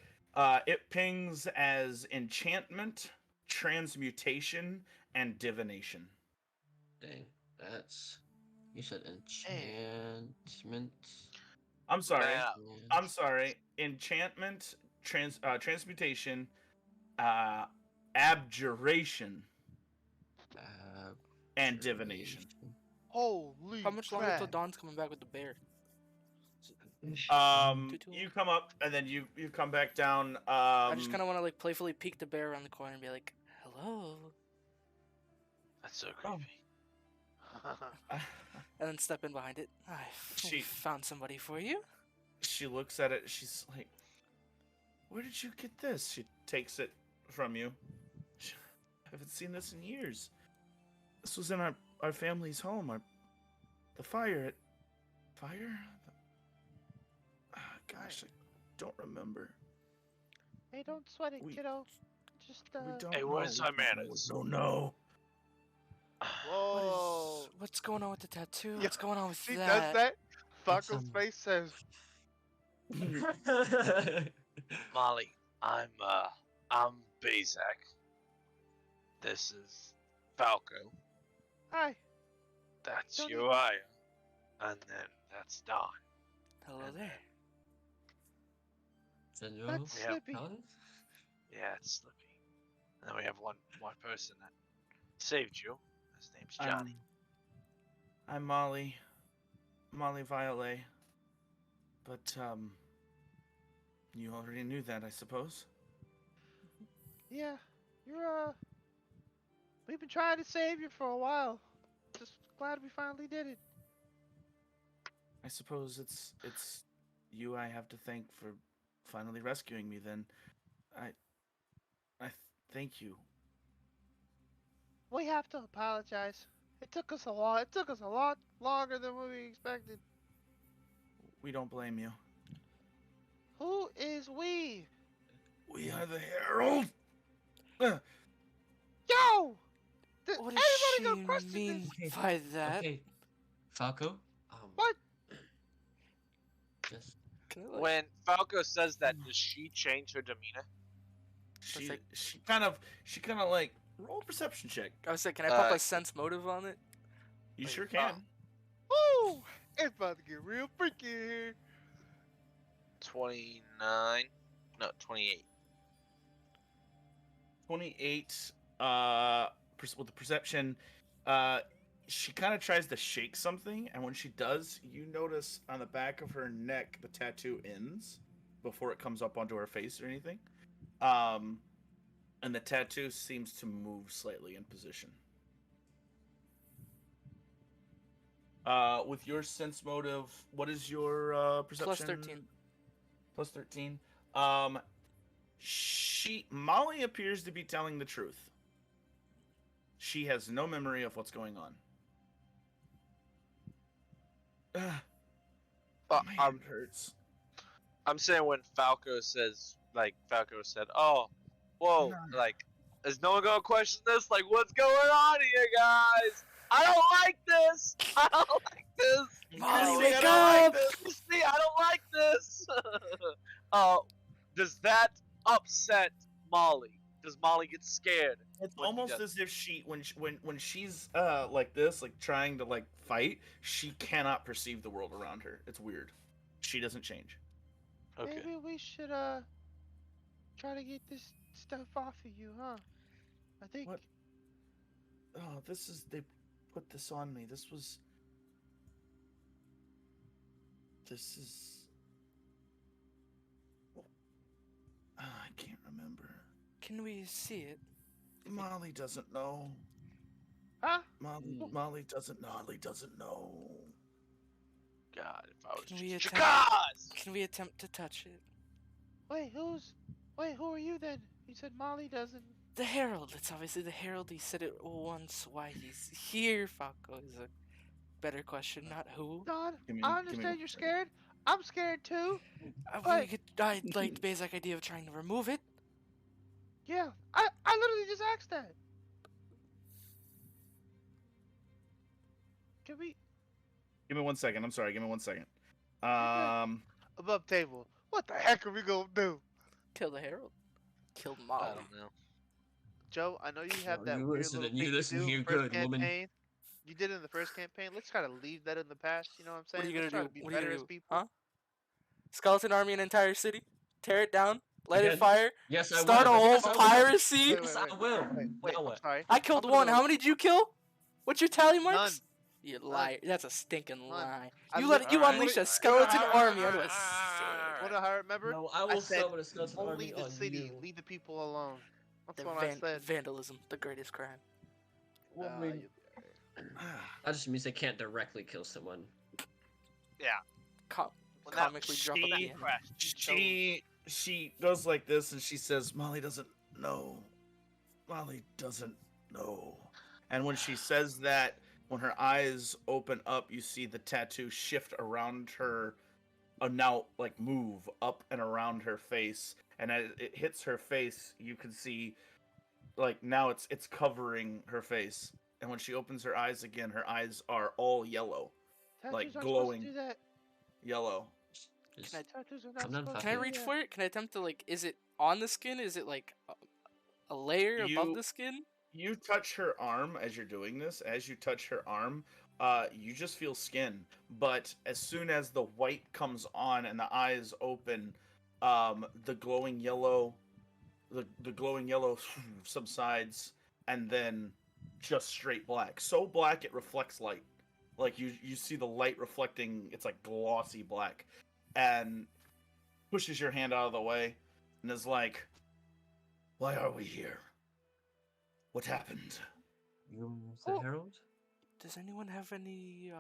it pings as enchantment, transmutation, and divination. Dang, that's. You said enchantment. I'm sorry. Man, I'm sorry. Enchantment, transmutation, abjuration, and divination. Abjuration. Holy how much longer till crap! Dawn's coming back with the bear? Too You long? come up and then you come back down. I just kind of want to like playfully peek the bear around the corner and be like, "Hello," that's so Oh. creepy. and then step in behind it. I She- found somebody for you. She looks at it. She's like, "Where did you get this?" She takes it from you. I haven't seen this in years. This was in our family's home. The fire. Fire? Gosh, I don't remember. Hey, don't sweat it, We- kiddo. Just We don't Hey, know. where's We our don't know. manners? We don't know. Whoa! What's going on with the tattoo? Yeah, What's going on with She that? does that. It's, Falco's face says, Molly, I'm Bazak. This is Falco. "Hi." That's Don't Uriah. And then that's Don. Hello And there. General That's Yeah. Slippy. Don? Yeah, it's Slippy. And then we have one person that saved you. His name's I'm- Johnny. I'm Molly Violet. But you already knew that, I suppose. Yeah, you're we've been trying to save you for a while. Just glad we finally did it. I suppose it's you I have to thank for finally rescuing me. Then I thank you. We have to apologize. It took us a lot. It took us a lot longer than what we expected. We don't blame you. Who is we? We are the Herald. Yo! What does Everybody she gonna question mean this? by that? Okay, Falco. What? Just Can I, like, When Falco says that, does she change her demeanor? She like- she kind of like roll a perception check. I was like, can I pop Uh, a sense motive on it? You Wait, sure can. Woo! It's about to get real freaky here. 29. No, 28. 28 with the perception, she kind of tries to shake something, and when she does, you notice on the back of her neck the tattoo ends before it comes up onto her face or anything. And the tattoo seems to move slightly in position. With your sense motive, what is your perception? Plus 13. Plus 13. Um, Molly appears to be telling the truth. She has no memory of what's going on. My hand hurts. I'm saying when Falco says, like, Falco said, oh, whoa, like, is no one gonna question this? Like, what's going on here, guys? I don't like this! I don't like this! Molly, See, wake I don't like up! this. You see, I don't like this! Does that upset Molly? Does Molly get scared? It's when he almost does? as if she, when she's like this, like trying to like fight, she cannot perceive the world around her. It's weird. She doesn't change. Okay. Maybe we should try to get this stuff off of you, huh? I think. What? Oh, they put this on me. This is. I can't remember. Can we see it? Molly doesn't know. Huh? Molly doesn't know. God, if I was Can we just attempt- Chakaz! Can we attempt to touch it? Wait, who are you then? You said Molly doesn't. The Herald. It's obviously the Herald. He said it once. Why he's here, Falco, is a better question, not who. Don, Give me- I give me understand one you're second. scared. I'm scared too. I But- like the basic idea of trying to remove it. Yeah, I literally just asked that. Can we Give me 1 second. I'm sorry. Give me 1 second. above table? What the heck are we gonna do? Kill the Herald. Kill I Molly. don't know. Joe, I know you have Oh, that you weird listen little and you thing listen do in here the first good, woman. campaign. You did it in the first campaign. Let's try to leave that in the past. You know what I'm saying? What are you Let's gonna try do? to be What are you better gonna as do? people. Huh? Skeleton army an entire city? Tear it down? Light it Again? fire? Yes, I Start a will. whole Yes, I will. piracy? Yes, I will. Wait, Now I'm what? sorry. I killed I'm gonna one. go- How many did you kill? What's your tally marks? None. You liar. That's a stinking None. lie. I You lit- you Alright. unleashed a What- skeleton what- army onto a What do I remember? No, I I will said summon a skeleton only army the on city. you. Leave the people alone. That's the what I said. vandalism, the greatest crime. Woman. That just means they can't directly kill someone. When that Comically drop a she- pin. crashed, She goes like this and she says, Molly doesn't know. Molly doesn't know. And when she says that, when her eyes open up, you see the tattoo shift around her, now like move up and around her face. And as it hits her face, you can see like now it's covering her face. And when she opens her eyes again, her eyes are all yellow. Tattoos like aren't glowing. supposed to do that. Yellow. Just Tattoos are not Come down, supposed Can I to do reach that. for it? Can I attempt to like? Is it on the skin? Is it like a layer above You- the skin? You touch her arm as you're doing this. As you touch her arm, you just feel skin. But as soon as the white comes on and the eyes open, the glowing yellow, the glowing yellow subsides, and then just straight black. So black it reflects light. Like you see the light reflecting. It's like glossy black, and pushes your hand out of the way, and is like, "Why are we here? What happened?" you, the Oh. Herald? Does anyone have any?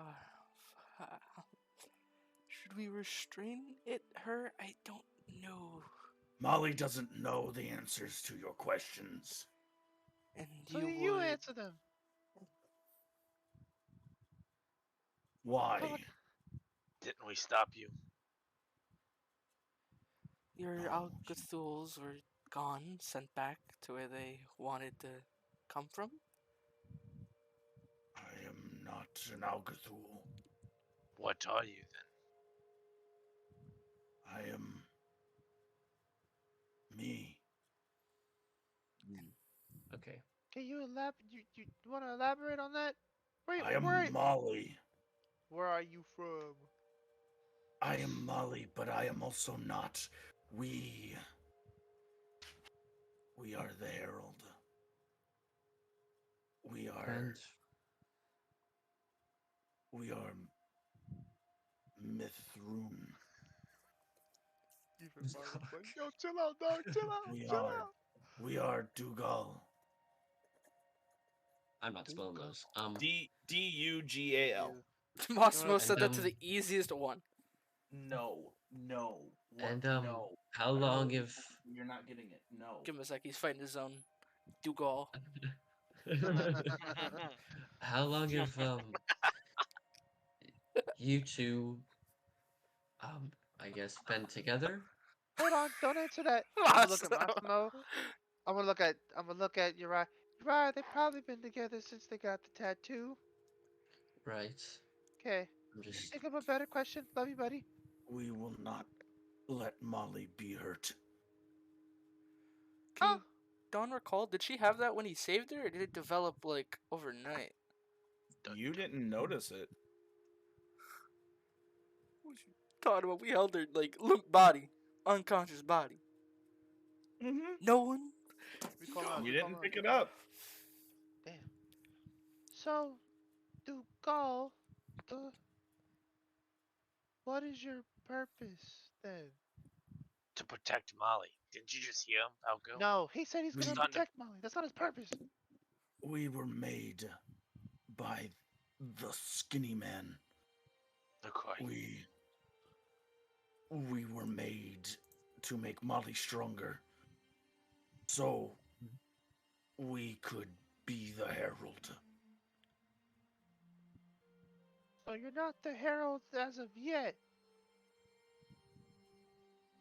Should we restrain her? I don't know. Molly doesn't know the answers to your questions. And So you you would. answer them. Why? God. didn't we stop you? Your No. Alcathuls were gone, sent back to where they wanted to come from. I am not an Algathul. What are you then? I am me. Okay. Can you you want to elaborate on that? I am Molly. Where are you from? I am Molly, but I am also not. We are the Herald. We are And Mithrun. You've Marvin's like, yo, chill out, dog, chill out, We chill are. out. We are Dougal. I'm not spelling those. Dugal. Mossimo And, said that to the easiest one. No. What? And No. how I don't know long what you- if You're not getting it? No. Give him a sec. He's fighting his own Dougal. how long have you two I guess been together? Hold on, don't answer that. I'm gonna look at Massimo. I'm gonna look at Uriah. Uriah, they've probably been together since they got the tattoo. Right. Okay. I'm just Think of a better question. Love you, buddy. We will not let Molly be hurt. Can Oh. you, Dawn recall, did she have that when he saved her, or did it develop, like, overnight? You didn't notice it. Talking about, we held her, like, limp body. Unconscious body. Mm-hmm. No one? Recall that. You recall didn't that. pick it up. Damn. So, Dougal, what is your purpose then? To protect Molly. Didn't you just hear him, Falco? No, he said he's We- gonna protect Molly. That's not his purpose. We were made by the skinny man. Okay. We were made to make Molly stronger. So we could be the Herald. So you're not the Herald as of yet.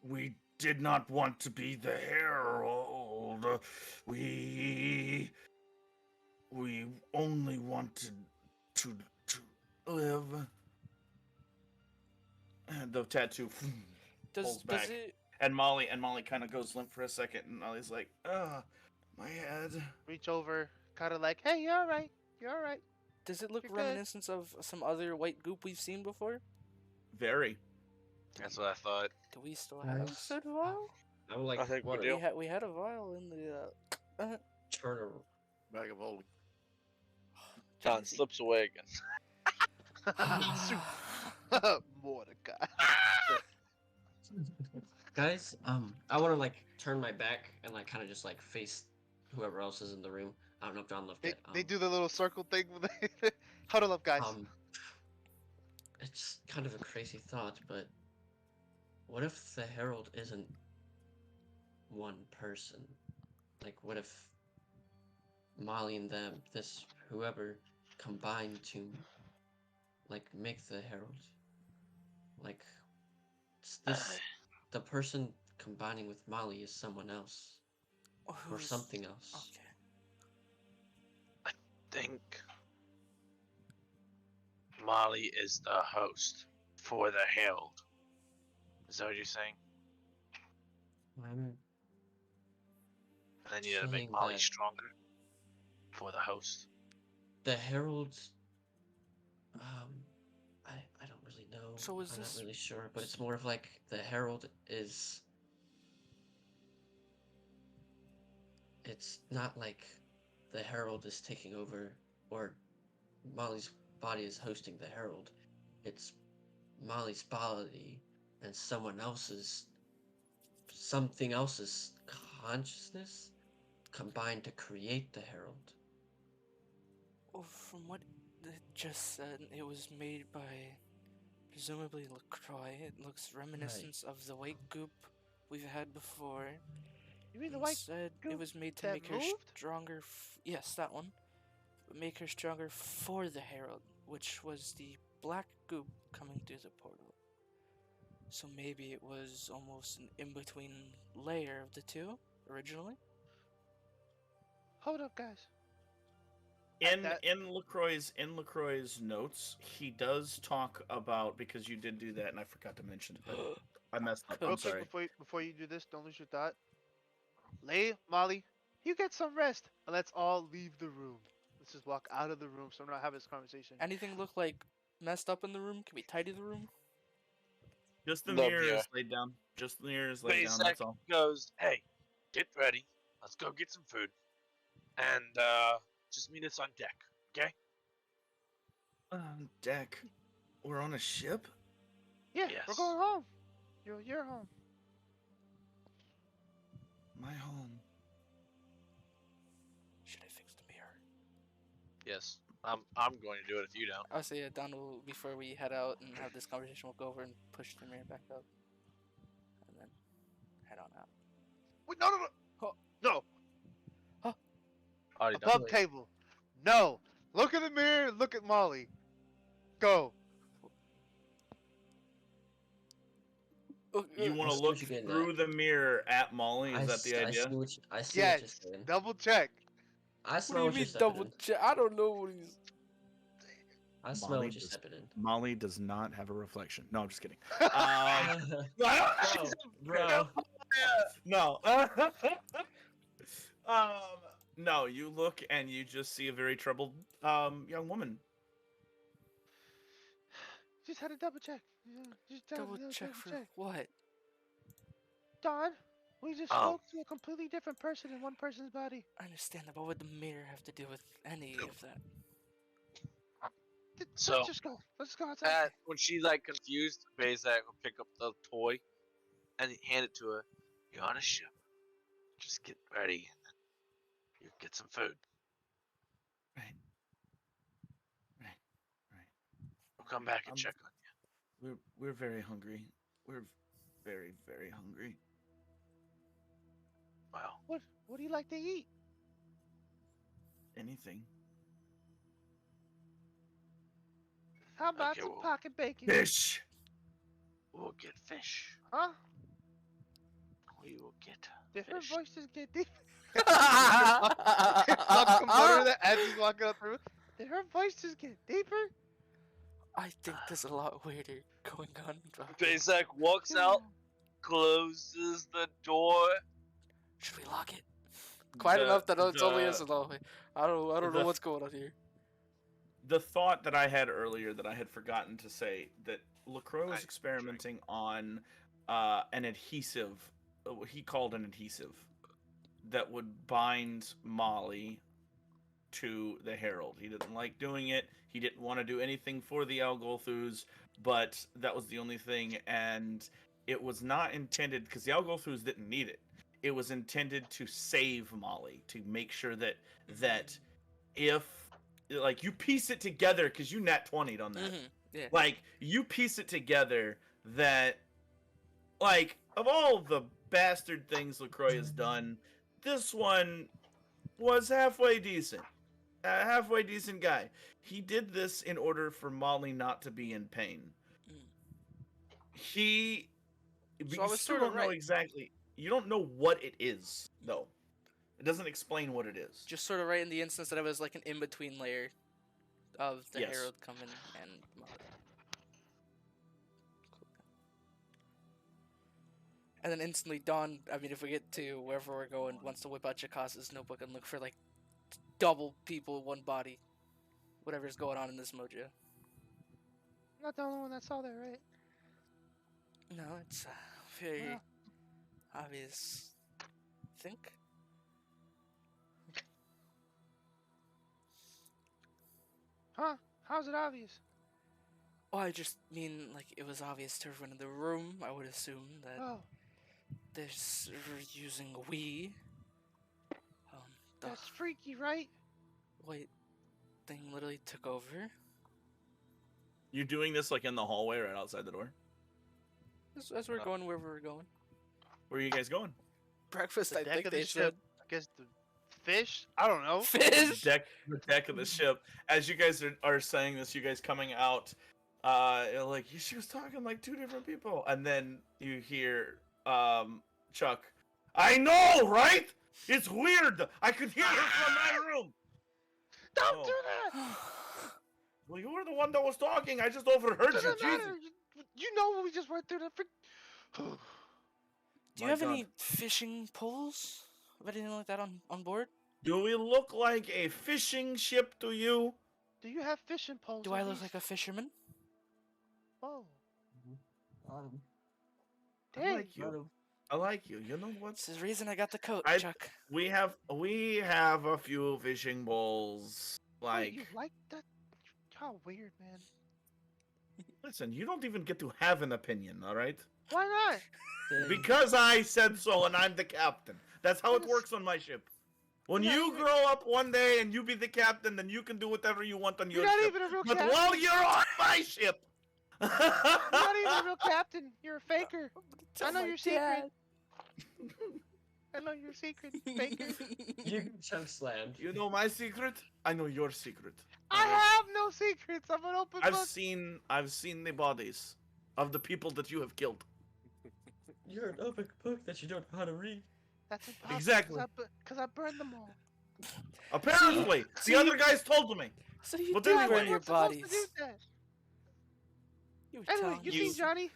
We did not want to be the Herald. We only wanted to live. And the tattoo pulls Does back. it... And Molly kind of goes limp for a second, and Molly's like, my head. Reach over, kind of like, hey, you're all right. You're all right. Does it look You're good. reminiscent of some other white goop we've seen before? Very. That's what I thought. Do we still have Nice. said vial? I would like I think we want do. to We had a vial in the turn a Bag of holding. John slips away again. Mordecai. Guys, I want to like turn my back and like kind of just like face whoever else is in the room. I don't know if John left They, it. they do the little circle thing. When they huddle up, guys. It's kind of a crazy thought, but what if the Herald isn't one person? Like, what if Molly and them, this whoever, combined to like make the Herald? Like, the person combining with Molly is someone else or something else. Okay. Think Molly is the host for the Herald. Is that what you're saying? I'm And then you gotta feeling make Molly that stronger for the host. the Herald. I don't really know. So is I'm this- not really sure, but it's more of like the Herald is. It's not like the Herald is taking over or Molly's body is hosting the Herald. It's Molly's body and something else's consciousness combined to create the Herald. Well, from what it just said, it was made by presumably LaCroix. It looks reminiscent of the white goop we've had before. You mean the And white? said goop it was made to that make her moved? stronger. Yes, that one. Make her stronger for the Herald, which was the black goop coming through the portal. So maybe it was almost an in-between layer of the two originally. Hold up, guys. In That- in Lacroix's notes, he does talk about, because you did do that and I forgot to mention it. But I messed up. Real I'm quick sorry. before you do this, don't lose your thought. Lay, Molly, you get some rest, and let's all leave the room. Let's just walk out of the room so I'm not having this conversation. Anything look like messed up in the room? Can we tidy the room? Just the Love mirror ya. is laid down. Just the mirror is laid down. Basek That's all. goes, hey, get ready. Let's go get some food. And just meet us on deck, okay? Deck. We're on a ship. Yeah, we're Yes. going home. You're home. Yes, I'm going to do it if you don't. I'll say Don will, before we head out and have this conversation, we'll go over and push the mirror back up. And then head on out. Wait, no. Oh. No. Already done. Above table. No. Look in the mirror. Look at Molly. Go. You want I to see look what you're getting through at. the mirror at Molly? Is that the I idea? see what you, I see what Yes. you're saying. Double check. I What do smell you what you're mean stepping double in. check? I don't know what he's. I smell Molly what you're does- stepping in. Molly does not have a reflection. No, I'm just kidding. Oh, bro. No. No, you look and you just see a very troubled young woman. Just had a double check. Yeah, just had a Double check for what? Don, we just Oh. spoke to a completely different person in one person's body. I understand that, but what would the mirror have to do with any of that? So- Let's just go. Let's go outside. When she's like confused, Bezak will pick up the toy and hand it to her. You're on a ship. Just get ready. And you get some food. Right. We'll come back and check on you. We're very hungry. We're very, very hungry. Well, What do you like to eat? Anything. How about Okay, some well- pocket bacon? Fish. we'll get fish. Huh? We will get Did her fish. voice just get deep? Fuck computer that as he's walking up through. Did her voice just get deeper? I think there's a lot weirder going on. Bezak walks out, closes the door. Should we lock it? Quiet enough that it's only us the- alone. I don't know the- what's going on here. The thought that I had earlier that I had forgotten to say that LaCroix was Right, experimenting on an adhesive, what he called an adhesive, that would bind Molly to the Herald. He didn't like doing it. He didn't want to do anything for the Algolthus, but that was the only thing, and it was not intended because the Algolthus didn't need it. It was intended to save Molly, to make sure that if like you piece it together because you nat 20'd on that. Yeah. Like you piece it together that like of all the bastard things LaCroix has done, this one was halfway decent. A halfway decent guy. He did this in order for Molly not to be in pain. Mm. He but So I you was still sorta don't know right. exactly. You don't know what it is, though. It doesn't explain what it is. Just sort of right in the instance that it was like an in-between layer of the Yes. Herald coming and Molly. And then instantly Dawn, I mean, if we get to wherever we're going, wants to whip out Jakasa's notebook and look for like double people in one body. Whatever's going on in this mojo. I'm not the only one that saw that, right? No, it's very Well. obvious. I think. Huh? How's it obvious? Oh, I just mean like it was obvious to everyone in the room. I would assume that Oh, they're using we. The that's freaky, right? white thing literally took over. You're doing this like in the hallway right outside the door. As we're going wherever we're going. Where are you guys going? Breakfast, The I deck think of the they ship. said. I guess the fish. I don't know. Fish. The deck of the ship. As you guys are saying this, you guys coming out, like she was talking like two different people, and then you hear Chuck. I know, right? It's weird. I could hear her from my room. Don't Oh. do that. Well, you were the one that was talking. I just overheard you. Doesn't Jesus. matter. You know what we just went through. The freak. Do you My have God. any fishing poles? Of anything like that on board? Do we look like a fishing ship to you? Do you have fishing poles? Do at I look least? like a fisherman? Oh, I dang. like you. I like you. You know what? This is the reason I got the coat, I- Chuck. We have a few fishing bowls. Wait, Like, you like that? How weird, man. listen, you don't even get to have an opinion, all right? Why not? Then- Because I said so, and I'm the captain. That's how it Yes. works on my ship. When You're not you even- grow up one day and you be the captain, then you can do whatever you want on You're your not ship. even a real But captain. while you're on my ship, You're not even a real captain. You're a faker. Tell know my your secret. dad. I know your secret, faker. You choke slammed. You know my secret. I know your secret. I Alright? have no secrets. I'm an open I've book. seen the bodies of the people that you have killed. You're an open book that you don't know how to read. That's impossible. Exactly. Because I burned them all. Apparently, So the other you- guys told me. So you But did anyway. burn your We're supposed to bodies. do that. You were Anyway, telling you me. seen Johnny?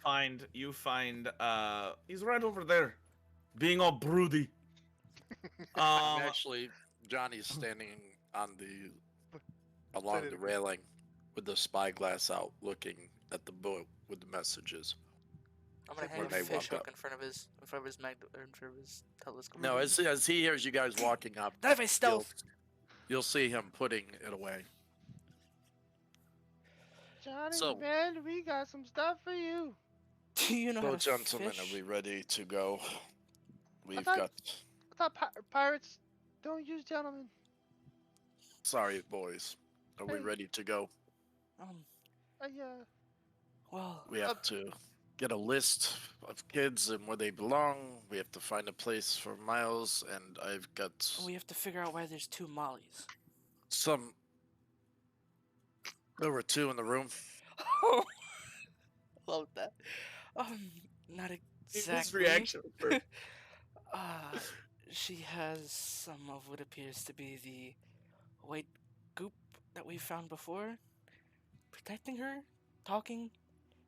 You find he's right over there, being all broody. I'm actually Johnny's standing on along the railing with the spyglass out, looking at the boat with the messages. I'm gonna Like hang a when they fish walk hook up. in front of his telescope. No, as he hears you guys walking up, Not if I stealth. you'll see him putting it away. Johnny, So- man, we got some stuff for you. Do you know how So, to gentlemen, fish? are we ready to go? We've thought- got. I thought pirates don't use gentlemen. Sorry, boys. Are we Hey. ready to go? Yeah. Well, We have to get a list of kids and where they belong. We have to find a place for Miles, and I've got we have to figure out why there's 2 Mollys. some. There were 2 in the room. Love that. Not His exactly. reaction. She has some of what appears to be the white goop that we found before, protecting her, talking,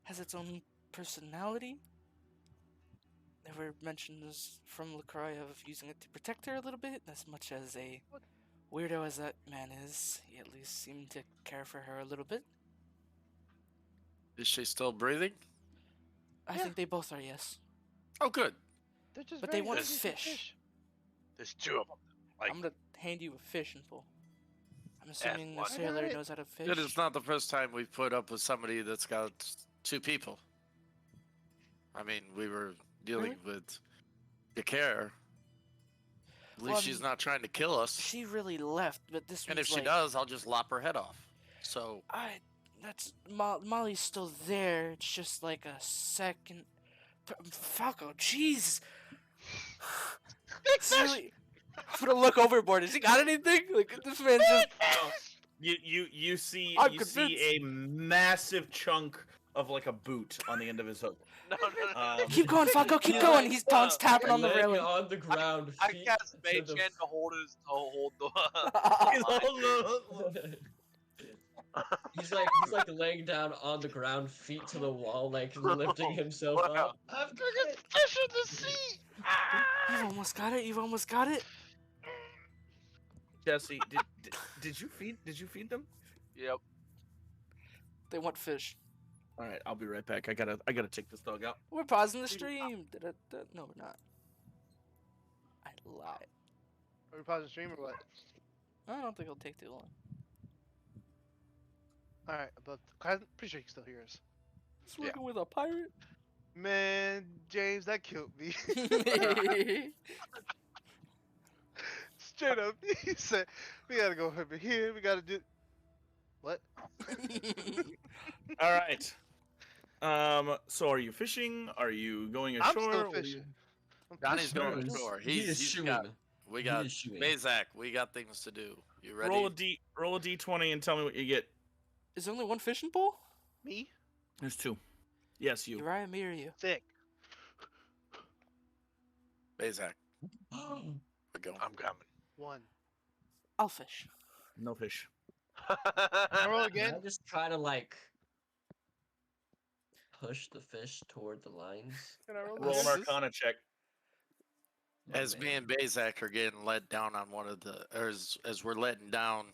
has its own personality. There were mentions from LaCroix of using it to protect her a little bit, as much as a weirdo as that man is, he at least seemed to care for her a little bit. Is she still breathing? I Yeah. think they both are, yes. Oh, good. They're just But they very want hungry for fish. There's 2 of them. Like, I'm gonna hand you a fishing pole. I'm assuming the what? sailor I got it. knows how to fish. It is not the first time we've put up with somebody that's got 2 people. I mean, we were dealing with the care. At least Well, I she's mean, not trying to kill us. She really left, but this And was if she like, does, I'll just lop her head off. So, Molly's still there. It's just like a second. Falco, jeez. It's really. I'm gonna look overboard. Has he got anything? Like this man's just. You see I'm you see a massive chunk of like a boot on the end of his hook. no. Keep going, Falco. Keep He's going. like, He's tongues tapping on the Laying railing. on the ground. I feet cast to Mage the Hand to hold the. He's like laying down on the ground, feet to the wall, like lifting himself Wow. up. I'm gonna get fish in the sea. You've almost got it. You've almost got it. Jesse, did you feed them? Yep. They want fish. All right, I'll be right back. I gotta take this dog out. We're pausing the stream. No, we're not. I lied. Are we pausing the stream or what? I don't think it'll take too long. Alright, but I'm pretty sure you can still hear us. It's working with a pirate. Man, James, that killed me. Straight up, he said, "We gotta go over here. We gotta do." What? All right. So are you fishing? Are you going I'm ashore? still What are you- fishing. I'm Johnny's fishing. going He's- ashore. he is He's shooing. got. We He got is shooing. Bazak. We got things to do. You ready? roll a d20 and tell me what you get. Is there only one fishing pole? Me? There's 2. Yes, you. Uriah, me or you? Sick. Bazak. We're going. I'm coming. 1. I'll fish. No fish. Can I roll I again? just try to like push the fish toward the lines. Can I roll Roll an again? Arcana check. Oh, As me man. and Bazak are getting let down on one of the, or as we're letting down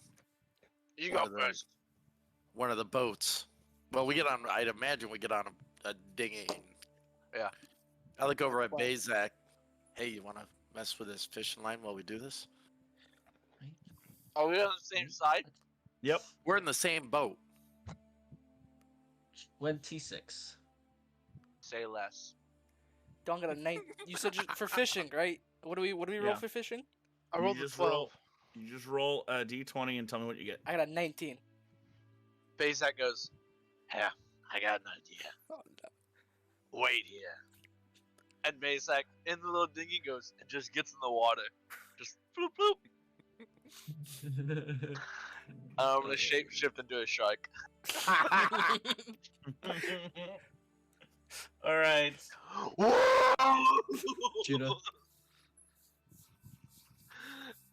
You One go of the- first. one of the boats. Well, we get on. I'd imagine we get on a dinghy. Yeah. I look over at Bazak. Hey, you want to mess with this fishing line while we do this? Are we on the same side? Yep. We're in the same boat. 26. Say less. Don't got a 9. You said just for fishing, right? What do we roll Yeah. for fishing? I You rolled a just 12. roll- You just roll a d20 and tell me what you get. I got a 19. Bezak goes, yeah, I got an idea. Oh, no. Wait here. And Bezak, in the little dinghy, goes and just gets in the water. Just bloop bloop. I'm gonna shapeshift into a shark. All right. Judah.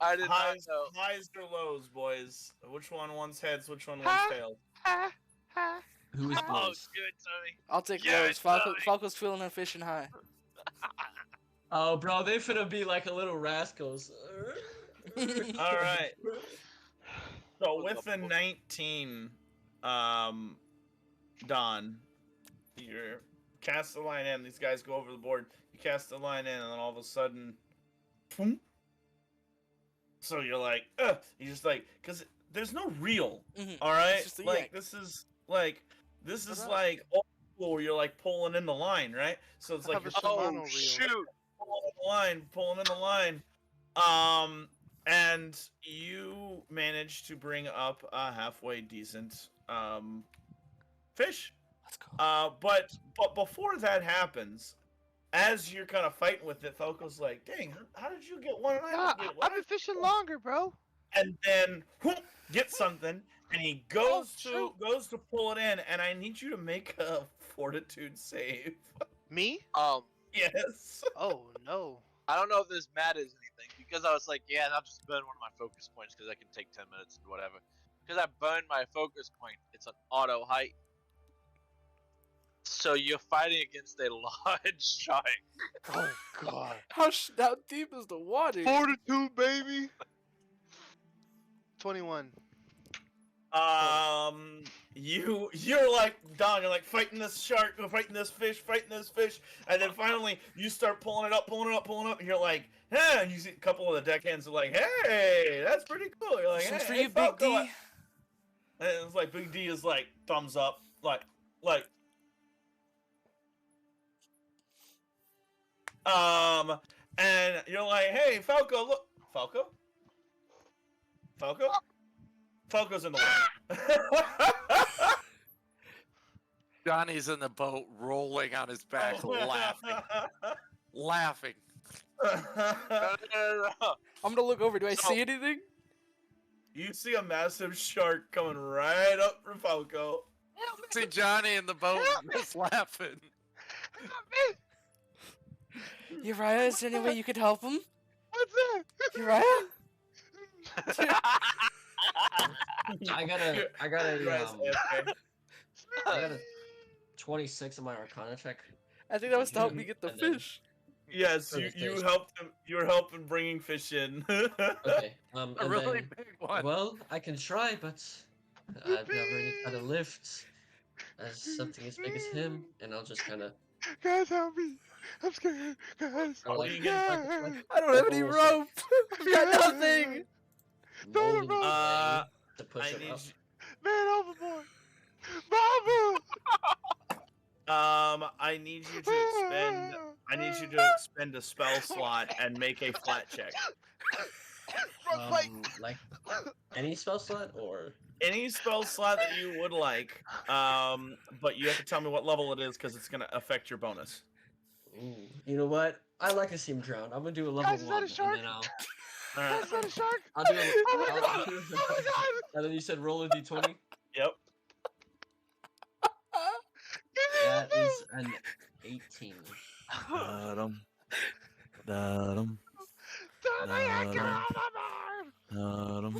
I did not know. Highs or lows, boys? Which one wants heads? Which one wants tails? Who is Oh, Blaze? good, Tony. I'll take Yeah, those. it's Falco's feeling and fishing high. Oh, bro, they finna be like a little rascals. All right. So with the 19, Don, you cast the line in. These guys go over the board. You cast the line in, and then all of a sudden, boom. So you're like, ugh. You just like, because there's no reel. Mhm. All right, It's just a like yank. this is like Alright. like old school where you're like pulling in the line, right? So it's I like have you're a Shimano Oh, reel. shoot. pulling in the line. And you manage to bring up a halfway decent fish. Let's go. But before that happens, as you're kind of fighting with it, Falco's like, "Dang, how did you get one and I Nah, didn't get one?" I've been fishing longer, bro. And then whoop, gets something, and he goes shoot. to pull it in, and I need you to make a fortitude save. Me? Yes. Oh no. I don't know if this matters anything because I was like, yeah, I'll just burn one of my focus points because I can take 10 minutes and whatever. Because I burned my focus point, it's an auto height. So you're fighting against a large shark. Oh god. How deep is the water? Fortitude, baby. 21. You're like Don, you're like fighting this shark, fighting this fish, and then finally you start pulling it up, and you're like, hey, and you see a couple of the deckhands are like, hey, that's pretty cool. You're like, This one's hey, for hey, you, Big Falco. D. And it's like Big D is like thumbs up, like, and you're like, hey, Falco, look, Falco's in the water. Johnny's in the boat, rolling on his back, laughing. No. I'm gonna look over. Do I So- see anything? You see a massive shark coming right up for Falco. See Johnny in the boat, just laughing. Uriah, is there any way you could help him? What's that? Uriah? I got a Uriah's AFK. I got a 26 on my Arcana check. I think that was to help me get the And then- fish. Yes, For the you fish. helped him. You're helping bringing fish in. Okay. A And really then, big one. well, I can try, but I've never really tried to lift as something as big as him, and I'll just kind of. Guys, help me. I'm scared. Guys. What are you getting? I don't have any almost like rope. I've got nothing. molding rope. clay to push I him need up. Man, overboard. Mama. I need you to expend. I need you to expend a spell slot and make a flat check. Like any spell slot or Any spell slot that you would like, but you have to tell me what level it is because it's gonna affect your bonus. ooh, you know what? I like to see him drown. I'm gonna do a level Guys, is that a 1, and shark? then All Guys, right. is that a shark? I'll do. Oh my I'll god. do Oh my god. and then you said roll a d20. Yep. That is an 18. Da-dum. Da-dum. Don't let it get out of my arm. Da-dum.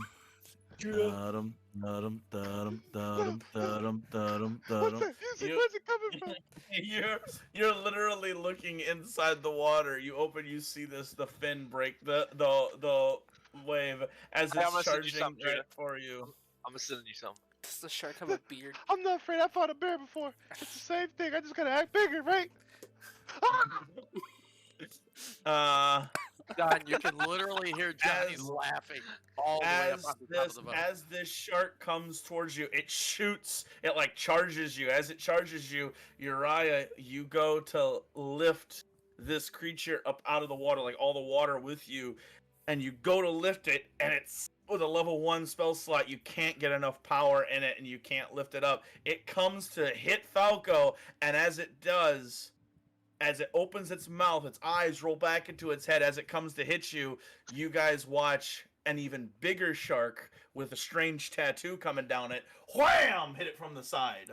Da-dum. Da-dum. Da-dum. Da-dum. Da-dum. Da-dum. What's Da-dum. that? Where's it coming from? You're literally looking inside the water. You open, you see the fin break the wave as Hey, I'm it's gonna send you charging something, right Judah. for you. I'm gonna send you something. Does the shark have a beard? I'm not afraid. I fought a bear before. It's the same thing. I just gotta act bigger, right? John, you can literally hear Johnny As- laughing all the way up on the top of the boat. As this shark comes towards you, it shoots. It like charges you. As it charges you, Uriah, you go to lift this creature up out of the water, like all the water with you, and you go to lift it, and it's with a level 1 spell slot, you can't get enough power in it, and you can't lift it up. It comes to hit Falco, and as it does, as it opens its mouth, its eyes roll back into its head. As it comes to hit you, you guys watch an even bigger shark with a strange tattoo coming down it. Wham! Hit it from the side.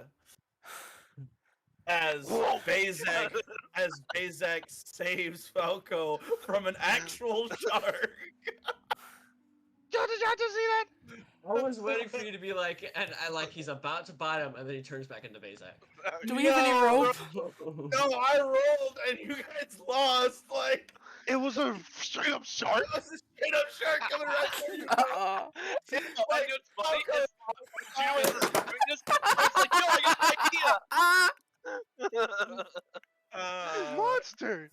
As Bazak saves Falco from an actual shark. Did y'all just see that? I was waiting for you to be like, and I like he's about to bite him, and then he turns back into Bazak. Do we have any rope? No, I rolled and you guys lost. Like, It was a straight up shark. it was a straight up shark coming right for you. And Like, what's funny Falco- is Jim was describing this. I was like, yo, I got an idea. Monster.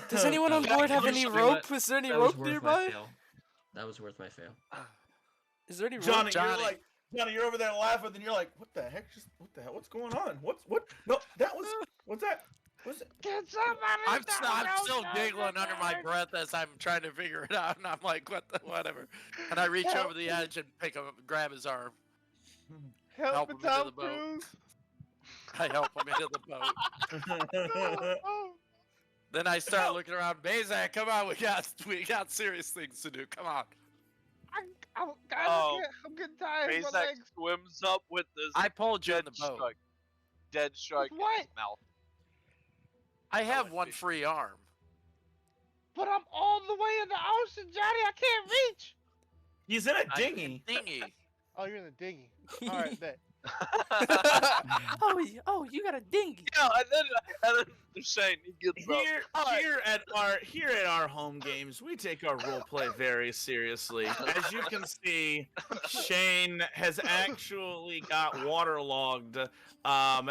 Does anyone on board have any You know rope? what? Is there any That was rope worth my nearby? fail. That was worth my fail. Is there any rope? Johnny, Johnny. you're like, Johnny, you're over there laughing, and you're like, what the heck? What the hell? What's going on? What? No, what's that? What's it? Can somebody I'm stop still those giggling under my sharks? breath as I'm trying to figure it out, and I'm like, whatever. And I reach over the edge and pick him up, grab his arm. Help him me, into Tom the boat. Cruise. I help him into the boat. Oh, Then I start looking around. Bazak, come on, we got serious things to do. Come on. guys, Oh. I'm getting tired. My Bazak legs. swims up with this I pulled you in dead the boat. shark. Dead shark in what? his mouth. I have like one fish. free arm. But I'm all the way in the ocean, Johnny. I can't reach. He's in a I- dinghy. Dinghy. Oh, you're in the dinghy. All right, bet. Oh, you got a dinghy. Yeah, and then they're saying he gets up. Here at our home games, we take our role play very seriously. As you can see, Shane has actually got waterlogged.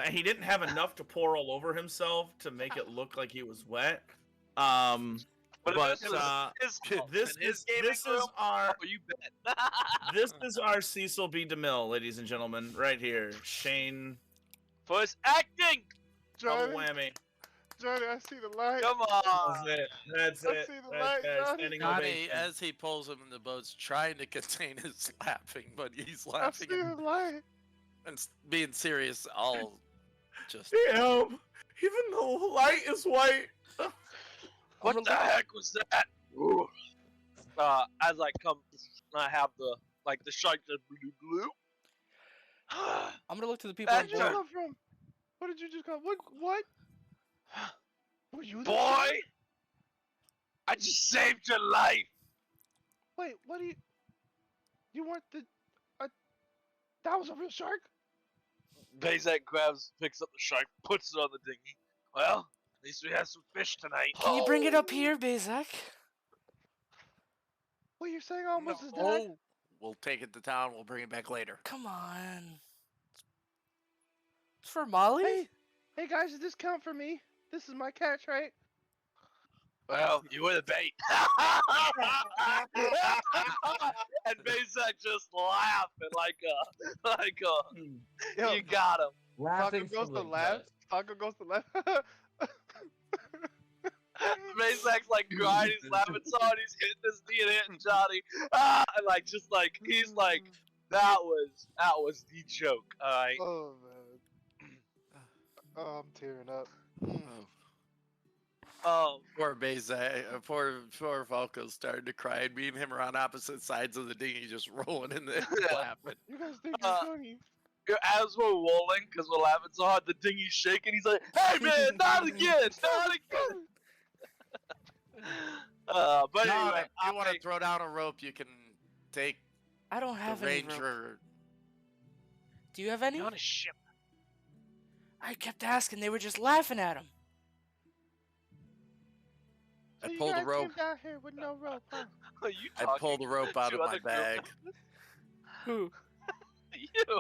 He didn't have enough to pour all over himself to make it look like he was wet. But this is his fault this and his is gaming this room. is our Oh, you bet. this is our Cecil B. DeMille, ladies and gentlemen, right here. Shane, For his acting. double Johnny, whammy. Johnny, I see the light. Come on. That's it. That's I it. see the Right light, there, Johnny. standing Johnny, ovation. as he pulls him in the boat's trying to contain his laughing, but he's I laughing see the light. and being serious. All just. Damn! Even the light is white. What the heck was that? Ooh. As I come, I have the shark that blue blue. I'm gonna look to the people on Where'd you board. come from? Where did you just come? What? Were you the Boy, shark? I just saved your life. Wait, what do you? You weren't the? That was a real shark. Bazak picks up the shark, puts it on the dinghy. Well, at least we have some fish tonight. Can you bring it up here, Bazak? What you're saying almost is dead. Oh, we'll take it to town. We'll bring it back later. Come on. It's for Molly? Hey guys, does this count for me? This is my catch, right? Well, you were the bait. And Bazak just laughing like Yo, you got him. Falco goes to laugh. Falco goes to laugh. Bazak's like crying, he's laughing so hard, he's hitting his knee and hitting Johnny. And he's like, that was the joke, alright? Oh man. Oh, I'm tearing up. Poor Bazak, poor Falco's starting to cry, and me and him are on opposite sides of the dinghy, just rolling in there laughing. You guys think you're funny? As we're rolling, because we're laughing so hard, the dinghy's shaking, he's like, hey man, not again, not again! But No, anyway, if you want to throw down a rope, you can take I don't the have any rope. ranger. Do you have any? you're on a ship. I kept asking. They were just laughing at him. So I you pulled the guys rope. came down here with no rope, huh? Are you I talking pulled the rope out to of my other group bag. Who? You.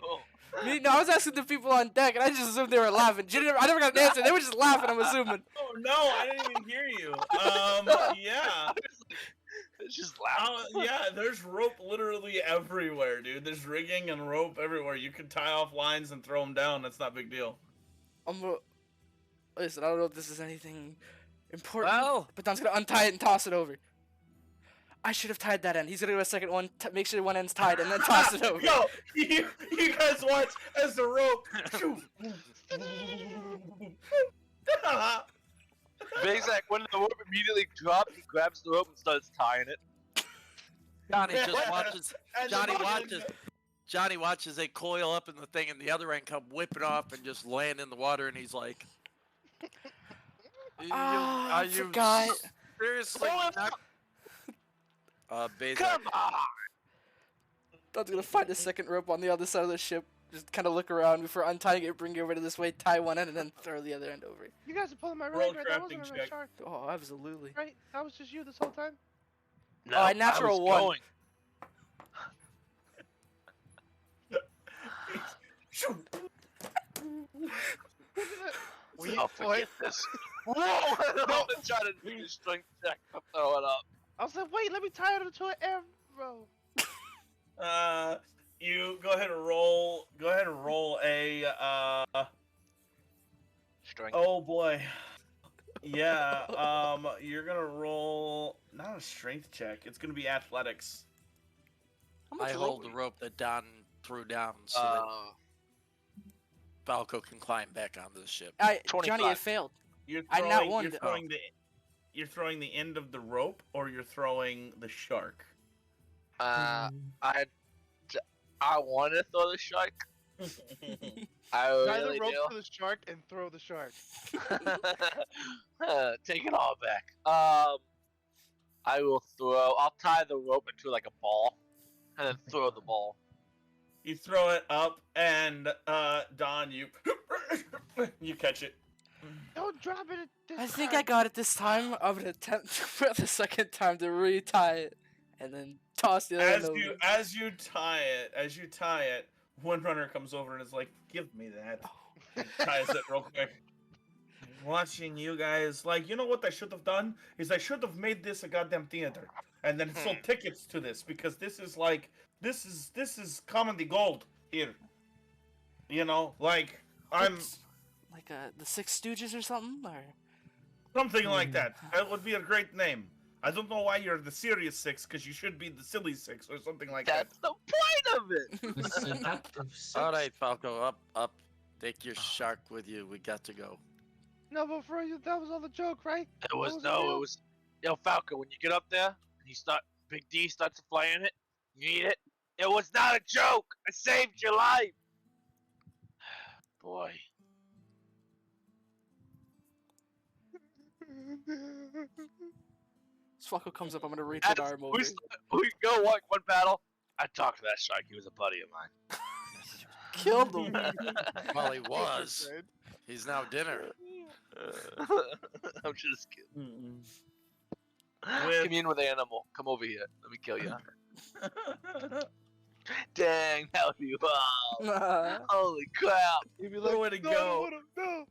Me? No, I was asking the people on deck, and I just assumed they were laughing. I never got an answer. They were just laughing, I'm assuming. Oh no, I didn't even hear you. Yeah. It's just laughing. Yeah, there's rope literally everywhere, dude. There's rigging and rope everywhere. You can tie off lines and throw them down. That's not a big deal. Listen, I don't know if this is anything Important. Well, But Don's gonna untie it and toss it over. I should have tied that end. He's gonna go a second one, make sure one end's tied, and then toss it over. Yo, you guys watch as the rope. Bezak, when the rope immediately drops, he grabs the rope and starts tying it. Johnny just watches. And Johnny the watches. Johnny watches they coil up in the thing, and the other end come whipping off and just land in the water, and he's like, I forgot. Seriously? Bezak. Come on! Don's gonna find a second rope on the other side of the ship. Just kind of look around before untying it, bring it over to this way, tie one end, and then throw the other end over. You guys are pulling my Roll leg, right? That crafting wasn't a check. shark, Oh, absolutely. right? That was just you this whole time. No, I natural was one. going. I'll forget this. Whoa! I'm gonna try to do a strength check to throw it up. I was like, wait, let me tie it into an arrow. You go ahead and roll. Go ahead and roll a. Strength. Oh boy. Yeah. You're gonna roll not a strength check. It's gonna be athletics. How much I rope? hold the rope that Don threw down so that Falco can climb back onto the ship. Johnny, 25. it failed. You're I throwing. not won You're the- throwing the. You're throwing the end of the rope, or you're throwing the shark. I want to throw the shark. I Tie really the rope do. to the shark and throw the shark. Take it all back. I will throw. I'll tie the rope into like a ball, and then throw the ball. You throw it up, and Don, you you catch it. Don't drop it this I think time. I got it this time. I'm gonna attempt for the second time to retie it, and then toss the other end over. As you tie it, one runner comes over and is like, "Give me that." And ties it real quick. Watching you guys, like, you know what I should have done is I should have made this a goddamn theater, and then sold tickets to this, because this is like this is comedy gold here. You know, like I'm What's- like the Six Stooges or something, or something like that. That would be a great name. I don't know why you're the serious six, because you should be the silly six or something like that. That's the point of it. The seductive six. All right, Falco, up. Take your shark with you. We got to go. No, but for you, that was all a joke, right? It was That was it was. Yo, Falco, when you get up there, and Big D starts to fly in it. You eat it. It was not a joke. I saved your life. Boy. Swalko comes up, I'm gonna reach an arm over. We go one battle. I talked to that shark. He was a buddy of mine. Killed him. Well, he was. He's now dinner. I'm just kidding. With- Commune with animal. Come over here. Let me kill you. Dang, how do you wow. Holy crap. He'd be Where would it go? No.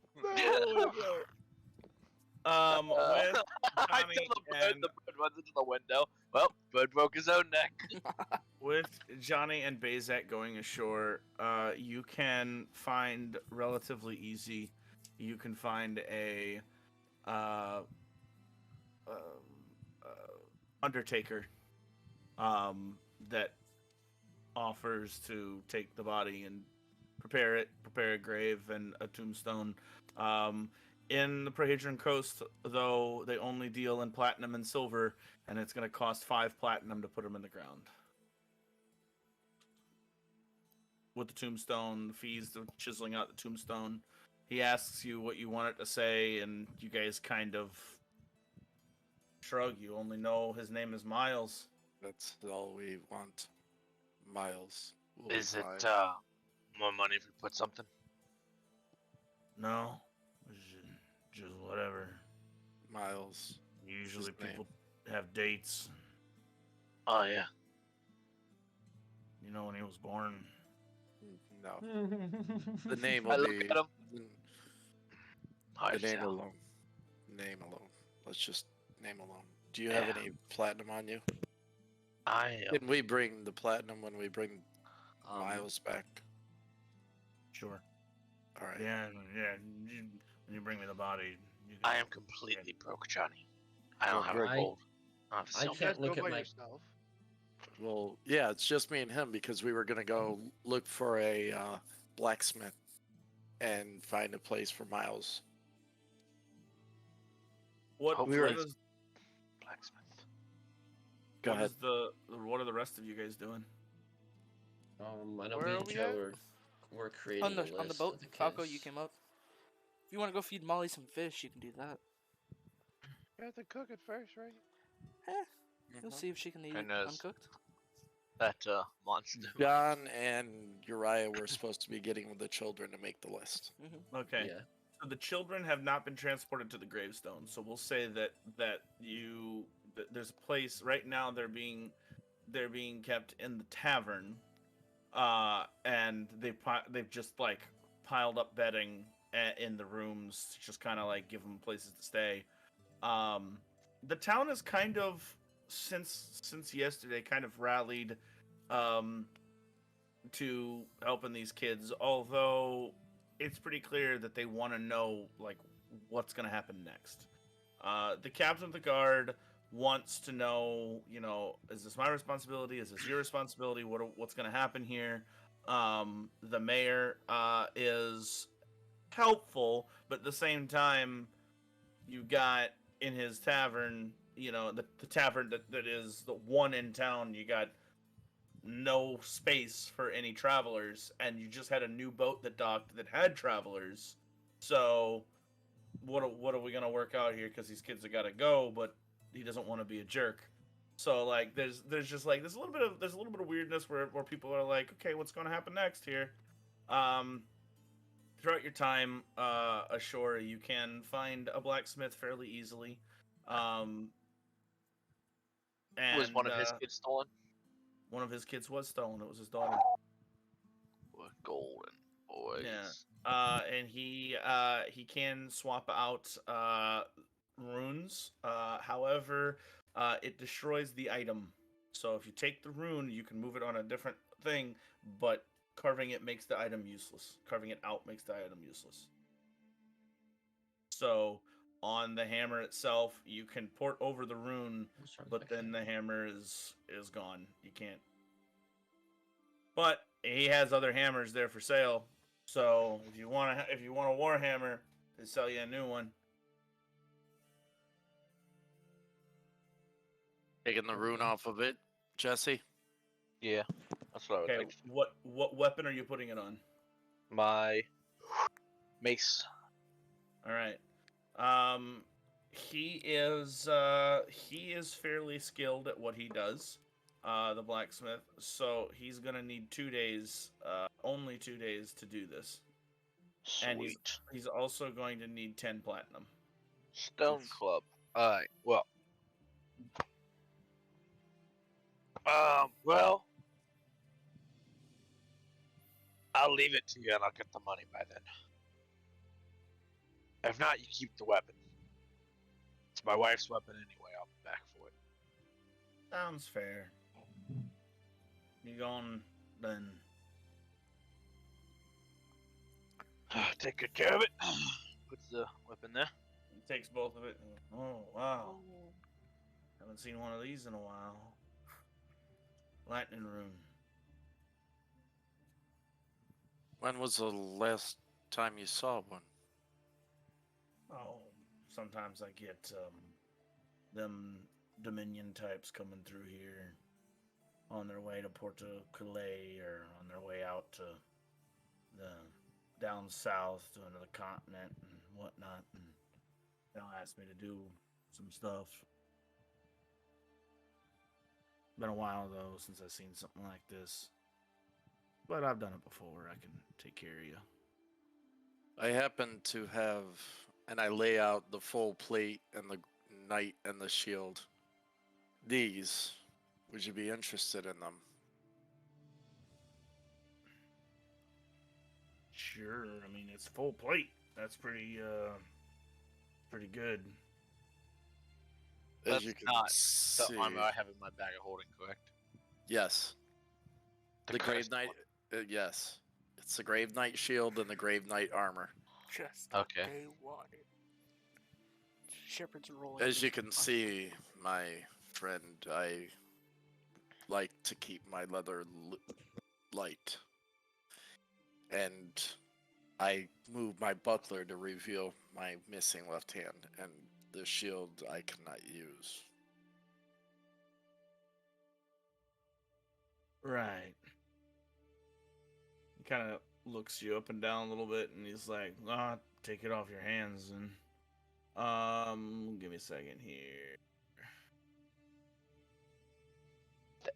With I Johnny tell and- the bird runs into the window. Well, bird broke his own neck. With Johnny and Bezak going ashore, you can find relatively easy. You can find a undertaker that offers to take the body and prepare a grave and a tombstone. In the Prahadrian Coast, though, they only deal in platinum and silver, and it's going to cost 5 platinum to put them in the ground. With the tombstone, the fees of chiseling out the tombstone. He asks you what you want it to say, and you guys kind of shrug. You only know his name is Miles. That's all we want. Miles. will be Is it fine. more money if we put something? No, just whatever. Miles? Usually His name. people have dates. Oh yeah. You know when he was born. No. The name I will look be. at him. The Hard name sell. alone. Name alone. Let's just name alone. Do you have Yeah. any platinum on you? I am. Can we bring the platinum when we bring Miles back? Sure. All right. Yeah. When you bring me the body, I am completely broke, Johnny. I Well, don't have great. a gold. I don't have I silver. You guys can't look go at by my. yourself. Well, yeah, it's just me and him because we were gonna go look for a blacksmith and find a place for Miles. What Hopefully- what is Blacksmith. Go what ahead. is what are the rest of you guys doing? I know Where me are and we Joe at? we're creating On a the list boat, of the Falco, kids. you came up. If you want to go feed Molly some fish, you can do that. You have to cook it first, right? You'll see if she can eat it And there's- uncooked. That monster. John and Uriah were supposed to be getting with the children to make the list. Okay. Yeah. So the children have not been transported to the gravestone. So we'll say that there's a place right now. They're being kept in the tavern, and they've just like piled up bedding in the rooms, to just kind of like give them places to stay. The town is kind of since yesterday kind of rallied to helping these kids, although it's pretty clear that they want to know like what's going to happen next. The captain of the guard wants to know, is this my responsibility? Is this your responsibility? What's going to happen here? The mayor is helpful, but at the same time, you got in his tavern, the tavern that is the one in town, you got no space for any travelers, and you just had a new boat that docked that had travelers. So what are we gonna work out here? Because these kids have got to go, but he doesn't want to be a jerk. So like there's just like there's a little bit of weirdness where people are like, okay, what's gonna happen next here? Throughout your time ashore, you can find a blacksmith fairly easily. And Was one of his kids stolen? one of his kids was stolen. It was his daughter. We're golden boys. Yeah. And he can swap out runes. However, it destroys the item. So if you take the rune, you can move it on a different thing, but carving it makes the item useless. Carving it out makes the item useless. So on the hammer itself, you can port over the rune, but then the hammer is gone. You can't. But he has other hammers there for sale. So if you want a war hammer, they sell you a new one. Taking the rune off of it, Jesse. Yeah, that's what I would Okay, like. what weapon are you putting it on? My mace. All right. He is fairly skilled at what he does, the blacksmith. So he's gonna need 2 days, only 2 days to do this. And Sweet. he's also going to need 10 platinum. Stone club. Alright, well. Well. I'll leave it to you and I'll get the money by then. If not, you keep the weapon. It's my wife's weapon anyway, I'll be back for it. Sounds fair. You going then? Take good care of it. Puts the weapon there. He takes both of it. Oh wow! Haven't seen one of these in a while. Lightning rune. When was the last time you saw one? Oh, sometimes I get them Dominion types coming through here on their way to Porto Calais or on their way out to the down south to another continent and whatnot, and they'll ask me to do some stuff. Been a while though since I've seen something like this, but I've done it before. I can take care of you. I happen to have, and I lay out the full plate and the knight and the shield. These, would you be interested in them? Sure. I mean, it's full plate. That's pretty good. As That's you can not see, The armor I have in my bag of holding, correct? yes, the Grave cursed Knight. one. Yes, it's the Grave Knight shield and the Grave Knight armor. Just Okay. what they wanted. Shepard's rolling. As you his can see, my friend, I like to keep my leather light. And I move my buckler to reveal my missing left hand and the shield I cannot use. Right. He kind of looks you up and down a little bit, and he's like, "Ah, take it off your hands." And give me a second here.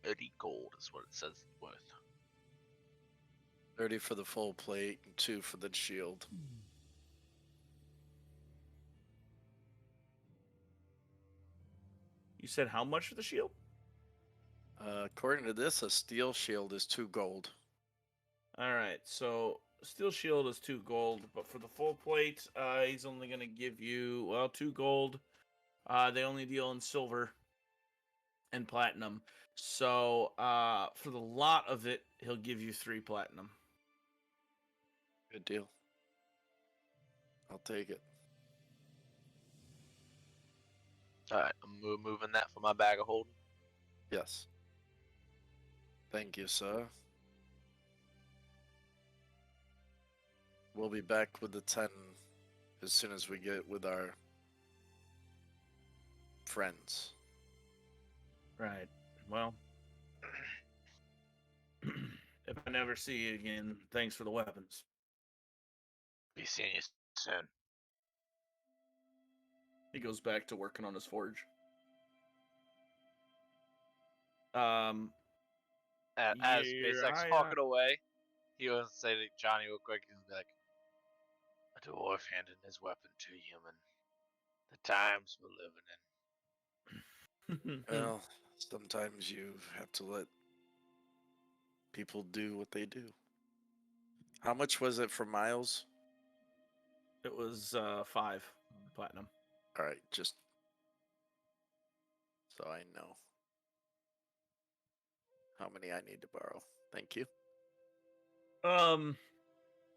30 gold is what it says it's worth. 30 for the full plate and 2 for the shield. You said how much for the shield? According to this, a steel shield is 2 gold. All right, so steel shield is 2 gold, but for the full plate, he's only gonna give you 2 gold. They only deal in silver and platinum. So for the lot of it, he'll give you 3 platinum. Good deal. I'll take it. Alright, I'm moving that for my bag of holding. Yes. Thank you, sir. We'll be back with the 10 as soon as we get with our friends. Right. Well, if I never see you again, thanks for the weapons. Be seeing you soon. He goes back to working on his forge. Um, As SpaceX I, walking away, he was say to Johnny real quick, he'll be like, a dwarf handing his weapon to a human. The times we're living in. Well, sometimes you have to let people do what they do. How much was it for miles? It was 5 platinum. All right, just so I know how many I need to borrow. Thank you.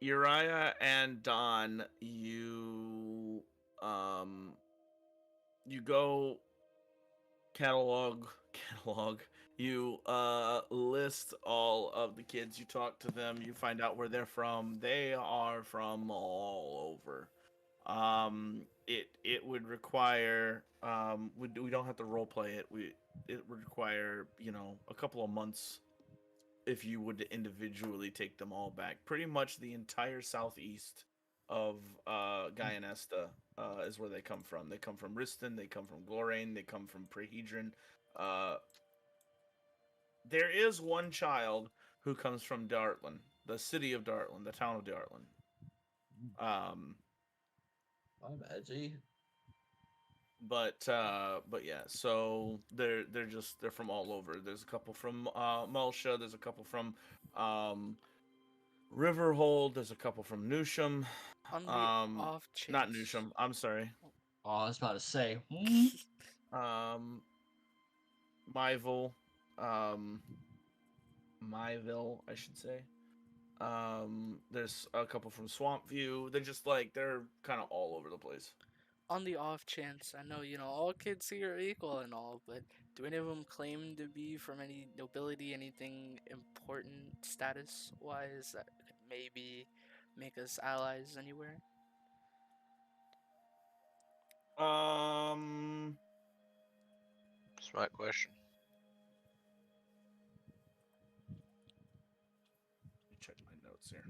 Uriah and Don, you you go catalog. You list all of the kids. You talk to them. You find out where they're from. They are from all over. It would require we don't have to role play it. It would require a couple of months if you would individually take them all back. Pretty much the entire southeast of Gaianesta is where they come from. They come from Riston, they come from Glorane, they come from Prehedron. There is one child who comes from Dartland, the city of Dartland, the town of Dartland. My bad, G. But yeah, so they're from all over. There's a couple from Mulsha, there's a couple from Riverhold, there's a couple from Newsham. On the off chance. Not Newsham, I'm sorry. Oh, I was about to say. Myville, Myville, I should say. There's a couple from Swampview. They're kind of all over the place. On the off chance, I know, all kids here are equal and all, but do any of them claim to be from any nobility, anything important status-wise that could maybe make us allies anywhere? Smart question. Let me check my notes here.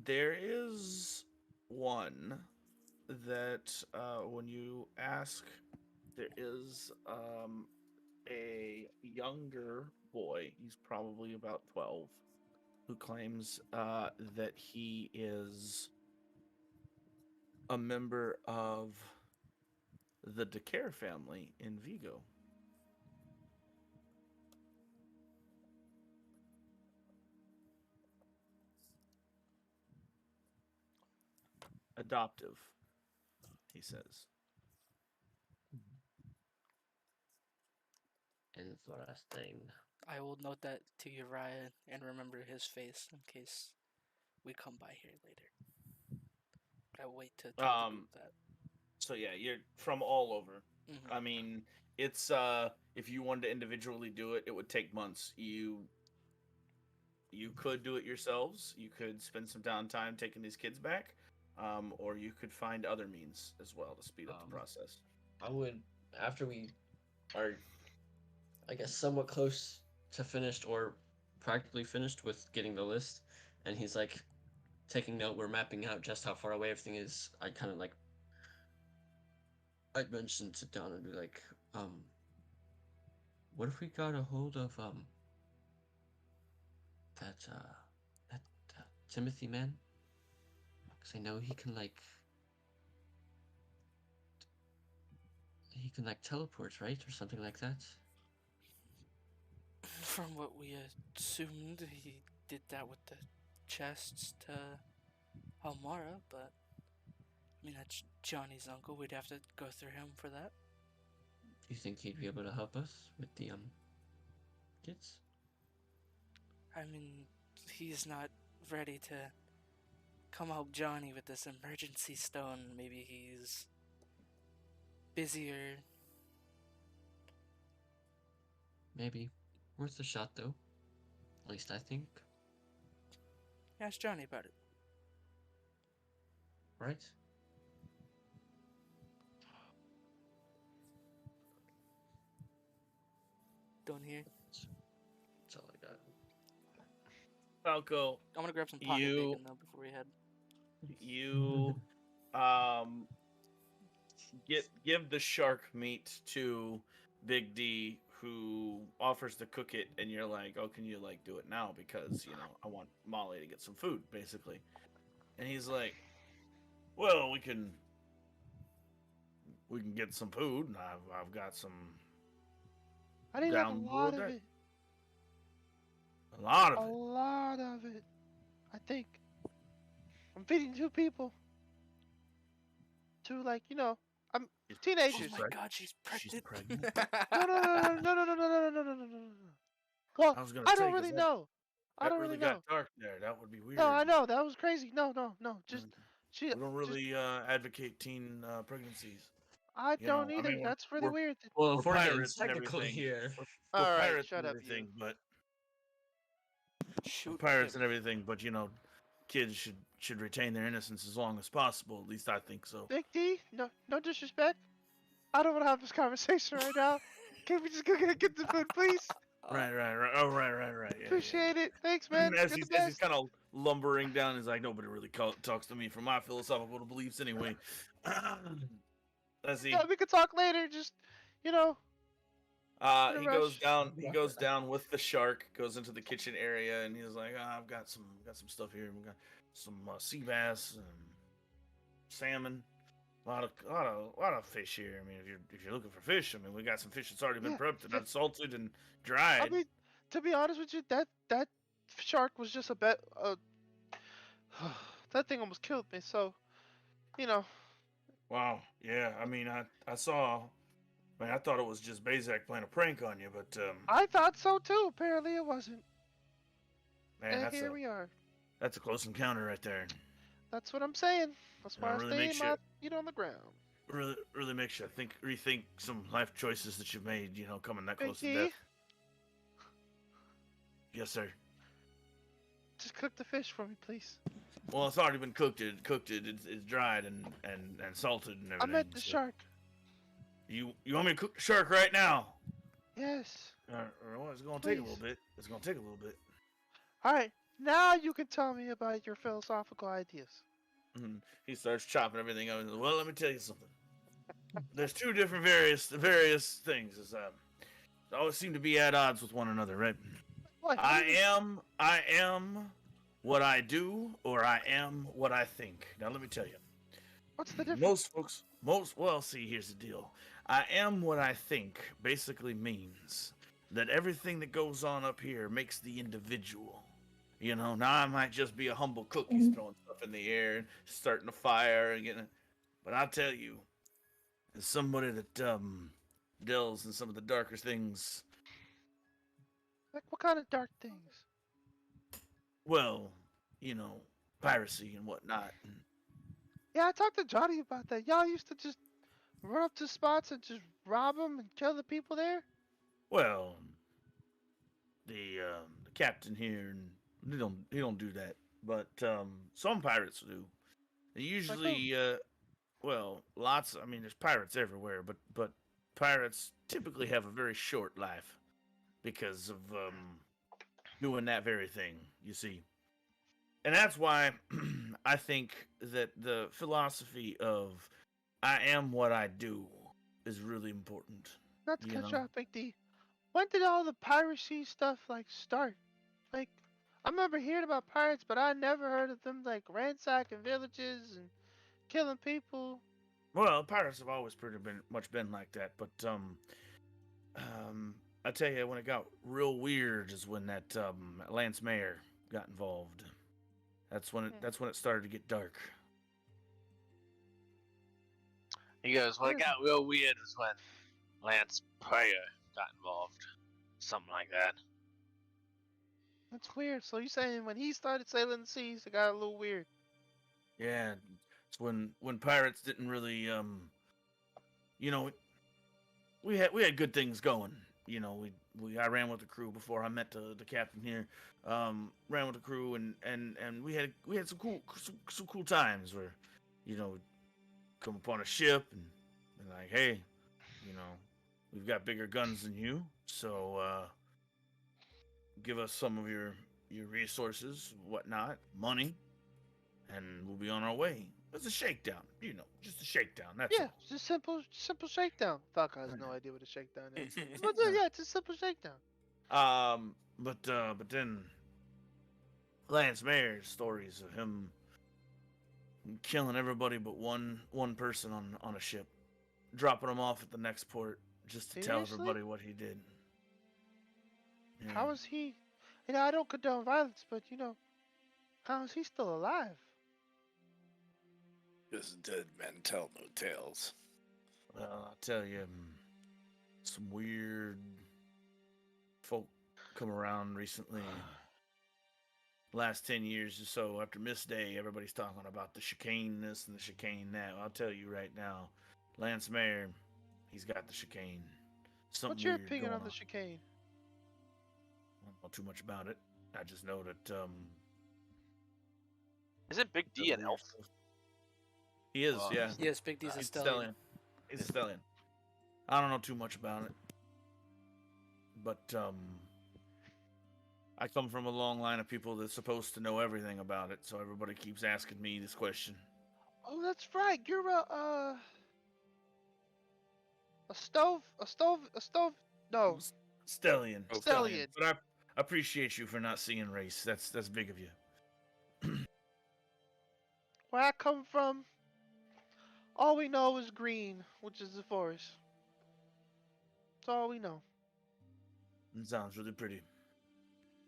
There is one that when you ask, there is a younger boy. He's probably about 12, who claims that he is a member of the Decare family in Vigo. Adoptive, he says. Interesting. I will note that to Uriah and remember his face in case we come by here later. I wait to tell the group that. So yeah, you're from all over. Mhm. I mean, it's if you wanted to individually do it, it would take months. You could do it yourselves. You could spend some downtime taking these kids back, or you could find other means as well to speed up the process. I would, after we are, I guess, somewhat close to finished or practically finished with getting the list, and he's like taking note, we're mapping out just how far away everything is. I kind of like, I'd mention sit down and be like, what if we got a hold of that that Timothy man? Because I know he can like teleport, right, or something like that. From what we assumed, he did that with the chests to Almara, but I mean that's Johnny's uncle. We'd have to go through him for that. You think he'd be able to help us with the kids? I mean, he's not ready to come help Johnny with this emergency stone. Maybe he's busier. Maybe. Worth a shot, though. At least I think. Ask Johnny about it. Right? Don't hear. That's all I got. Falco, I'm gonna grab some pocket You- bacon though before we head. you give the shark meat to Big D, who offers to cook it, and you're like, oh, can you like do it now, because I want Molly to get some food, basically. And he's like, well, we can get some food, and I've got some I need like a down lot below of deck. it. A lot A of it. lot of it. I think. I'm feeding 2 people. 2 like, I'm Oh teenagers. my god, she's She's pregnant. pregnant? No. Well, I was gonna I say, don't 'cause really know. I that don't really really know. got dark there. That would be weird. No, I know that was crazy. No. Just she. We don't really advocate teen pregnancies. I don't I either. mean, That's really weird. Well, we're if we're getting pirates and technical everything. here. We're All right, pirates shut and up, everything, you. but we're Shoot pirates him. and everything, but kids should retain their innocence as long as possible. At least I think so. Big D, no disrespect. I don't want to have this conversation right now. Can we just go get the food, please? Right. Oh, right. Yeah. Appreciate it. Thanks, man. As You're the he's best. kind of lumbering down, he's like, nobody really talks to me from my philosophical beliefs anyway. As he Yeah, we could talk later. Just, in a he goes rush. down. He goes down with the shark. Goes into the kitchen area, and he's like, "I've got some stuff here. We got some sea bass, and salmon, a lot of fish here. I mean, if you're looking for fish, I mean, we got some fish that's already been Yeah, prepped and yeah. unsalted and I dried. mean, to be honest with you, that shark was just a bet. That thing almost killed me. So, you know, Wow, yeah. I mean, I saw. I mean, I thought it was just Bazak playing a prank on you, but I thought so too. Apparently, it wasn't. man, And that's here we are. a close encounter right there. That's what I'm saying. That's why I really stay makes my you- feet on the ground. Really makes you rethink some life choices that you've made. Coming that Big close to D, death. Yes, sir. just cook the fish for me, please. Well, it's already been cooked. It's dried and salted and everything. I meant the so- shark. You want me to cook the shark right now? Yes. Well, it's gonna take a little Please. bit. It's gonna take a little bit. All right. Now you can tell me about your philosophical ideas. And he starts chopping everything up. And says, well, let me tell you something. There's two different various things. They always seem to be at odds with one another, right? What? I am what I do, or I am what I think. Now, let me tell you. What's the difference? See, here's the deal. I am what I think basically means that everything that goes on up here makes the individual. Now I might just be a humble cook who's throwing stuff in the air and starting a fire and getting. But I'll tell you, as somebody that delves in some of the darker things Like what kind of dark things? Well, you know, piracy and whatnot. And, Yeah, I talked to Johnny about that. Y'all used to just run up to spots and just rob them and kill the people there. well, the captain here, and he don't do that, but some pirates do. They Like who? usually, well, lots. I mean, there's pirates everywhere, but pirates typically have a very short life because of doing that very thing. You see, and that's why I think that the philosophy of "I am what I do" is really important. Not to You cut you know. off, Big D. When did all the piracy stuff like start? Like, I remember hearing about pirates, but I never heard of them like ransacking villages and killing people. Well, pirates have always pretty much been like that, but I tell you, when it got real weird is when that Lance Mayer got involved. That's when it started to get dark. He goes, "What got real weird was when Lance Prayer got involved, something like that." That's weird. So you saying when he started sailing the seas, it got a little weird? Yeah, it's when pirates didn't really you know, we had good things going. You know, I ran with the crew before I met the captain here. Ran with the crew and we had some cool times where, you know, come upon a ship and like, hey, you know, we've got bigger guns than you, so give us some of your resources, whatnot, money, and we'll be on our way. It's a shakedown, you know, just a shakedown. That's Yeah, all. it's just simple shakedown. Falco has no idea what a shakedown is. But Yeah. yeah, it's a simple shakedown. But then Lance Mayer's stories of him killing everybody but one person on a ship, dropping him off at the next port just to tell Seriously? everybody what he did. Yeah. How is he? You know, I don't condone violence, but you know, how is he still alive? Because dead men tell no tales. Well, I'll tell you, some weird folk come around recently. Last 10 years or so, after Miss Day, everybody's talking about the chicane this and the chicane that. I'll tell you right now, Lance Mayer, he's got the chicane. Something What's your weird opinion going on the on. chicane? I don't know too much about it. I just know that Isn't Big D does an weird elf? stuff. He is, Oh, yeah. Yes, Big D's a He's a stallion. stallion. He's a stallion. I don't know too much about it, but I come from a long line of people that's supposed to know everything about it, so everybody keeps asking me this question. Oh, that's right. You're a stove. No, Stallion. Oh, stallion. But I appreciate you for not seeing race. That's big of you. Where I come from, all we know is green, which is the forest. That's all we know. It sounds really pretty.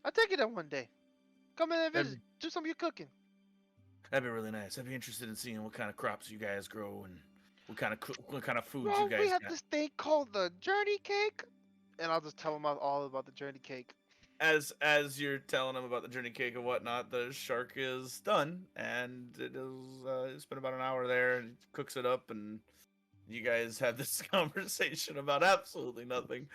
I'll take you there one day. Come in and That'd visit. be, Do some of your cooking. that'd be really nice. I'd be interested in seeing what kind of crops you guys grow and what kind of foods you Bro, we guys have got. this thing called the journey cake, and I'll just tell them all about the journey cake. As you're telling him about the journey cake and whatnot, the shark is done, and it's been about an hour there, and he cooks it up, and you guys have this conversation about absolutely nothing.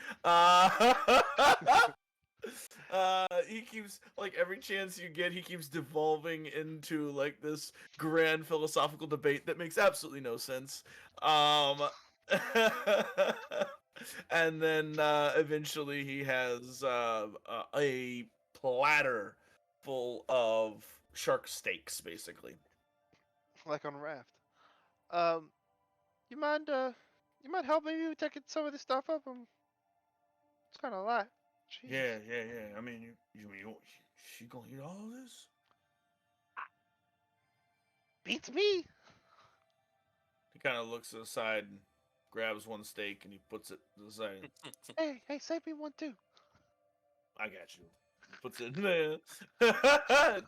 He keeps like every chance you get, he keeps devolving into like this grand philosophical debate that makes absolutely no sense. And then eventually he has a platter full of shark steaks, basically. Like on a raft. Um, you mind helping me taking some of this stuff up? It's kind of a lot. Jeez. Yeah. I mean, she gonna eat all of this? Beats me. He kind of looks aside and grabs one steak and he puts it to the side. Hey, save me one too. I got you. Puts it in there.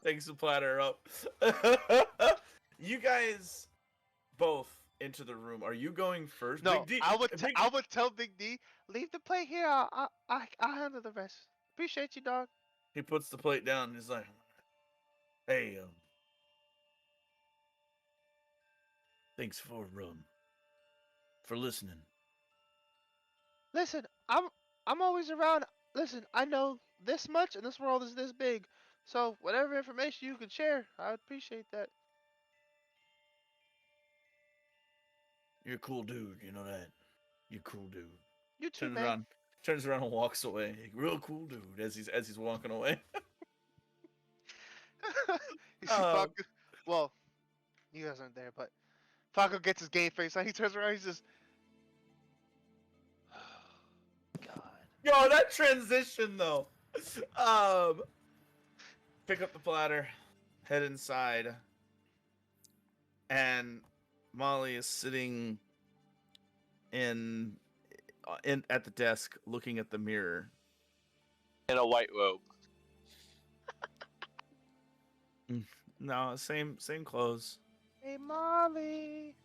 Takes the platter up. You guys both into the room. Are you going first? No, Big D. I would tell Big D, leave the plate here. I'll handle the rest. Appreciate you, dog. He puts the plate down and he's like, "Hey, thanks for listening." Listen, I'm always around. Listen, I know this much, and this world is this big. So whatever information you could share, I would appreciate that. You're a cool dude, you know that. You're a cool dude. You too, man. Turns around and walks away. Real cool dude as he's walking away. You see Falco. Well, you guys aren't there, but Falco gets his game face on. He turns around. He's just. God. Yo, that transition though. Pick up the platter, head inside, and Molly is sitting in at the desk looking at the mirror. In a white robe. No, same clothes. Hey, Molly.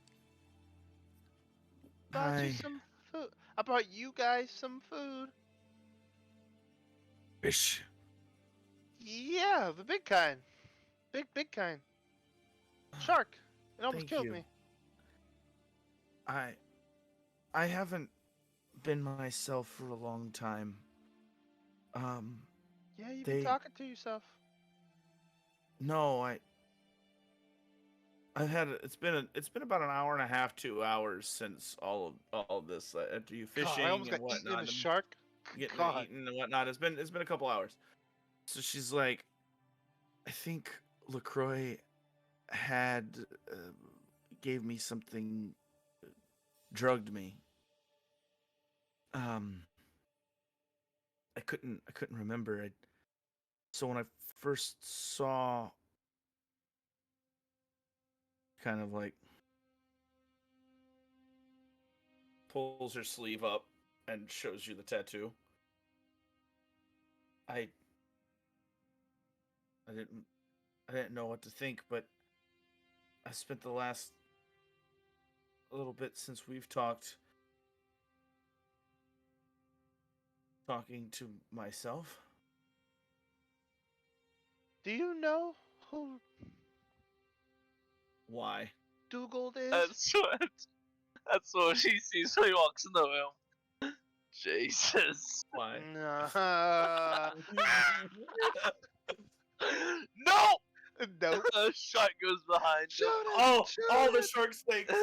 Brought you Hi. some food. I brought you guys some food. Fish. Yeah, the big kind. Big kind. Shark. It almost Thank killed you. me. I haven't been myself for a long time. Yeah, you've They- been talking to yourself. No, I've had it's been about an hour and a half, 2 hours since all of this. After you fishing God, I almost and got eaten in whatnot, a and shark. getting God. eaten and whatnot. It's been a couple hours. So she's like, I think LaCroix had gave me something, drugged me. I couldn't remember. So when I first saw, kind of like pulls her sleeve up and shows you the tattoo. I didn't know what to think, but I spent the last little bit since we've talked talking to myself. Do you know who Why? Dougal is? That's what she sees when he walks in the room. Jesus. Why? Nah. No! Nope. A shot goes behind Shoot him. it! Oh, shoot all the it! shark snakes.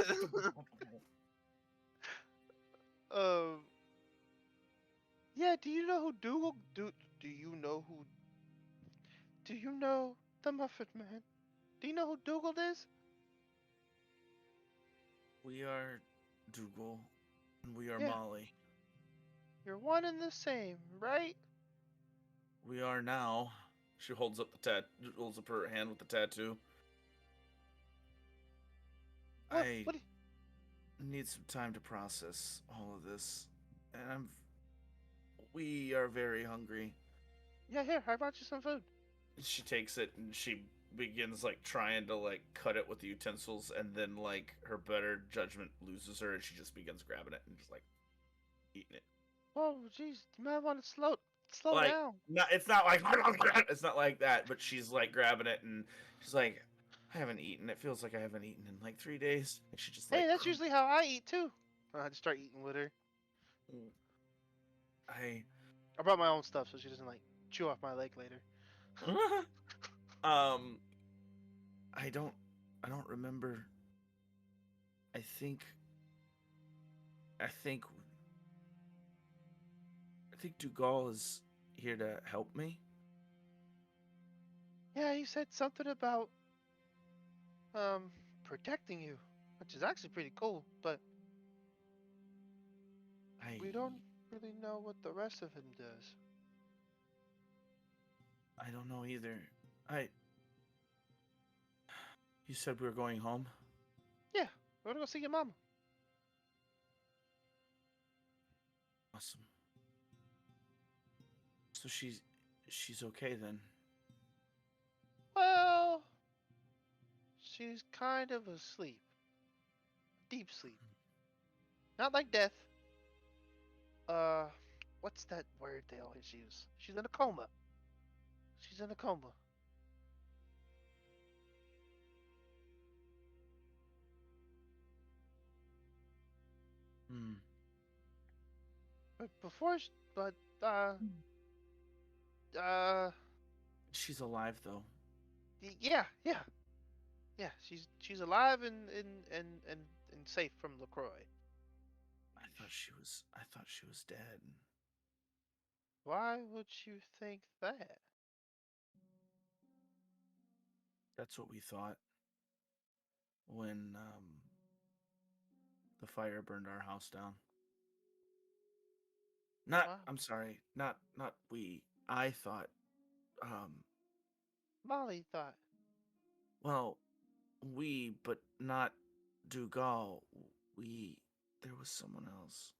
Yeah. Do you know who Dougal? Do you know who? Do you know the Muffet Man? Do you know who Dougal is? We are Dougal, and we are Yeah. Molly. You're one and the same, right? We are now. She holds up holds up her hand with the tattoo. What? I What? need some time to process all of this, and we are very hungry. Yeah. Here, I brought you some food. She takes it and she begins like trying to like cut it with the utensils, and then like her better judgment loses her, and she just begins grabbing it and just like eating it. Oh, jeez. You might want to slow Like, down. it's not like it's not like that, but she's like grabbing it and she's like, I haven't eaten. It feels like I haven't eaten in like 3 days. And she just like, Hey, that's usually how I eat too. I just start eating with her. I brought my own stuff so she doesn't like chew off my leg later. I don't remember. I think Dougal is here to help me. Yeah, he said something about protecting you, which is actually pretty cool, but we don't really know what the rest of him does. I don't know either. You said we were going home? Yeah, we're gonna go see your mama. Awesome. So she's okay then. Well, she's kind of asleep. Deep sleep. Not like death. what's that word they always use? She's in a coma. She's in a coma. Hmm. But before, but uh, She's alive though. yeah, yeah, yeah. She's alive and safe from Lacroix. I thought she was dead. Why would you think that? That's what we thought when the fire burned our house down. Not Wow. I'm sorry, not we. I thought Molly thought. well, we but not Dugal. We there was someone else.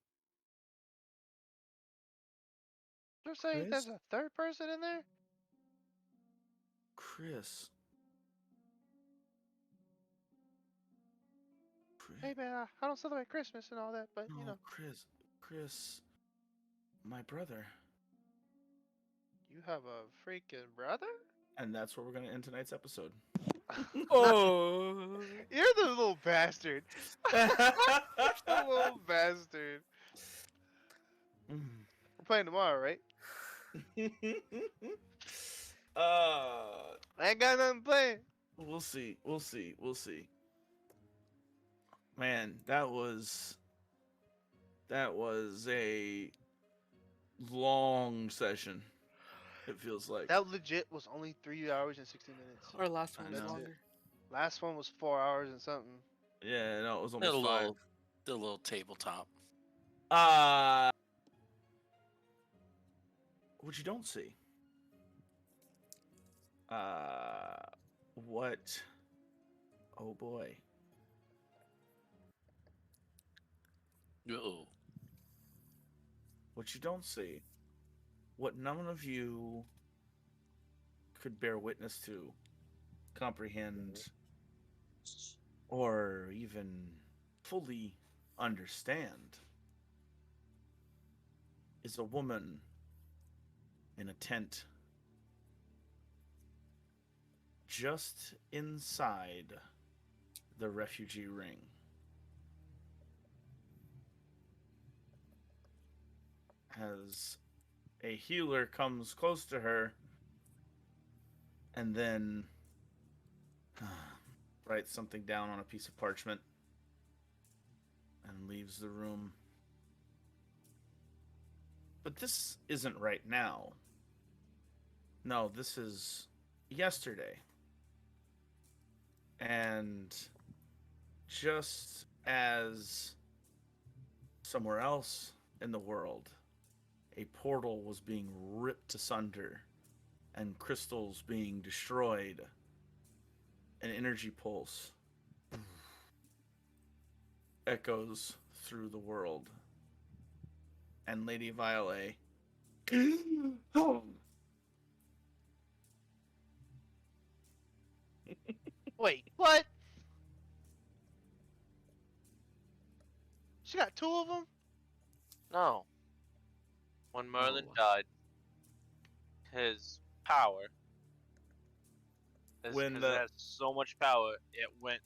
You're saying Chris? there's a third person in there? Chris. Chris. Hey man, I don't celebrate Christmas and all that, but you No, know, Chris, my brother. you have a freaking brother? And that's where we're going to end tonight's episode. Oh. You're the little bastard. The little bastard. Mm. We're playing tomorrow, right? uh, I ain't got nothing playing. we'll see. We'll see. We'll see. Man, that was a long session. It feels like. That legit was only 3 hours and 60 minutes. Our last I one was know. longer. Last one was 4 hours and something. Yeah, no, it was Did a almost 5. little tabletop. What you don't see. What? Oh boy. Uh-oh. What you don't see. What none of you could bear witness to, comprehend, or even fully understand is a woman in a tent just inside the refugee ring. As a healer comes close to her and then writes something down on a piece of parchment and leaves the room. But this isn't right now. No, this is yesterday. And just as somewhere else in the world, a portal was being ripped asunder and crystals being destroyed, an energy pulse echoes through the world. And Lady Violet Wait, what? She got 2 of them? No. When Merlin Oh. died, his power, because When it the- has so much power, it went.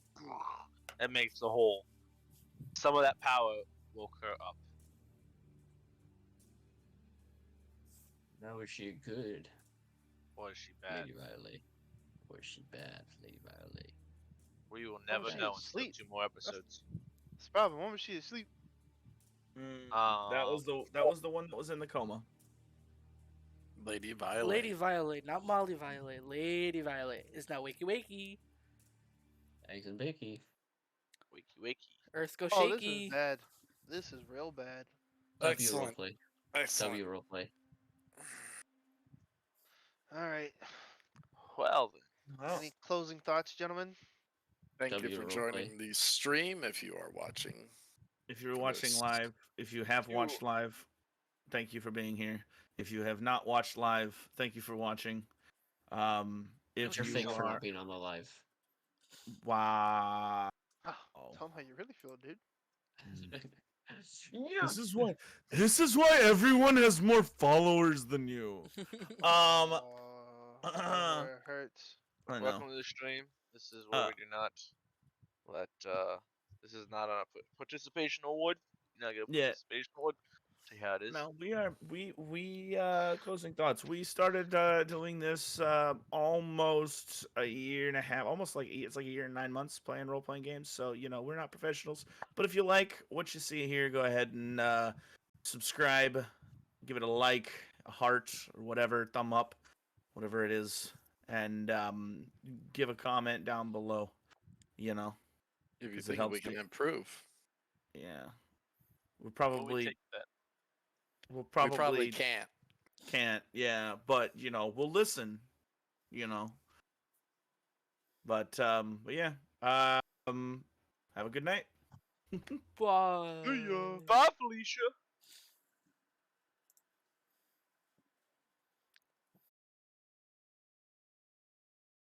It makes the hole. Some of that power woke her up. Now is she good, Or is she bad? Lady Riley? Or is she bad, Lady Riley? We will Oh, never she know was until asleep. 2 more episodes. It's the problem. When was she asleep? that was the one that was in the coma. Lady Violet. Lady Violet, not Molly Violet. Lady Violet is now wakey wakey. Eggs and bakey. Wakey wakey. Earth go Oh, this is shaky. bad. This is real bad. W Excellent. roleplay. Excellent. W roleplay. All right. Well then. Well, Any closing thoughts, gentlemen? Thank you W for roleplay. joining the stream if you are watching. if you're watching Yes. live, if you have watched live, thank you for being here. If you have not watched live, thank you for watching. If What's your you fake for are not being on the live? wow, Oh, tell them how you really feel, dude. This is why. This is why everyone has more followers than you. That I where it hurts. know. Welcome to the stream. This is where Uh, we do not let. This is not a participation award. You're not get a Yeah. participation award. See how it is. No, we closing thoughts. We started doing this almost a year and a half, almost like it's like a year and 9 months playing role playing games. So we're not professionals, but if you like what you see here, go ahead and subscribe, give it a like, a heart, or whatever, thumb up, whatever it is, and give a comment down below. You know, If you 'cause it think helps we can to- improve, yeah. We'll Well, we probably take that. we probably probably can't. can't, yeah, but we'll listen, you know. But yeah. Have a good night. Bye. Bye, Felicia.